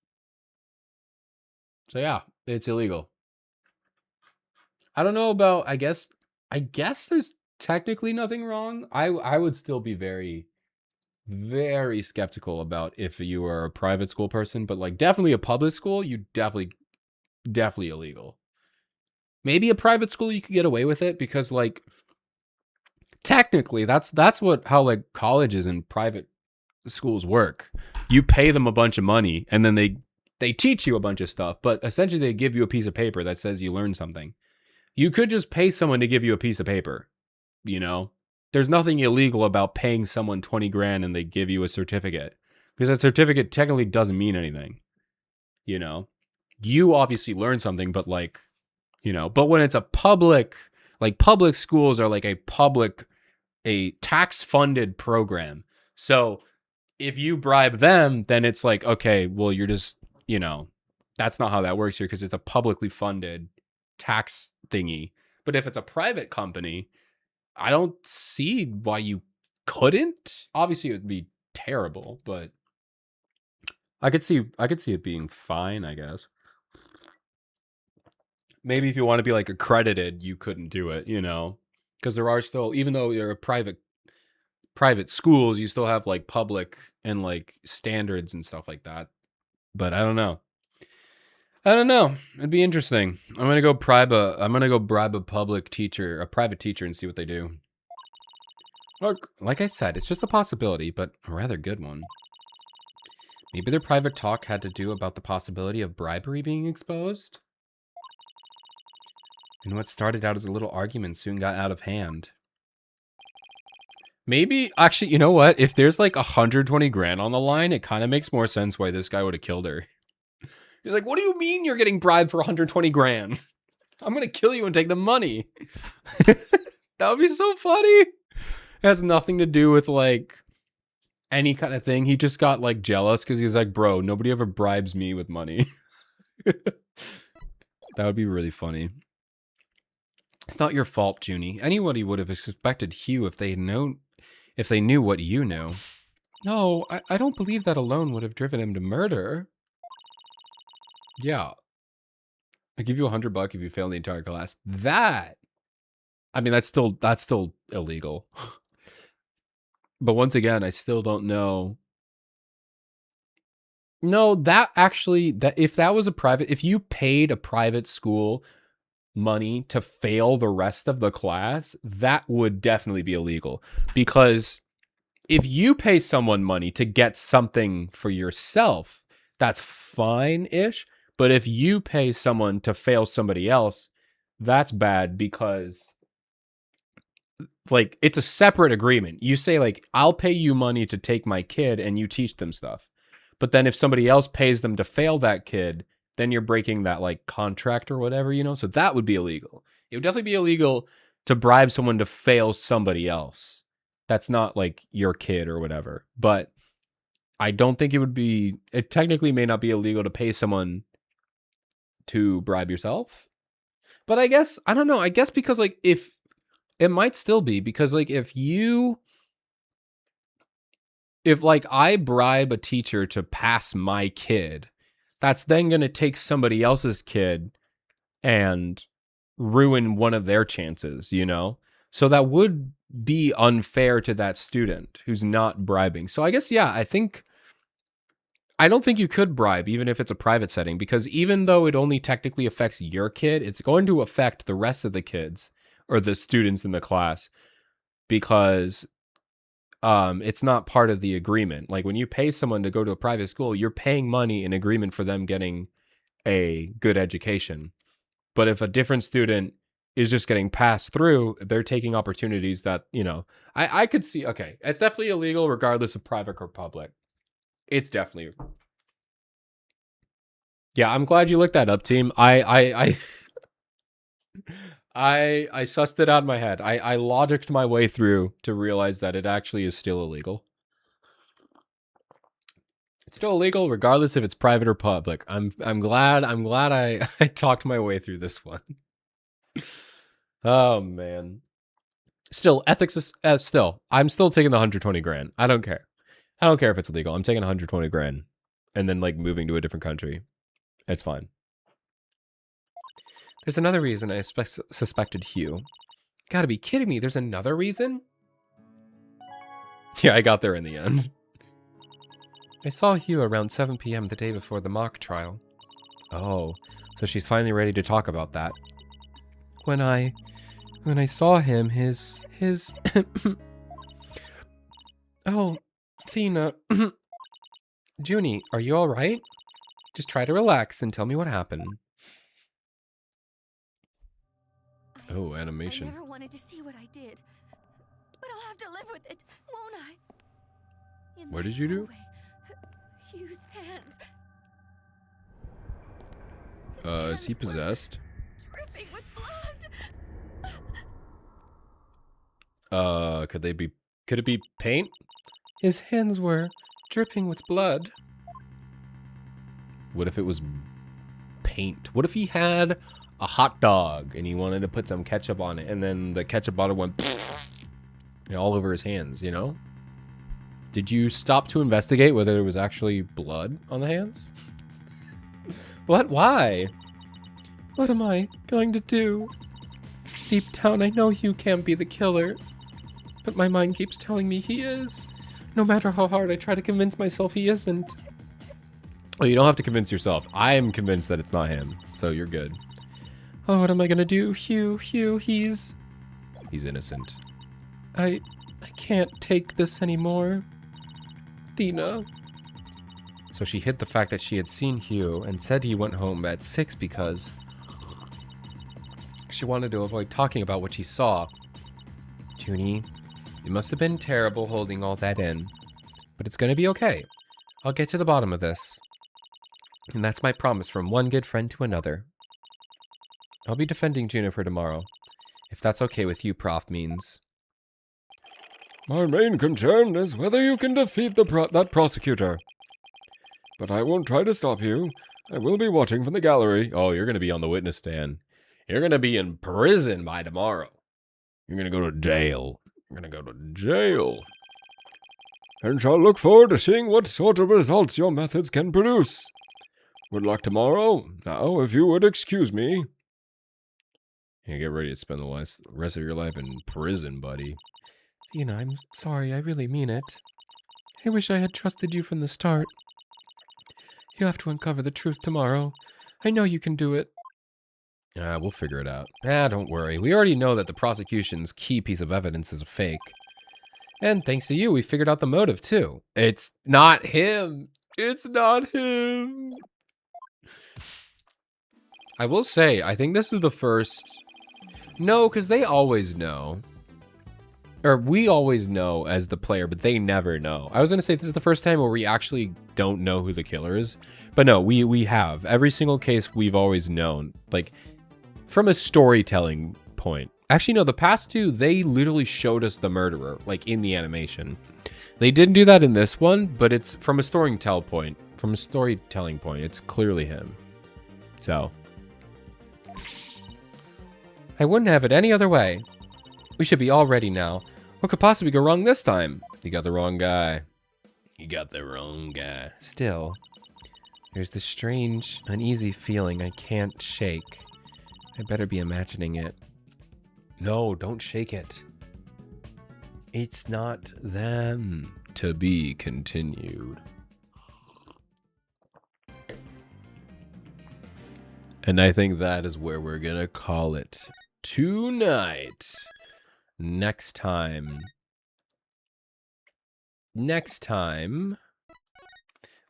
So, yeah, it's illegal. I don't know about... I guess there's technically nothing wrong. I would still be very very skeptical about if you are a private school person, but like definitely a public school, you definitely illegal. Maybe a private school you could get away with it because like technically that's how like colleges and private schools work. You pay them a bunch of money and then they teach you a bunch of stuff, but essentially they give you a piece of paper that says you learned something. You could just pay someone to give you a piece of paper, you know? There's nothing illegal about paying someone 20 grand and they give you a certificate, because that certificate technically doesn't mean anything, you know? You obviously learned something, but like, you know, but when it's a public, like public schools are like a tax funded program. So if you bribe them, then it's like, okay, well, you're just, you know, that's not how that works here because it's a publicly funded tax thingy. But if it's a private company, I don't see why you couldn't. Obviously, it would be terrible, but I could see it being fine, I guess. Maybe if you want to be like accredited, you couldn't do it, you know, because there are still, even though you're a private schools, you still have like public and like standards and stuff like that. But I don't know. It'd be interesting. I'm gonna go bribe a private teacher and see what they do. Look, like I said, it's just a possibility, but a rather good one. Maybe their private talk had to do about the possibility of bribery being exposed? And what started out as a little argument soon got out of hand. Maybe, actually, you know what? If there's like 120 grand on the line, it kind of makes more sense why this guy would have killed her. He's like, what do you mean you're getting bribed for 120 grand? I'm going to kill you and take the money. That would be so funny. It has nothing to do with like any kind of thing. He just got like jealous because he's like, bro, nobody ever bribes me with money. That would be really funny. It's not your fault, Junie. Anybody would have suspected Hugh if they knew what you know. No, I don't believe that alone would have driven him to murder. Yeah. I give you $100 if you fail the entire class. I mean, that's still illegal. But once again, I still don't know. No, that if you paid a private school money to fail the rest of the class, that would definitely be illegal. Because if you pay someone money to get something for yourself, that's fine-ish. But if you pay someone to fail somebody else, that's bad because like it's a separate agreement. You say like, I'll pay you money to take my kid and you teach them stuff. But then if somebody else pays them to fail that kid, then you're breaking that like contract or whatever, you know? So that would be illegal. It would definitely be illegal to bribe someone to fail somebody else. That's not like your kid or whatever. But I don't think it technically may not be illegal to pay someone to bribe yourself. But I guess, I don't know. I guess because like if it might still be because like if like I bribe a teacher to pass my kid, that's then going to take somebody else's kid and ruin one of their chances, you know? So that would be unfair to that student who's not bribing. So I guess, yeah, I don't think you could bribe even if it's a private setting, because even though it only technically affects your kid, it's going to affect the rest of the kids or the students in the class because it's not part of the agreement. Like when you pay someone to go to a private school, you're paying money in agreement for them getting a good education. But if a different student is just getting passed through, they're taking opportunities that, you know, I could see, okay, it's definitely illegal regardless of private or public. It's definitely. Yeah, I'm glad you looked that up, team. I sussed it out in my head. I logicked my way through to realize that it actually is still illegal. It's still illegal regardless if it's private or public. I'm glad I talked my way through this one. Oh man. Still, ethics is I'm still taking the 120 grand. I don't care. I don't care if it's illegal. I'm taking 120 grand and then like moving to a different country. It's fine. There's another reason I suspected Hugh. Gotta be kidding me. There's another reason? Yeah, I got there in the end. I saw Hugh around 7 p.m. the day before the mock trial. Oh, so she's finally ready to talk about that. When I saw him, his... Oh, Thena. Junie, are you alright? Just try to relax and tell me what happened. Oh, animation. I never wanted to see what I did, but I'll have to live with it, won't I? In What that did you do? hallway, Hugh's hands. His Is he hands were possessed? dripping with blood. Could it be paint? His hands were dripping with blood. What if it was paint? What if he had a hot dog and he wanted to put some ketchup on it and then the ketchup bottle went all over his hands, you know? Did you stop to investigate whether there was actually blood on the hands? What? Why? What am I going to do? Deep down, I know Hugh can't be the killer. But my mind keeps telling me he is. No matter how hard I try to convince myself he isn't. Oh, you don't have to convince yourself. I am convinced that it's not him, so you're good. Oh, what am I gonna do? Hugh, he's innocent. I can't take this anymore. Thena. So she hid the fact that she had seen Hugh and said he went home at 6 because she wanted to avoid talking about what she saw. Junie, it must have been terrible holding all that in, but it's gonna be okay. I'll get to the bottom of this. And that's my promise from one good friend to another. I'll be defending Juniper tomorrow, if that's okay with you, Prof. Means. My main concern is whether you can defeat that prosecutor. But I won't try to stop you. I will be watching from the gallery. Oh, you're going to be on the witness stand. You're going to be in prison by tomorrow. You're going to go to jail. You're going to go to jail. And shall look forward to seeing what sort of results your methods can produce. Good luck tomorrow. Now, if you would excuse me. You get ready to spend the rest of your life in prison, buddy. Thena, I'm sorry. I really mean it. I wish I had trusted you from the start. You have to uncover the truth tomorrow. I know you can do it. We'll figure it out. Don't worry. We already know that the prosecution's key piece of evidence is a fake. And thanks to you, we figured out the motive, too. It's not him. It's not him. I will say, I think this is the first... No, because they always know. Or we always know as the player, but they never know. I was going to say this is the first time where we actually don't know who the killer is. But no, we have. Every single case we've always known. Like, from a storytelling point. Actually, no, the past two, they literally showed us the murderer, like, in the animation. They didn't do that in this one, but it's from a storytelling point. From a storytelling point, it's clearly him. So... I wouldn't have it any other way. We should be all ready now. What could possibly go wrong this time? You got the wrong guy. You got the wrong guy. Still, there's this strange, uneasy feeling I can't shake. I better be imagining it. No, don't shake it. It's not them. To be continued. And I think that is where we're gonna call it tonight. Next time,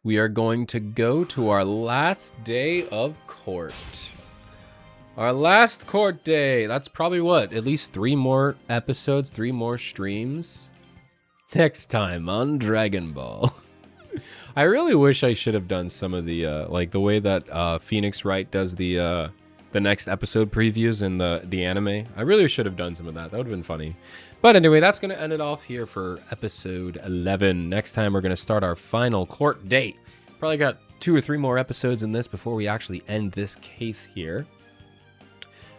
we are going to go to our last day of court. Our last court day. That's probably what? At least 3 more episodes, 3 more streams. Next time on Dragon Ball. I really wish I should have done some of the, like the way that Phoenix Wright does the next episode previews in the anime. I really should have done some of that. That would have been funny. But anyway, that's going to end it off here for episode 11. Next time, we're going to start our final court date. Probably got 2 or 3 more episodes in this before we actually end this case here.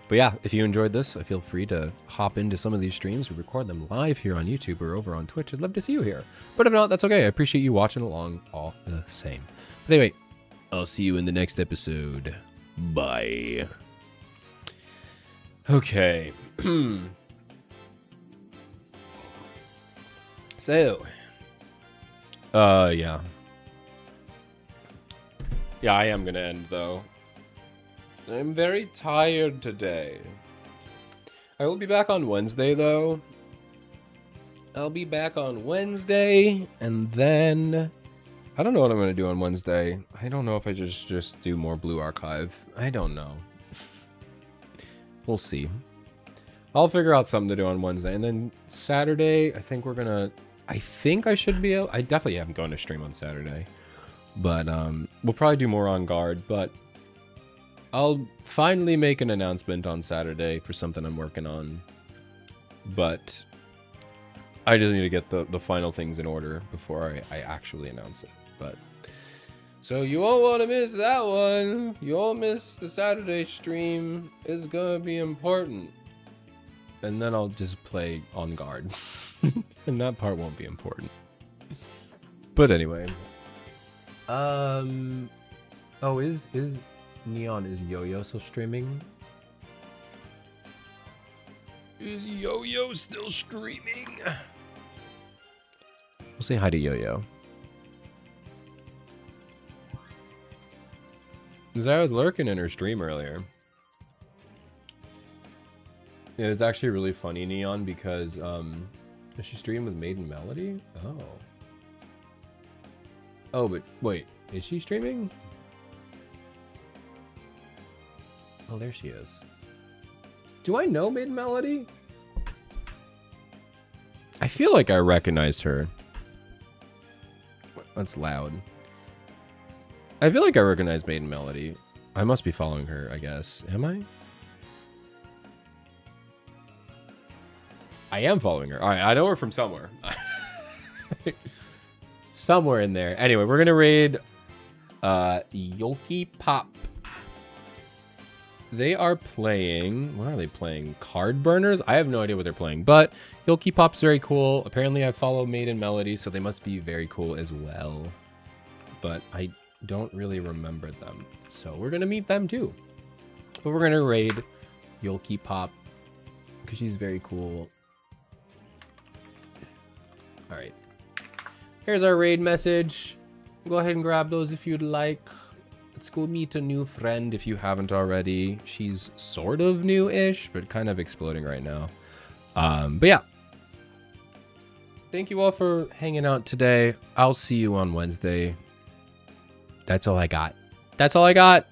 But yeah, if you enjoyed this, feel free to hop into some of these streams. We record them live here on YouTube or over on Twitch. I'd love to see you here. But if not, that's okay. I appreciate you watching along all the same. But anyway, I'll see you in the next episode. Bye. Okay. So. Yeah. Yeah, I am gonna end though. I'm very tired today. I will be back on Wednesday though. I'll be back on Wednesday, and then I don't know what I'm gonna do on Wednesday. I don't know if I just do more Blue Archive. I don't know. We'll see. I'll figure out something to do on Wednesday, and then Saturday, I think I should be able. I definitely haven't gone to stream on Saturday, but we'll probably do more On Guard. But I'll finally make an announcement on Saturday for something I'm working on. But I just need to get the final things in order before I actually announce it. But so you won't want to miss that one. You won't miss the Saturday stream. It's gonna be important. And then I'll just play On Guard. And that part won't be important. But anyway. Oh, is Neon, is Yo-Yo still streaming? Is Yo-Yo still streaming? We'll say hi to Yo-Yo. Zara was lurking in her stream earlier. Yeah, it's actually really funny, Neon, because does she stream with Maiden Melody? Oh. Oh, but wait, is she streaming? Oh, there she is. Do I know Maiden Melody? I feel like I recognized her. That's loud. I feel like I recognize Maiden Melody. I must be following her, I guess. Am I? I am following her. All right, I know her from somewhere. Somewhere in there. Anyway, we're gonna raid Yoki Pop. They are playing. What are they playing? Card Burners? I have no idea what they're playing, but Yoki Pop's very cool. Apparently, I follow Maiden Melody, so they must be very cool as well. But I don't really remember them, so we're gonna meet them too. But we're gonna raid Yoki Pop because she's very cool. All right. Here's our raid message. Go ahead and grab those if you'd like. Let's go meet a new friend if you haven't already. She's sort of new-ish, but kind of exploding right now. But yeah. Thank you all for hanging out today. I'll see you on Wednesday. That's all I got. That's all I got.